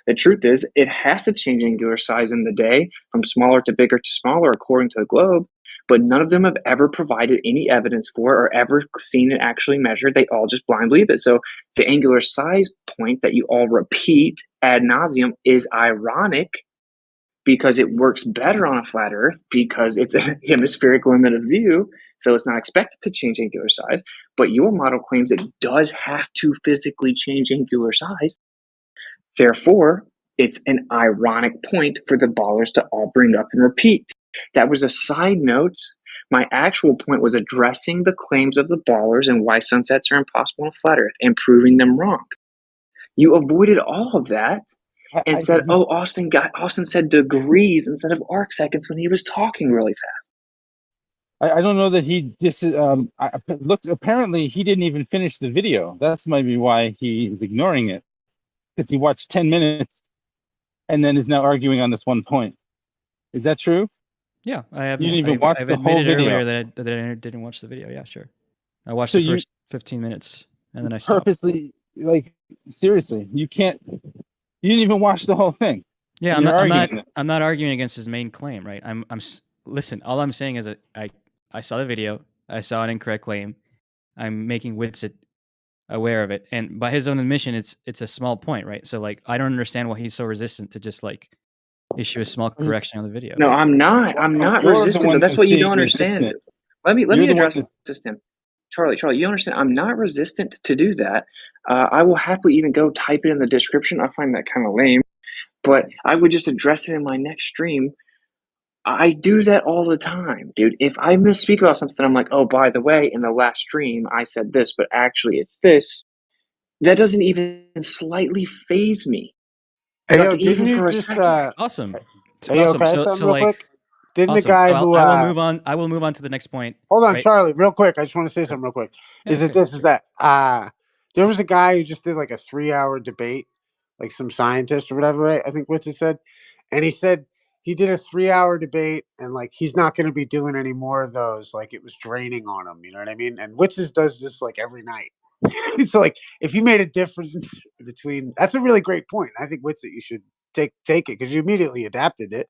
the truth is it has to change angular size in the day from smaller to bigger to smaller according to the globe. But none of them have ever provided any evidence for it or ever seen it actually measured. They all just blindly believe it. So the angular size point that you all repeat ad nauseum is ironic because it works better on a flat earth because it's a hemispheric limit of view. So it's not expected to change angular size. But your model claims it does have to physically change angular size. Therefore, it's an ironic point for the ballers to all bring up and repeat. That was a side note. My actual point was addressing the claims of the ballers and why sunsets are impossible on a flat earth and proving them wrong. You avoided all of that and said, "Oh, Austin said degrees instead of arc seconds when he was talking really fast." I don't know that he apparently he didn't even finish the video. That's maybe why he's ignoring it, because he watched 10 minutes and then is now arguing on this one point. Is that true? Yeah, I have. You didn't even watch the whole video. Earlier that I didn't watch the video. Yeah, sure. I watched the first 15 minutes and then I stopped. Purposely, like, seriously, you didn't even watch the whole thing. Yeah, I'm not arguing against his main claim, right? Listen, all I'm saying is that I saw the video, I saw an incorrect claim. I'm making Witsit aware of it, and by his own admission, it's a small point, right? So like, I don't understand why he's so resistant to just like issue a small correction on the video. No, I'm not resistant. That's what you don't understand. Let me address this, Tim. Charlie, you understand? I'm not resistant to do that. I will happily even go type it in the description. I find that kind of lame, but I would just address it in my next stream. I do that all the time, dude. If I misspeak about something, I'm like, oh, by the way, in the last stream, I said this, but actually it's this. That doesn't even slightly faze me. Hey, like, yo, even didn't for you a just second. Awesome. Hey, yo, Awesome. can I say So something real like, quick? Didn't awesome. the guy So who I will move on to the next point. hold on, right? Charlie, real quick. I just want to say something real quick. Yeah, Is it okay. this? Is that? There was a guy who just did like a 3-hour debate, like some scientist or whatever, right? I think Witsit said. And he said he did a 3-hour debate and like he's not going to be doing any more of those. Like it was draining on him. You know what I mean? And Witsit does this like every night. So like if you made a difference between, that's a really great point. I think Witsit, you should take it because you immediately adapted it.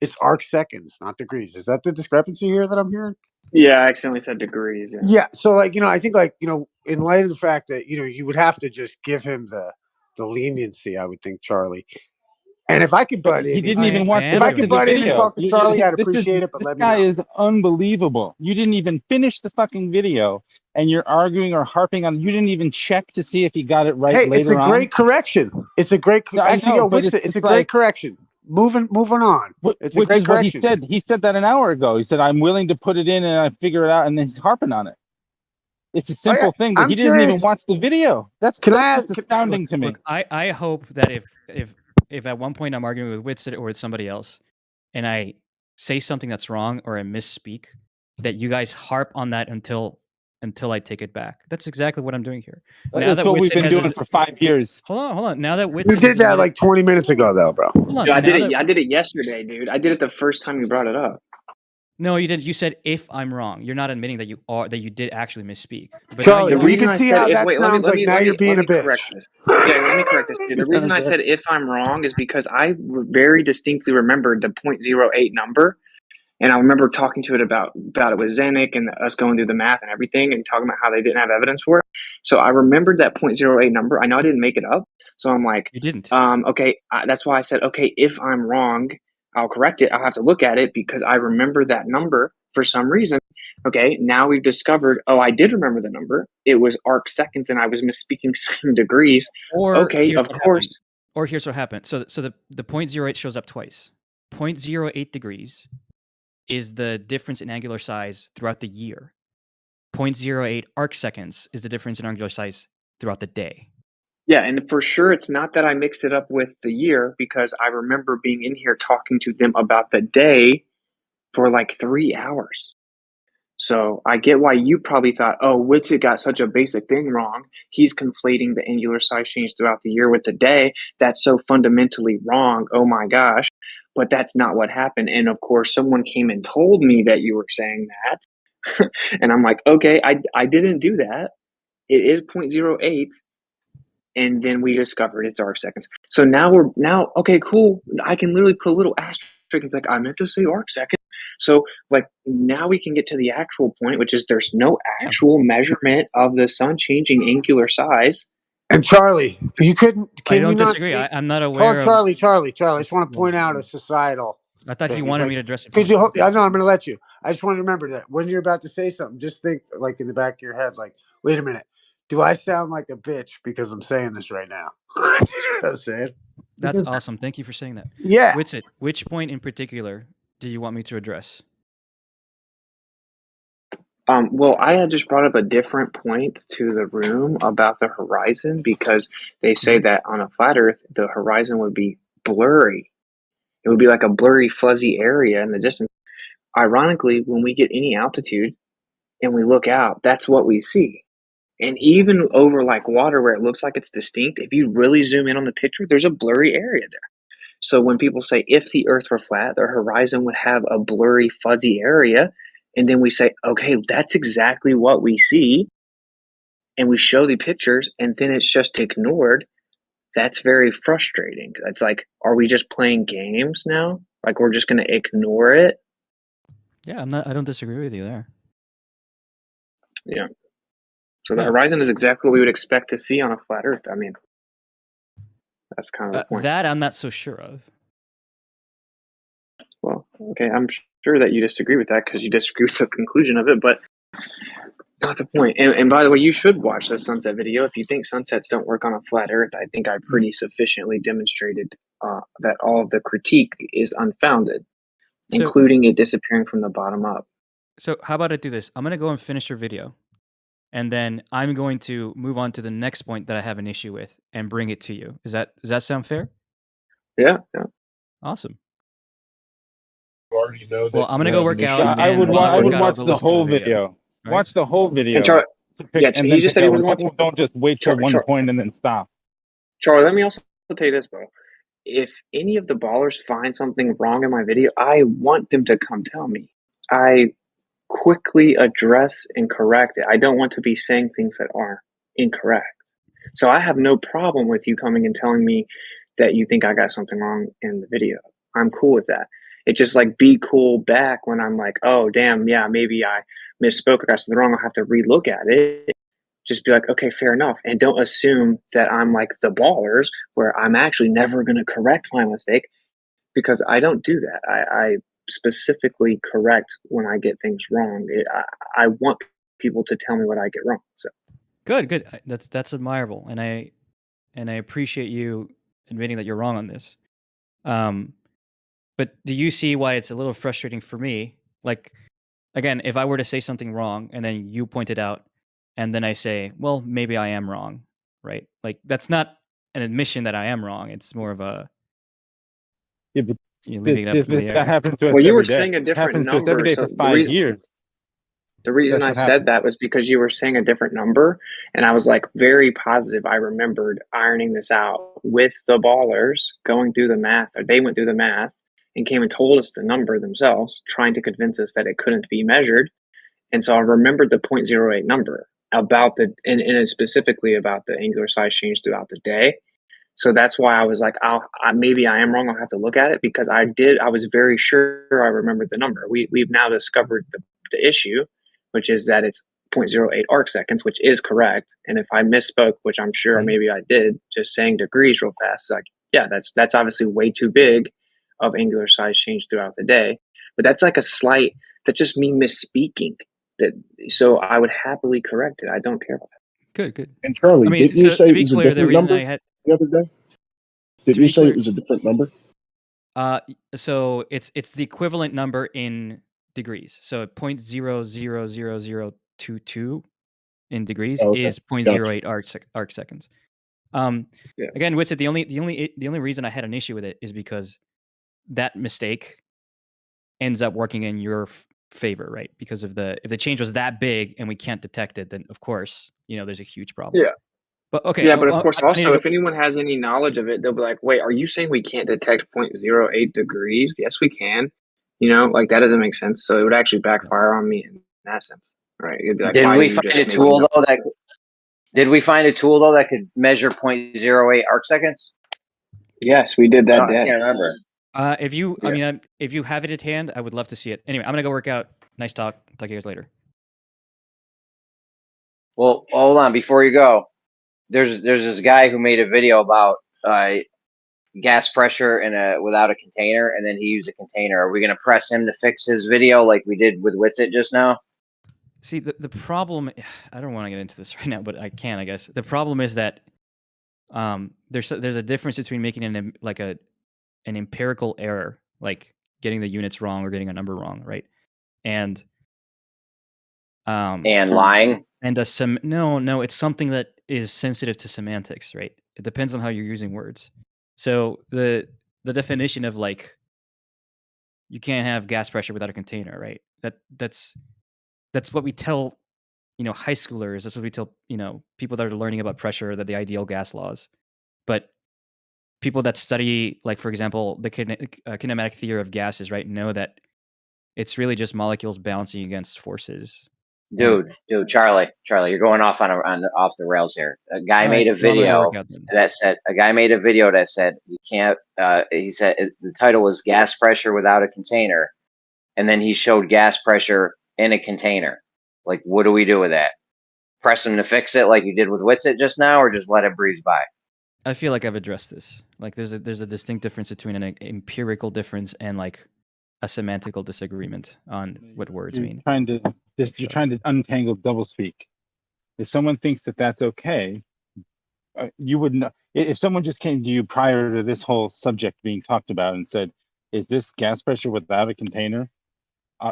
It's arc seconds, not degrees. Is that the discrepancy here that I'm hearing? Yeah, I accidentally said degrees. Yeah. Yeah. So like, I think like, in light of the fact that, you would have to just give him the leniency, I would think, Charlie. And if I could butt in, He didn't even watch if I could butt in and talk to Charlie, I'd appreciate it, but let me know. This guy is unbelievable. You didn't even finish the fucking video and you're arguing or harping on, you didn't even check to see if he got it right later on. It's a great correction. It's a great, it's a great correction. Moving on. It's a great correction. What he said. He said that an hour ago. He said, I'm willing to put it in and I figure it out, and then he's harping on it. It's a simple thing, but he doesn't even watch the video. That's just astounding to me. Look, I hope that if at one point I'm arguing with Witsit or with somebody else, and I say something that's wrong or I misspeak, that you guys harp on that until I take it back. That's exactly what I'm doing here. That's what we've been doing for 5 years. Hold on. Now that Witsit you did that like 20 minutes ago, though, bro. Dude, I did it yesterday, dude. I did it the first time you brought it up. No, you didn't. You said if I'm wrong. You're not admitting that you did actually misspeak. But Charlie, the reason I said now you're being a bitch. Yeah, let me correct this, dude. The reason I said if I'm wrong is because I very distinctly remembered the 0.08 number. And I remember talking to it about it with Zanuck and us going through the math and everything and talking about how they didn't have evidence for it. So I remembered that 0.08 number. I know I didn't make it up. So I'm like, you didn't. Okay. That's why I said, okay, if I'm wrong, I'll correct it. I'll have to look at it because I remember that number for some reason. Okay. Now we've discovered, I did remember the number. It was arc seconds and I was misspeaking some degrees. Okay, of course. Or here's what happened. So the 0.08 shows up twice. 0.08 degrees is the difference in angular size throughout the year. 0.08 arc seconds is the difference in angular size throughout the day. Yeah, and for sure it's not that I mixed it up with the year because I remember being in here talking to them about the day for like 3 hours. So I get why you probably thought, Witsit got such a basic thing wrong. He's conflating the angular size change throughout the year with the day. That's so fundamentally wrong. Oh my gosh. But that's not what happened. And of course, someone came and told me that you were saying that. And I'm like, okay, I didn't do that. It is 0.08. And then we discovered it's arc seconds. So now okay, cool. I can literally put a little asterisk and be like, I meant to say arc seconds. So like now we can get to the actual point, which is there's no actual measurement of the sun changing angular size. And Charlie, you couldn't. I don't disagree. I'm not aware. Charlie. I just want to point out a societal. I thought you wanted me to address it. Because I know I'm going to let you. I just want to remember that when you're about to say something, just think like in the back of your head, like, wait a minute, do I sound like a bitch because I'm saying this right now? You know what I'm saying? That's awesome. Thank you for saying that. Yeah. Witsit, which point in particular do you want me to address? Well, I had just brought up a different point to the room about the horizon because they say that on a flat Earth, the horizon would be blurry. It would be like a blurry, fuzzy area in the distance. Ironically, when we get any altitude and we look out, that's what we see. And even over like water where it looks like it's distinct, if you really zoom in on the picture, there's a blurry area there. So when people say if the Earth were flat, the horizon would have a blurry, fuzzy area. And then we say, okay, that's exactly what we see. And we show the pictures and then it's just ignored. That's very frustrating. It's like, are we just playing games now? Like we're just going to ignore it? Yeah, I don't disagree with you there. Yeah. So the horizon is exactly what we would expect to see on a flat Earth. I mean, that's kind of the point. That I'm not so sure of. Well, okay, I'm sure that you disagree with that because you disagree with the conclusion of it, but not the point. And by the way, you should watch the sunset video. If you think sunsets don't work on a flat Earth, I think I pretty sufficiently demonstrated that all of the critique is unfounded, including it disappearing from the bottom up. So how about I do this? I'm going to go and finish your video, and then I'm going to move on to the next point that I have an issue with and bring it to you. Does that sound fair? Yeah. Awesome. You already know that. Well, I'm going to go work out. I would watch the whole video. Right? Watch the whole video. And he just said he was watching. Don't just wait till one point and then stop. Charlie, let me also tell you this, bro. If any of the ballers find something wrong in my video, I want them to come tell me. I quickly address and correct it. I don't want to be saying things that are incorrect. So I have no problem with you coming and telling me that you think I got something wrong in the video. I'm cool with that. It just like be cool back when I'm like, oh damn, yeah, maybe I misspoke or got something wrong. I'll have to relook at it. Just be like, okay, fair enough. And don't assume that I'm like the ballers where I'm actually never going to correct my mistake, because I don't do that. I specifically correct when I get things wrong. I want people to tell me what I get wrong. So Good. That's admirable, and I appreciate you admitting that you're wrong on this. But do you see why it's a little frustrating for me? Like, again, if I were to say something wrong and then you point it out, and then I say, well, maybe I am wrong, right? Like, that's not an admission that I am wrong. It's more of a Yeah, but leaving it up in the that air. happens to us well, you every were day. saying a different Happens to us every number. day So for 5 years. the reason That's I what said happens. that was because you were saying a different number, and I was like very positive. I remembered ironing this out with the ballers, going through the math, or they went through the math and came and told us the number themselves, trying to convince us that it couldn't be measured. And so I remembered the 0.08 number about and specifically about the angular size change throughout the day. So that's why I was like, maybe I am wrong. I'll have to look at it, because I was very sure I remembered the number. We've now discovered the issue, which is that it's 0.08 arc seconds, which is correct. And if I misspoke, which I'm sure maybe I did, just saying degrees real fast, like, yeah, that's obviously way too big of angular size change throughout the day. But that's like that's just me misspeaking. So I would happily correct it. I don't care about that. Good. And Charlie, I mean, didn't you so say to it be was a clear, the different reason number I had the other day? Did to you be say clear, it was a different number? so it's the equivalent number in degrees. So 0.00022 in degrees Oh, okay. is Gotcha. 0.08 arc seconds. Yeah. Again, Witsit, the only reason I had an issue with it is because that mistake ends up working in your favor, right? Because if the change was that big and we can't detect it, then of course, there's a huge problem. Yeah. But okay. Yeah, but of course, I need to also, go. if anyone has any knowledge of it, they'll be like, wait, are you saying we can't detect 0.08 degrees? Yes, we can. Like that doesn't make sense. So it would actually backfire on me in that sense, right? It'd be like, Did why are we you find just a making tool up? though that? Did we find a tool though that could measure 0.08 arc seconds? Yes, we did that I day. can't remember. If you, I Yeah. mean, if you have it at hand, I would love to see it. Anyway, I'm gonna go work out. Nice talk. Talk to you guys later. Well, hold on before you go. There's this guy who made a video about gas pressure without a container, and then he used a container. Are we gonna press him to fix his video like we did with Witsit just now? See, the problem, I don't want to get into this right now, but I can, I guess. The problem is that there's a difference between making an empirical error, like getting the units wrong or getting a number wrong, right? And lying. And no, it's something that is sensitive to semantics, right? It depends on how you're using words. So the definition of like you can't have gas pressure without a container, right? That's what we tell high schoolers. That's what we tell people that are learning about pressure, that the ideal gas laws. But people that study, like for example, the kinematic theory of gases, right, know that it's really just molecules bouncing against forces. Dude, Charlie, you're going off off the rails here. A guy All made right, a video that said you can't. He said the title was "Gas Pressure Without a Container," and then he showed gas pressure in a container. Like, what do we do with that? Press him to fix it like you did with Witsit just now, or just let it breeze by? I feel like I've addressed this. Like, there's a distinct difference between an empirical difference and like a semantical disagreement on what words mean. You're trying to untangle doublespeak. If someone thinks that that's okay, you would know. If someone just came to you prior to this whole subject being talked about and said, "Is this gas pressure without a container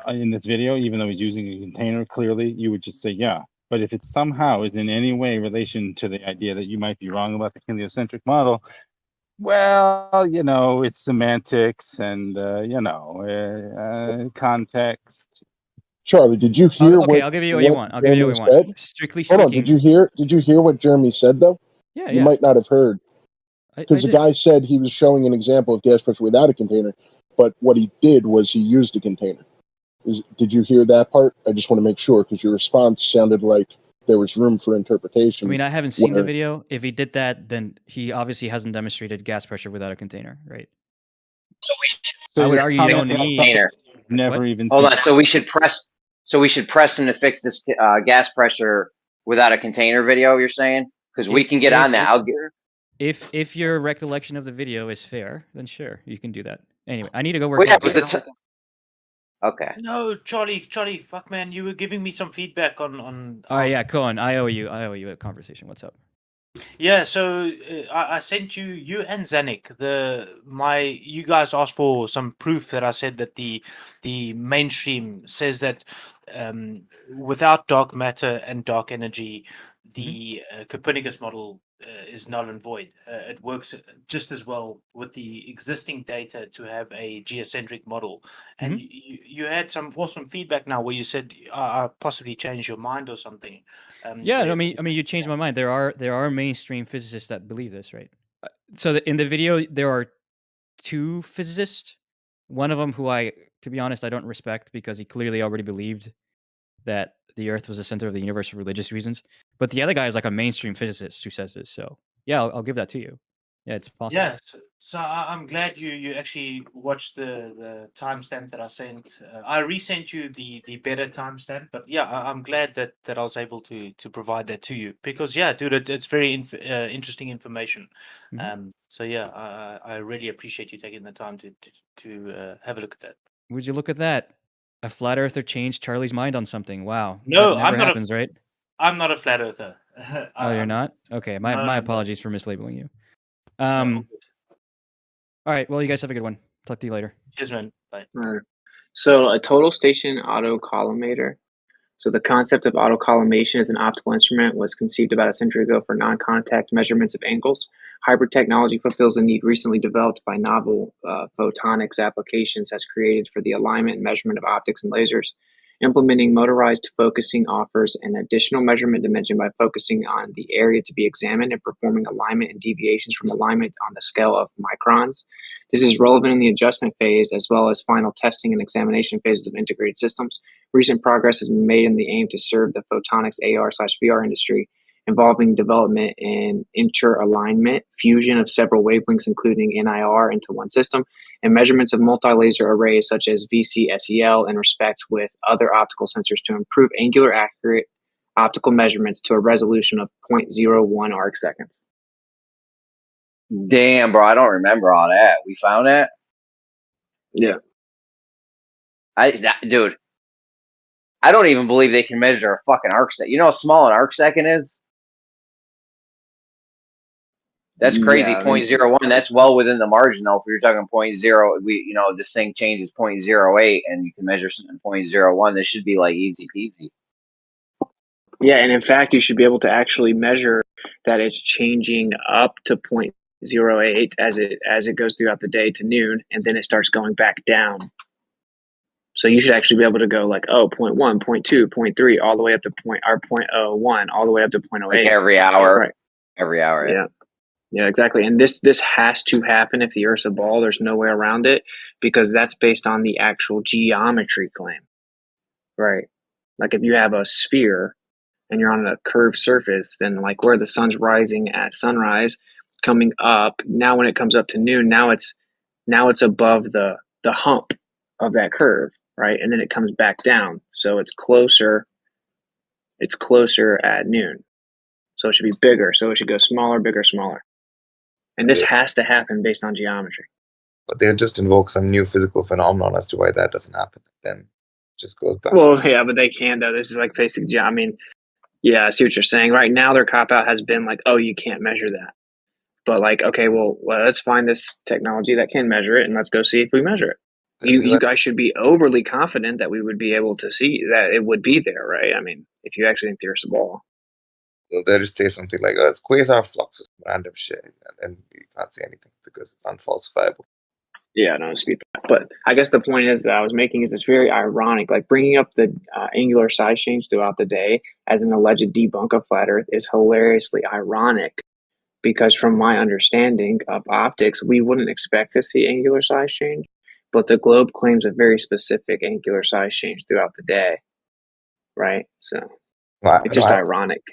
in this video?" Even though he's using a container, clearly you would just say, "Yeah." But if it somehow is in any way relation to the idea that you might be wrong about the heliocentric model, well, it's semantics and context. Charlie, did you hear what? I'll give you what you want. I'll give you what you Jeremy want. said? Strictly Hold speaking. on. Did you hear what Jeremy said though? Yeah, You might not have heard. Because the guy said he was showing an example of gas pressure without a container, but what he did was he used a container. Did you hear that part? I just want to make sure, because your response sounded like there was room for interpretation. I mean, I haven't seen the video. If he did that, then he obviously hasn't demonstrated gas pressure without a container, right? So I would you're argue you don't commenting on need. something Container. you've never What? even Hold seen. on. So we should press. So we should press him to fix this gas pressure without a container video. You're saying, because we can get on that. I'll get. If your recollection of the video is fair, then sure, you can do that. Anyway, I need to go work Well, yeah, out. but the okay. No, Charlie, fuck, man, you were giving me some feedback on. All right, yeah, go on. I owe you a conversation. What's up? Yeah, so I sent you and Zanik you guys asked for some proof that I said that the mainstream says that without dark matter and dark energy, the Copernicus model is null and void. It works just as well with the existing data to have a geocentric model. And you had some awesome feedback now where you said I possibly changed your mind or something. Yeah, I mean, you changed my mind. There are mainstream physicists that believe this, right? So in the video, there are two physicists. One of them, who to be honest, I don't respect because he clearly already believed that the Earth was the center of the universe for religious reasons. But the other guy is like a mainstream physicist who says this. So yeah, I'll give that to you. Yeah, it's possible. Yes, so I'm glad you actually watched the timestamp that I sent. I resent you the better timestamp, but yeah, I'm glad that I was able to provide that to you because yeah, dude, it's very interesting information. So yeah, I really appreciate you taking the time to have a look at that. Would you look at that? A flat earther changed Charlie's mind on something. Wow. No, that never happens, right? I'm not a flat earther. Oh, you're not? Okay, my No. apologies for mislabeling you. All right, well, you guys have a good one. Talk to you later. Cheers, man. Bye. So a total station autocollimator. So the concept of autocollimation as an optical instrument was conceived about a century ago for non-contact measurements of angles. Hybrid technology fulfills a need recently developed by novel photonics applications as created for the alignment and measurement of optics and lasers. Implementing motorized focusing offers an additional measurement dimension by focusing on the area to be examined and performing alignment and deviations from alignment on the scale of microns. This is relevant in the adjustment phase as well as final testing and examination phases of integrated systems. Recent progress has been made in the aim to serve the photonics AR/VR industry, involving development in inter-alignment, fusion of several wavelengths, including NIR, into one system, and measurements of multi-laser arrays such as VC-SEL in respect with other optical sensors to improve angular accurate optical measurements to a resolution of 0.01 arc seconds. Damn, bro, I don't remember all that. We found that? Yeah. Dude, I don't even believe they can measure a fucking arc second. You know how small an arc second is? That's crazy. Yeah, 0.01. That's well within the margin, though. If you're talking 0.0, this thing changes 0.08, and you can measure something 0.01. This should be like easy peasy. Yeah, and in fact, you should be able to actually measure that it's changing up to 0.08 as it goes throughout the day to noon, and then it starts going back down. So you should actually be able to go like, 0.1, 0.2, 0.3, all the way up to 0.01, all the way up to 0.08. Like every hour. Right. Every hour. Yeah. Yeah, exactly. And this has to happen if the Earth's a ball. There's no way around it because that's based on the actual geometry claim. Right. Like if you have a sphere and you're on a curved surface, then like where the sun's rising at sunrise, coming up, now when it comes up to noon, now it's above the hump of that curve, right? And then it comes back down. So it's closer at noon. So it should be bigger. So it should go smaller, bigger, smaller. And this has to happen based on geometry. But they'll just invoke some new physical phenomenon as to why that doesn't happen. Then it just goes back. Well, yeah, but they can though. This is like basic I mean, yeah, I see what you're saying. Right now their cop-out has been like, oh, you can't measure that. But like, okay, well, let's find this technology that can measure it and let's go see if we measure it. You guys should be overly confident that we would be able to see that it would be there, right? I mean, if you actually think the Earth's a ball. They'll just say something like, oh, it's quasar flux or some random shit. And then you can't say anything because it's unfalsifiable. Yeah, no, dispute that. But I guess the point is that I was making is it's very ironic. Like bringing up the angular size change throughout the day as an alleged debunk of flat Earth is hilariously ironic because from my understanding of optics, we wouldn't expect to see angular size change, but the globe claims a very specific angular size change throughout the day, right? So Well, it's no, just ironic.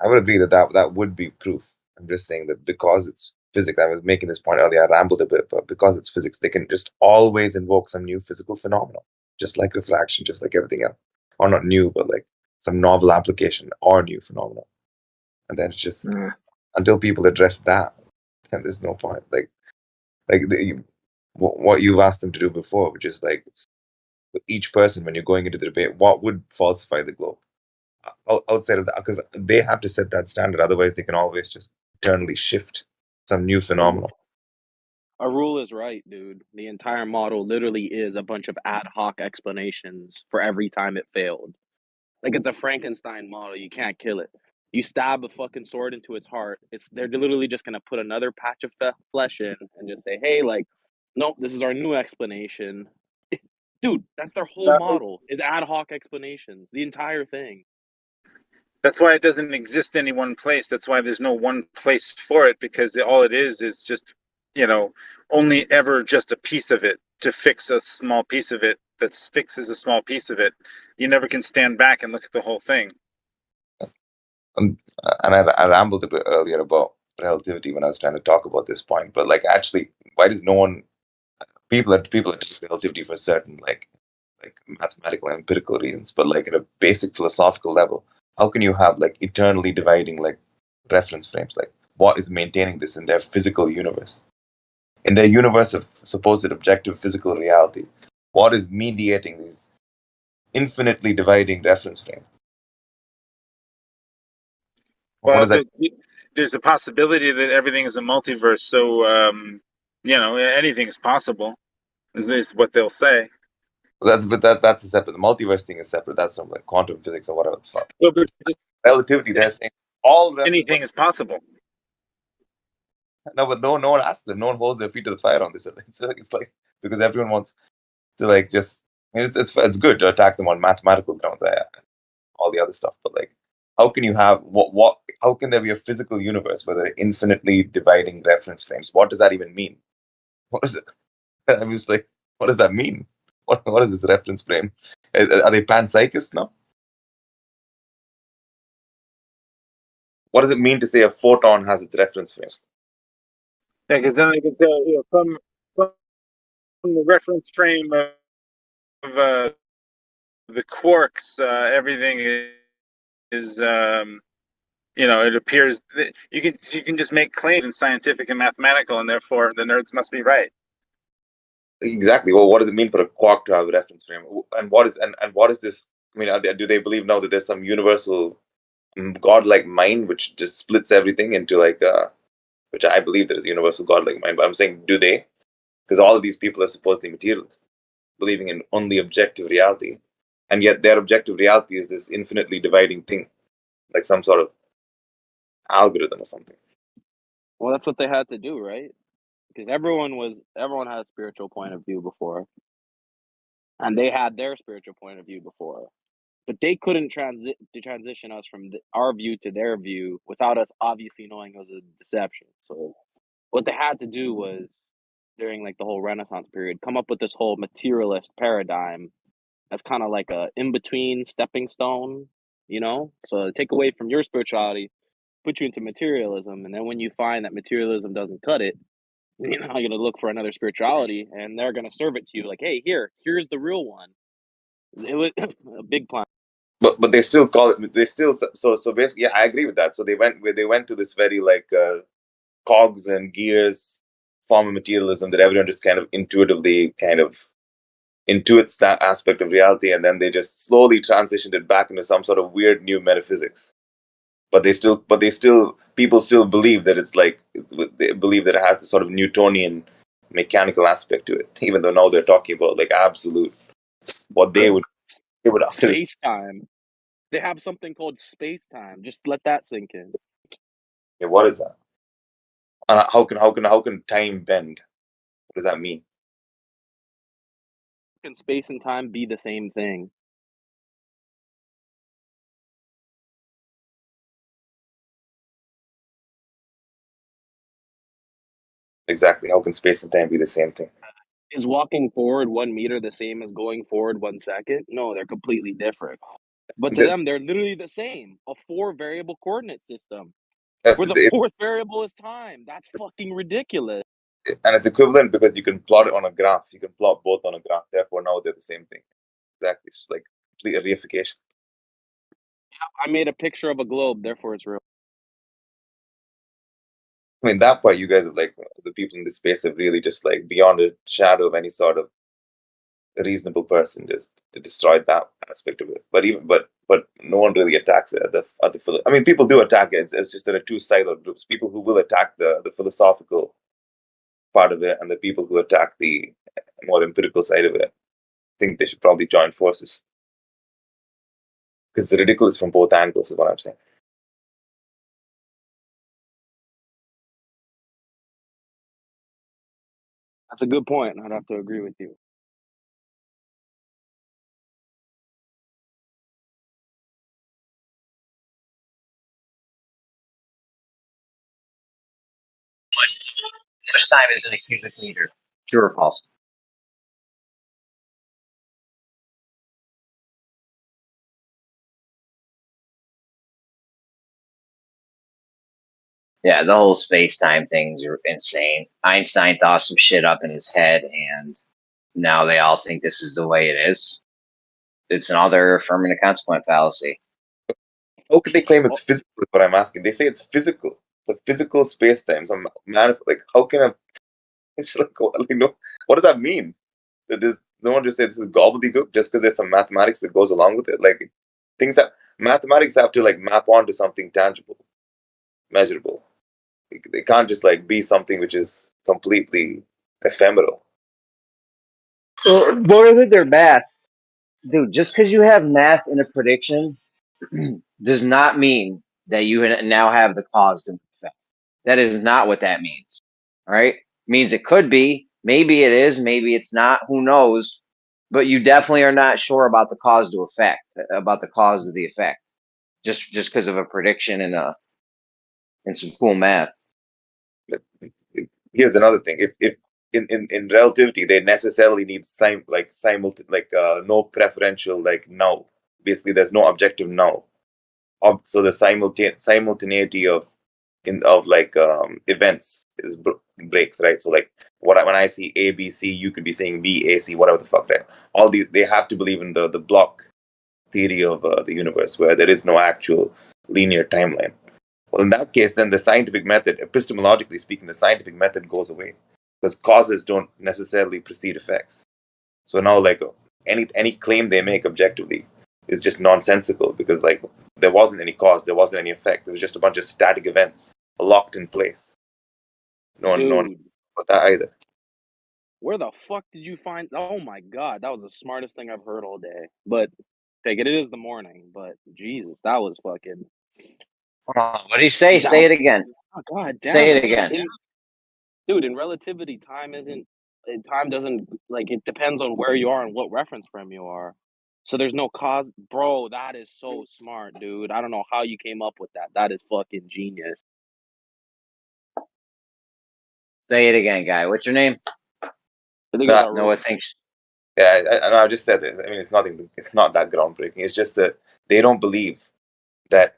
I would agree that would be proof. I'm just saying that because it's physics, I was making this point earlier, I rambled a bit, but because it's physics, they can just always invoke some new physical phenomenon, just like refraction, just like everything else. Or not new, but like some novel application or new phenomenon. And then it's just, until people address that, then there's no point. What you've asked them to do before, which is like, each person, when you're going into the debate, what would falsify the globe? Outside of that, because they have to set that standard, otherwise they can always just eternally shift some new phenomenon. A rule is right, dude. The entire model literally is a bunch of ad hoc explanations for every time it failed. Like it's a Frankenstein model. You can't kill it. You stab a fucking sword into its heart. They're literally just gonna put another patch of flesh in and just say, "Hey, like, nope, this is our new explanation." Dude, that's their whole model is ad hoc explanations. The entire thing. That's why it doesn't exist in any one place. That's why there's no one place for it, because all it is just, only ever just a piece of it to fix a small piece of it that fixes a small piece of it. You never can stand back and look at the whole thing. And I rambled a bit earlier about relativity when I was trying to talk about this point, but like actually, why does no one people are relativity for certain like mathematical and empirical reasons, but like at a basic philosophical level, how can you have like eternally dividing like reference frames? Like what is maintaining this in their physical universe? In their universe of supposed objective physical reality, what is mediating these infinitely dividing reference frames? Well, there's a possibility that everything is a multiverse, so anything is possible. Is what they'll say. That's a separate. The multiverse thing is separate. That's from like quantum physics or whatever the fuck. Well, but Relativity, they're saying all anything is possible. No, but no one asks them. No one holds their feet to the fire on this. It's like because everyone wants to like just. I mean, it's good to attack them on mathematical grounds, all the other stuff. But like, how can you have what? How can there be a physical universe where there are infinitely dividing reference frames? What does that even mean? What is it? I'm just like, what does that mean? What is this reference frame? Are they panpsychists now? What does it mean to say a photon has its reference frame? Yeah, because then I can tell from the reference frame of the quarks, everything is it appears that you can just make claims in scientific and mathematical, and therefore the nerds must be right. Exactly. Well, what does it mean for a quark to have a reference frame? And what is this? I mean, do they believe now that there's some universal godlike mind which just splits everything into like which I believe there is a universal godlike mind, but I'm saying, do they? Because all of these people are supposedly materialists, believing in only objective reality, and yet their objective reality is this infinitely dividing thing, like some sort of algorithm or something. Well, that's what they had to do, right? Because everyone had a spiritual point of view before, and they had their spiritual point of view before, but they couldn't transition us from our view to their view without us obviously knowing it was a deception. So what they had to do was, during like the whole Renaissance period, come up with this whole materialist paradigm as kind of like a in-between stepping stone, so take away from your spirituality, put you into materialism, and then when you find that materialism doesn't cut it, you're going to look for another spirituality, and they're going to serve it to you like, hey, here's the real one. It was a big plan. But they still call it. They still so basically, yeah, I agree with that. So they went to this very like cogs and gears form of materialism that everyone just kind of intuitively kind of intuits that aspect of reality, and then they just slowly transitioned it back into some sort of weird new metaphysics. But people still believe that it's like, they believe that it has this sort of Newtonian mechanical aspect to it, even though now they're talking about like absolute, what they would space time. They have something called space time. Just let that sink in. Yeah, what is that? And how can time bend? What does that mean? Can space and time be the same thing? Exactly. How can space and time be the same thing? Is walking forward 1 meter the same as going forward 1 second? No, they're completely different. But to The- them, they're literally the same. A 4 variable coordinate system uh, where the it- fourth variable is time. That's fucking ridiculous. and it's equivalent because you can plot it on a graph. You can plot both on a graph. Therefore, now they're the same thing. Exactly. It's just like complete reification. I made a picture of a globe, therefore it's real. I mean, that part, you guys have like the people in this space have really just like beyond a shadow of any sort of reasonable person just destroyed that aspect of it. But no one really attacks it at the I mean, people do attack it. It's just there are two siloed groups: people who will attack the philosophical part of it, and the people who attack the more empirical side of it. I think they should probably join forces because it's ridiculous from both angles. Is what I'm saying. That's a good point. I'd have to agree with you. How much time is in a cubic meter? True or false? Yeah, the whole space-time things are insane. Einstein thought some shit up in his head, and now they all think this is the way it is. It's another affirmative consequent fallacy. How could they claim it's physical? Is what I'm asking. They say it's physical. It's a physical space time. Some man, like how can a? It's like no. What does that mean? That there's no one just say this is gobbledygook just because there's some mathematics that goes along with it. Like things that mathematics have to like map onto something tangible, measurable. They can't just like be something which is completely ephemeral. More than their math, dude. Just because you have math in a prediction does not mean that you now have the cause and effect. That is not what that means. All right, means it could be. Maybe it is. Maybe it's not. Who knows? But you definitely are not sure about the cause to effect, about the cause of the effect, just because of a prediction and some cool math. Here's another thing: if in relativity they necessarily need no preferential like now. Basically, there's no objective now. So the simultaneity of events breaks, right? So like when I see A B C, you could be saying B A C, whatever the fuck, right? They have to believe in the block theory of the universe where there is no actual linear timeline. Well, in that case, then the scientific method, epistemologically speaking, the scientific method goes away because causes don't necessarily precede effects. So now, like any claim they make objectively is just nonsensical because like there wasn't any cause, there wasn't any effect. It was just a bunch of static events locked in place. No one about that either. Where the fuck did you find? Oh my god, that was the smartest thing I've heard all day. But take it, it is the morning. But Jesus, that was fucking. What did you say? That Say it was- again. Oh god damn. Say it again. Dude, in relativity, time doesn't like it depends on where you are and what reference frame you are. So there's no cause, bro. That is so smart, dude. I don't know how you came up with that. That is fucking genius. Say it again, guy. What's your name? Noah thinks. Yeah, I just said it. I mean, it's nothing. It's not that groundbreaking. It's just that they don't believe that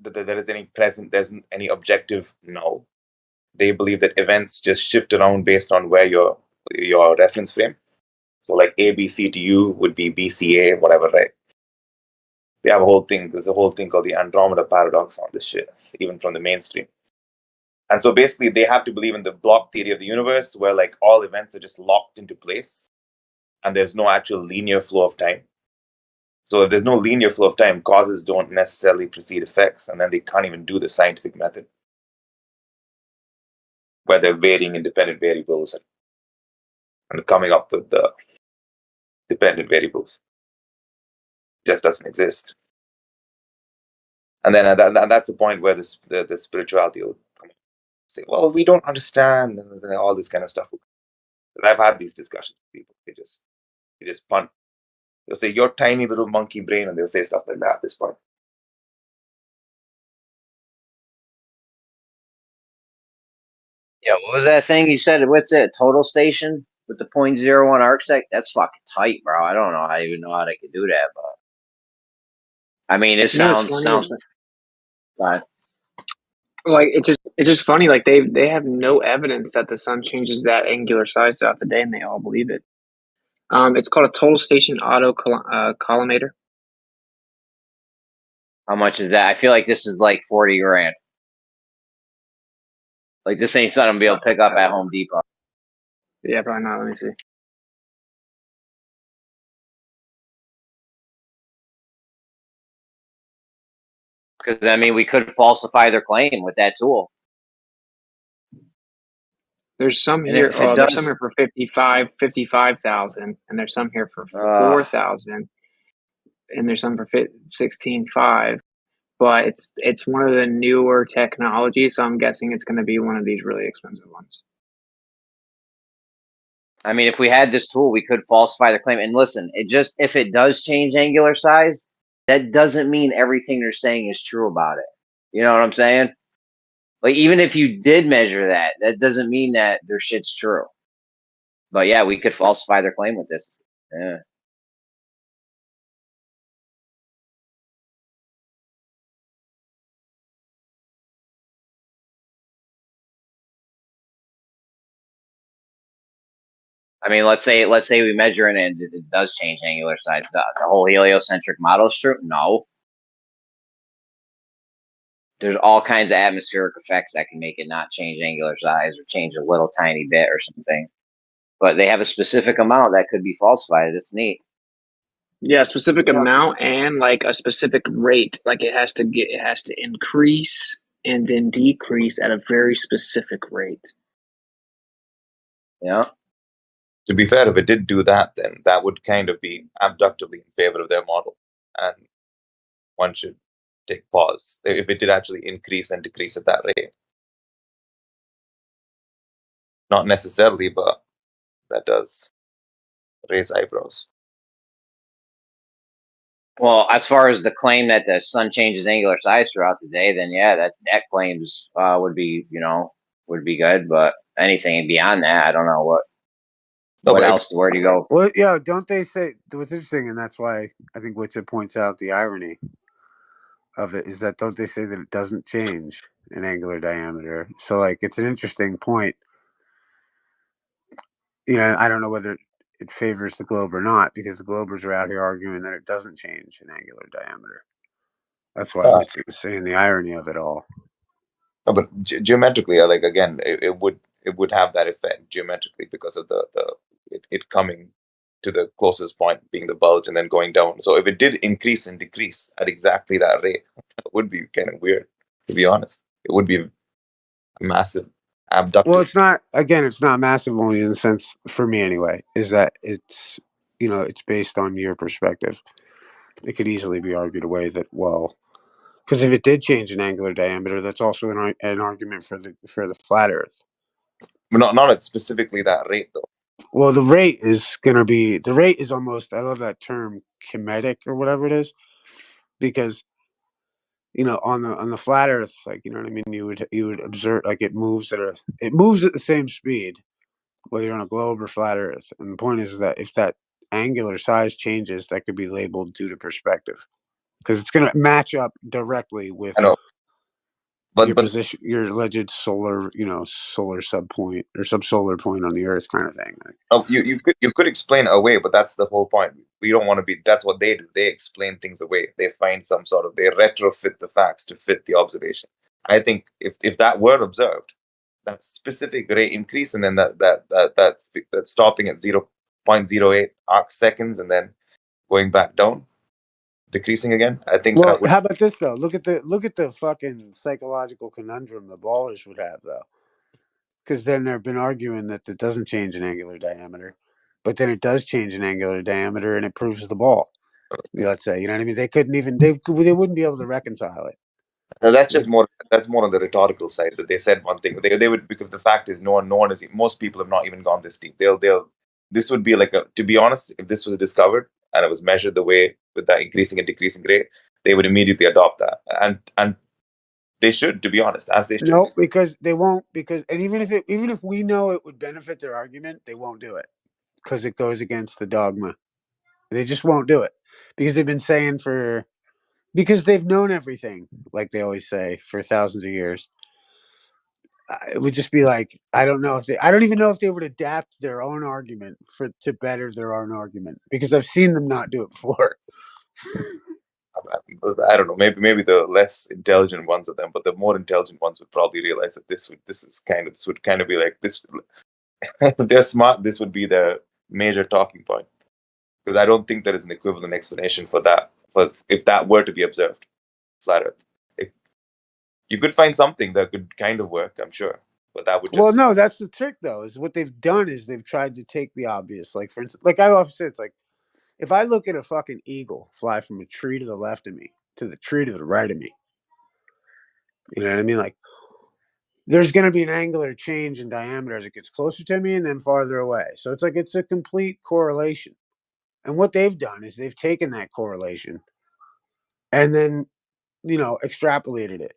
there is any present. There's any objective now. They believe that events just shift around based on where your reference frame. So like ABC to you would be BCA, whatever, right? They have a whole thing. There's a whole thing called the Andromeda paradox on this shit, even from the mainstream. And so basically, they have to believe in the block theory of the universe, where like all events are just locked into place, and there's no actual linear flow of time. So if there's no linear flow of time, causes don't necessarily precede effects, and then they can't even do the scientific method, where they're varying independent variables and coming up with the dependent variables. Just doesn't exist. And then that's the point where the spirituality will come say, well, we don't understand, and all this kind of stuff. And I've had these discussions with people. They just punt. They'll say, your tiny little monkey brain, and they'll say stuff like that at this point. Yeah, what was that thing you said? What's it? Total station with the 0.01 arcsec? That's fucking tight, bro. I don't know. I even know how they could do that, but I mean, it You know, it's sounds funny. fine. Like it's just funny. Like they have no evidence that the sun changes that angular size throughout the day, and they all believe it. It's called a total station auto collimator. How much is that? I feel like this is like 40 grand. Like this ain't something I'm gonna be able to pick up at Home Depot. Yeah, probably not. Let me see. Because I mean, we could falsify their claim with that tool. There's some And here. if it There's some does, here for 55,000, and there's some here for 4,000, and there's some for 16,500. But it's one of the newer technologies, so I'm guessing it's going to be one of these really expensive ones. I mean, if we had this tool, we could falsify their claim. And listen, if it does change angular size, that doesn't mean everything they're saying is true about it. You know what I'm saying? Like, even if you did measure that, that doesn't mean that their shit's true. But yeah, we could falsify their claim with this. Yeah. I mean, let's say we measure it and it does change angular size. The whole heliocentric model is true? No. There's all kinds of atmospheric effects that can make it not change angular size or change a little tiny bit or something. But they have a specific amount that could be falsified. It's neat. Yeah, a specific amount and like a specific rate. Like it has to increase and then decrease at a very specific rate. Yeah. To be fair, if it did do that, then that would kind of be abductively in favor of their model, and one should take pause if it did actually increase and decrease at that rate. Not necessarily, but that does raise eyebrows. Well, as far as the claim that the sun changes angular size throughout the day, then yeah, that claims would be good. But anything beyond that, I don't know what else. Where do you go? Well, yeah, don't they say what's interesting, and that's why I think Witsit points out the irony of it is that don't they say that it doesn't change in angular diameter? So like it's an interesting point. You know, I don't know whether it favors the globe or not because the globers are out here arguing that it doesn't change in angular diameter. That's why Witsit was saying the irony of it all. No, but geometrically, like again, it would have that effect geometrically because of it coming to the closest point being the bulge and then going down. So if it did increase and decrease at exactly that rate, it would be kind of weird, to be honest. It would be a massive abductive. Well, it's not massive only in the sense, for me anyway, is that it's, it's based on your perspective. It could easily be argued away that, well, because if it did change in angular diameter, that's also an argument for the flat Earth. Not at specifically that rate, though. Well, the rate is almost, I love that term, kinetic or whatever it is, because on the flat Earth, like, you know what I mean, you would observe like it moves at the same speed, whether you're on a globe or flat Earth. And the point is that if that angular size changes, that could be labeled due to perspective, because it's going to match up directly with your position, your alleged solar subpoint or subsolar point on the Earth, kind of thing. Oh, you could explain it away, but that's the whole point. We don't want to be. That's what they do. They explain things away. They find they retrofit the facts to fit the observation. I think if that were observed, that specific rate increase, and then that stopping at 0.08 arc seconds, and then going back down, decreasing again. I think. Well, how about this though? Look at the fucking psychological conundrum the ballers would have though, because then they've been arguing that it doesn't change in angular diameter, but then it does change in angular diameter, and it proves the ball. Let's say, you know what I mean? They couldn't even they wouldn't be able to reconcile it. That's just more. That's more on the rhetorical side. That they said one thing. They would, because the fact is, no one is. Most people have not even gone this deep. This would be like to be honest, if this was discovered and it was measured the way with that increasing and decreasing rate, they would immediately adopt that. And They should, to be honest, as they should. No, because they won't. And even if we know it would benefit their argument, they won't do it because it goes against the dogma. They just won't do it because they've been saying because they've known everything, like they always say, for thousands of years. It would just be like, I don't even know if they would adapt their own argument to better their own argument, because I've seen them not do it before. I don't know. Maybe the less intelligent ones of them, but the more intelligent ones would probably realize that this would kind of be like this. They're smart. This would be their major talking point, because I don't think there is an equivalent explanation for that. But if that were to be observed, flat Earth, you could find something that could kind of work, I'm sure. But that would just... Well, no, that's the trick, though. Is what they've done is they've tried to take the obvious. Like, for instance, like I often say, it's like, if I look at a fucking eagle fly from a tree to the left of me to the tree to the right of me, you know what I mean? Like, there's going to be an angular change in diameter as it gets closer to me and then farther away. So it's like it's a complete correlation. And what they've done is they've taken that correlation and then, extrapolated it.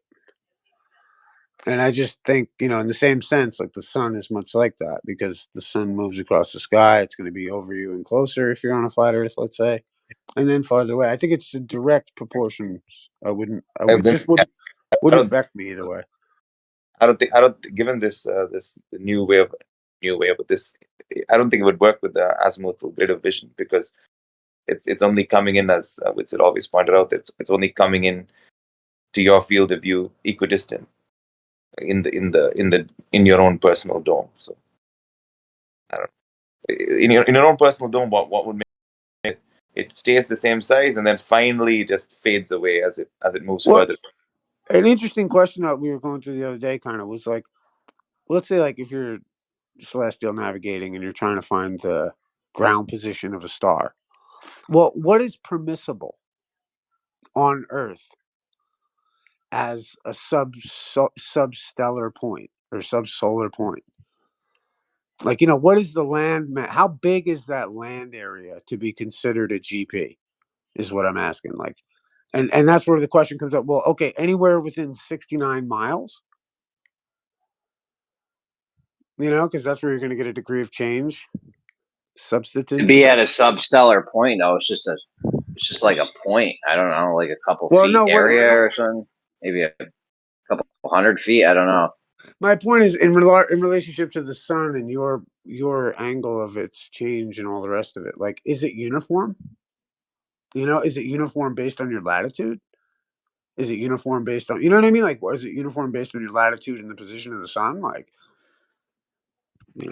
And I just think, in the same sense, like the sun is much like that, because the sun moves across the sky. It's going to be over you and closer if you're on a flat Earth, let's say, and then farther away. I think it's a direct proportion. Wouldn't affect me either way. I don't think, given this new way of this, I don't think it would work with the azimuthal grid of vision, because it's only coming in, as Witsit always pointed out, it's only coming in to your field of view equidistant in your own personal dome. So I don't know. In your own personal dome, what would make it stays the same size and then finally just fades away as it moves further. An interesting question that we were going through the other day kind of was like, let's say like if you're celestial navigating and you're trying to find the ground position of a star. Well, what is permissible on Earth as a substellar point or subsolar point? Like, what is the land? How big is that land area to be considered a GP? Is what I'm asking. Like, and that's where the question comes up. Well, okay, anywhere within 69 miles. Because that's where you're going to get a degree of change. Substitute. To be at a substellar point, though, it's just like a point. I don't know, like a couple feet area or something. Maybe a couple 100 feet. I don't know. My point is in relationship to the sun and your angle of its change and all the rest of it. Like, is it uniform? Is it uniform based on your latitude? Is it uniform based on, you know what I mean? Like, is it uniform based on your latitude and the position of the sun? Like,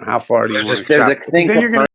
how far do you want to travel?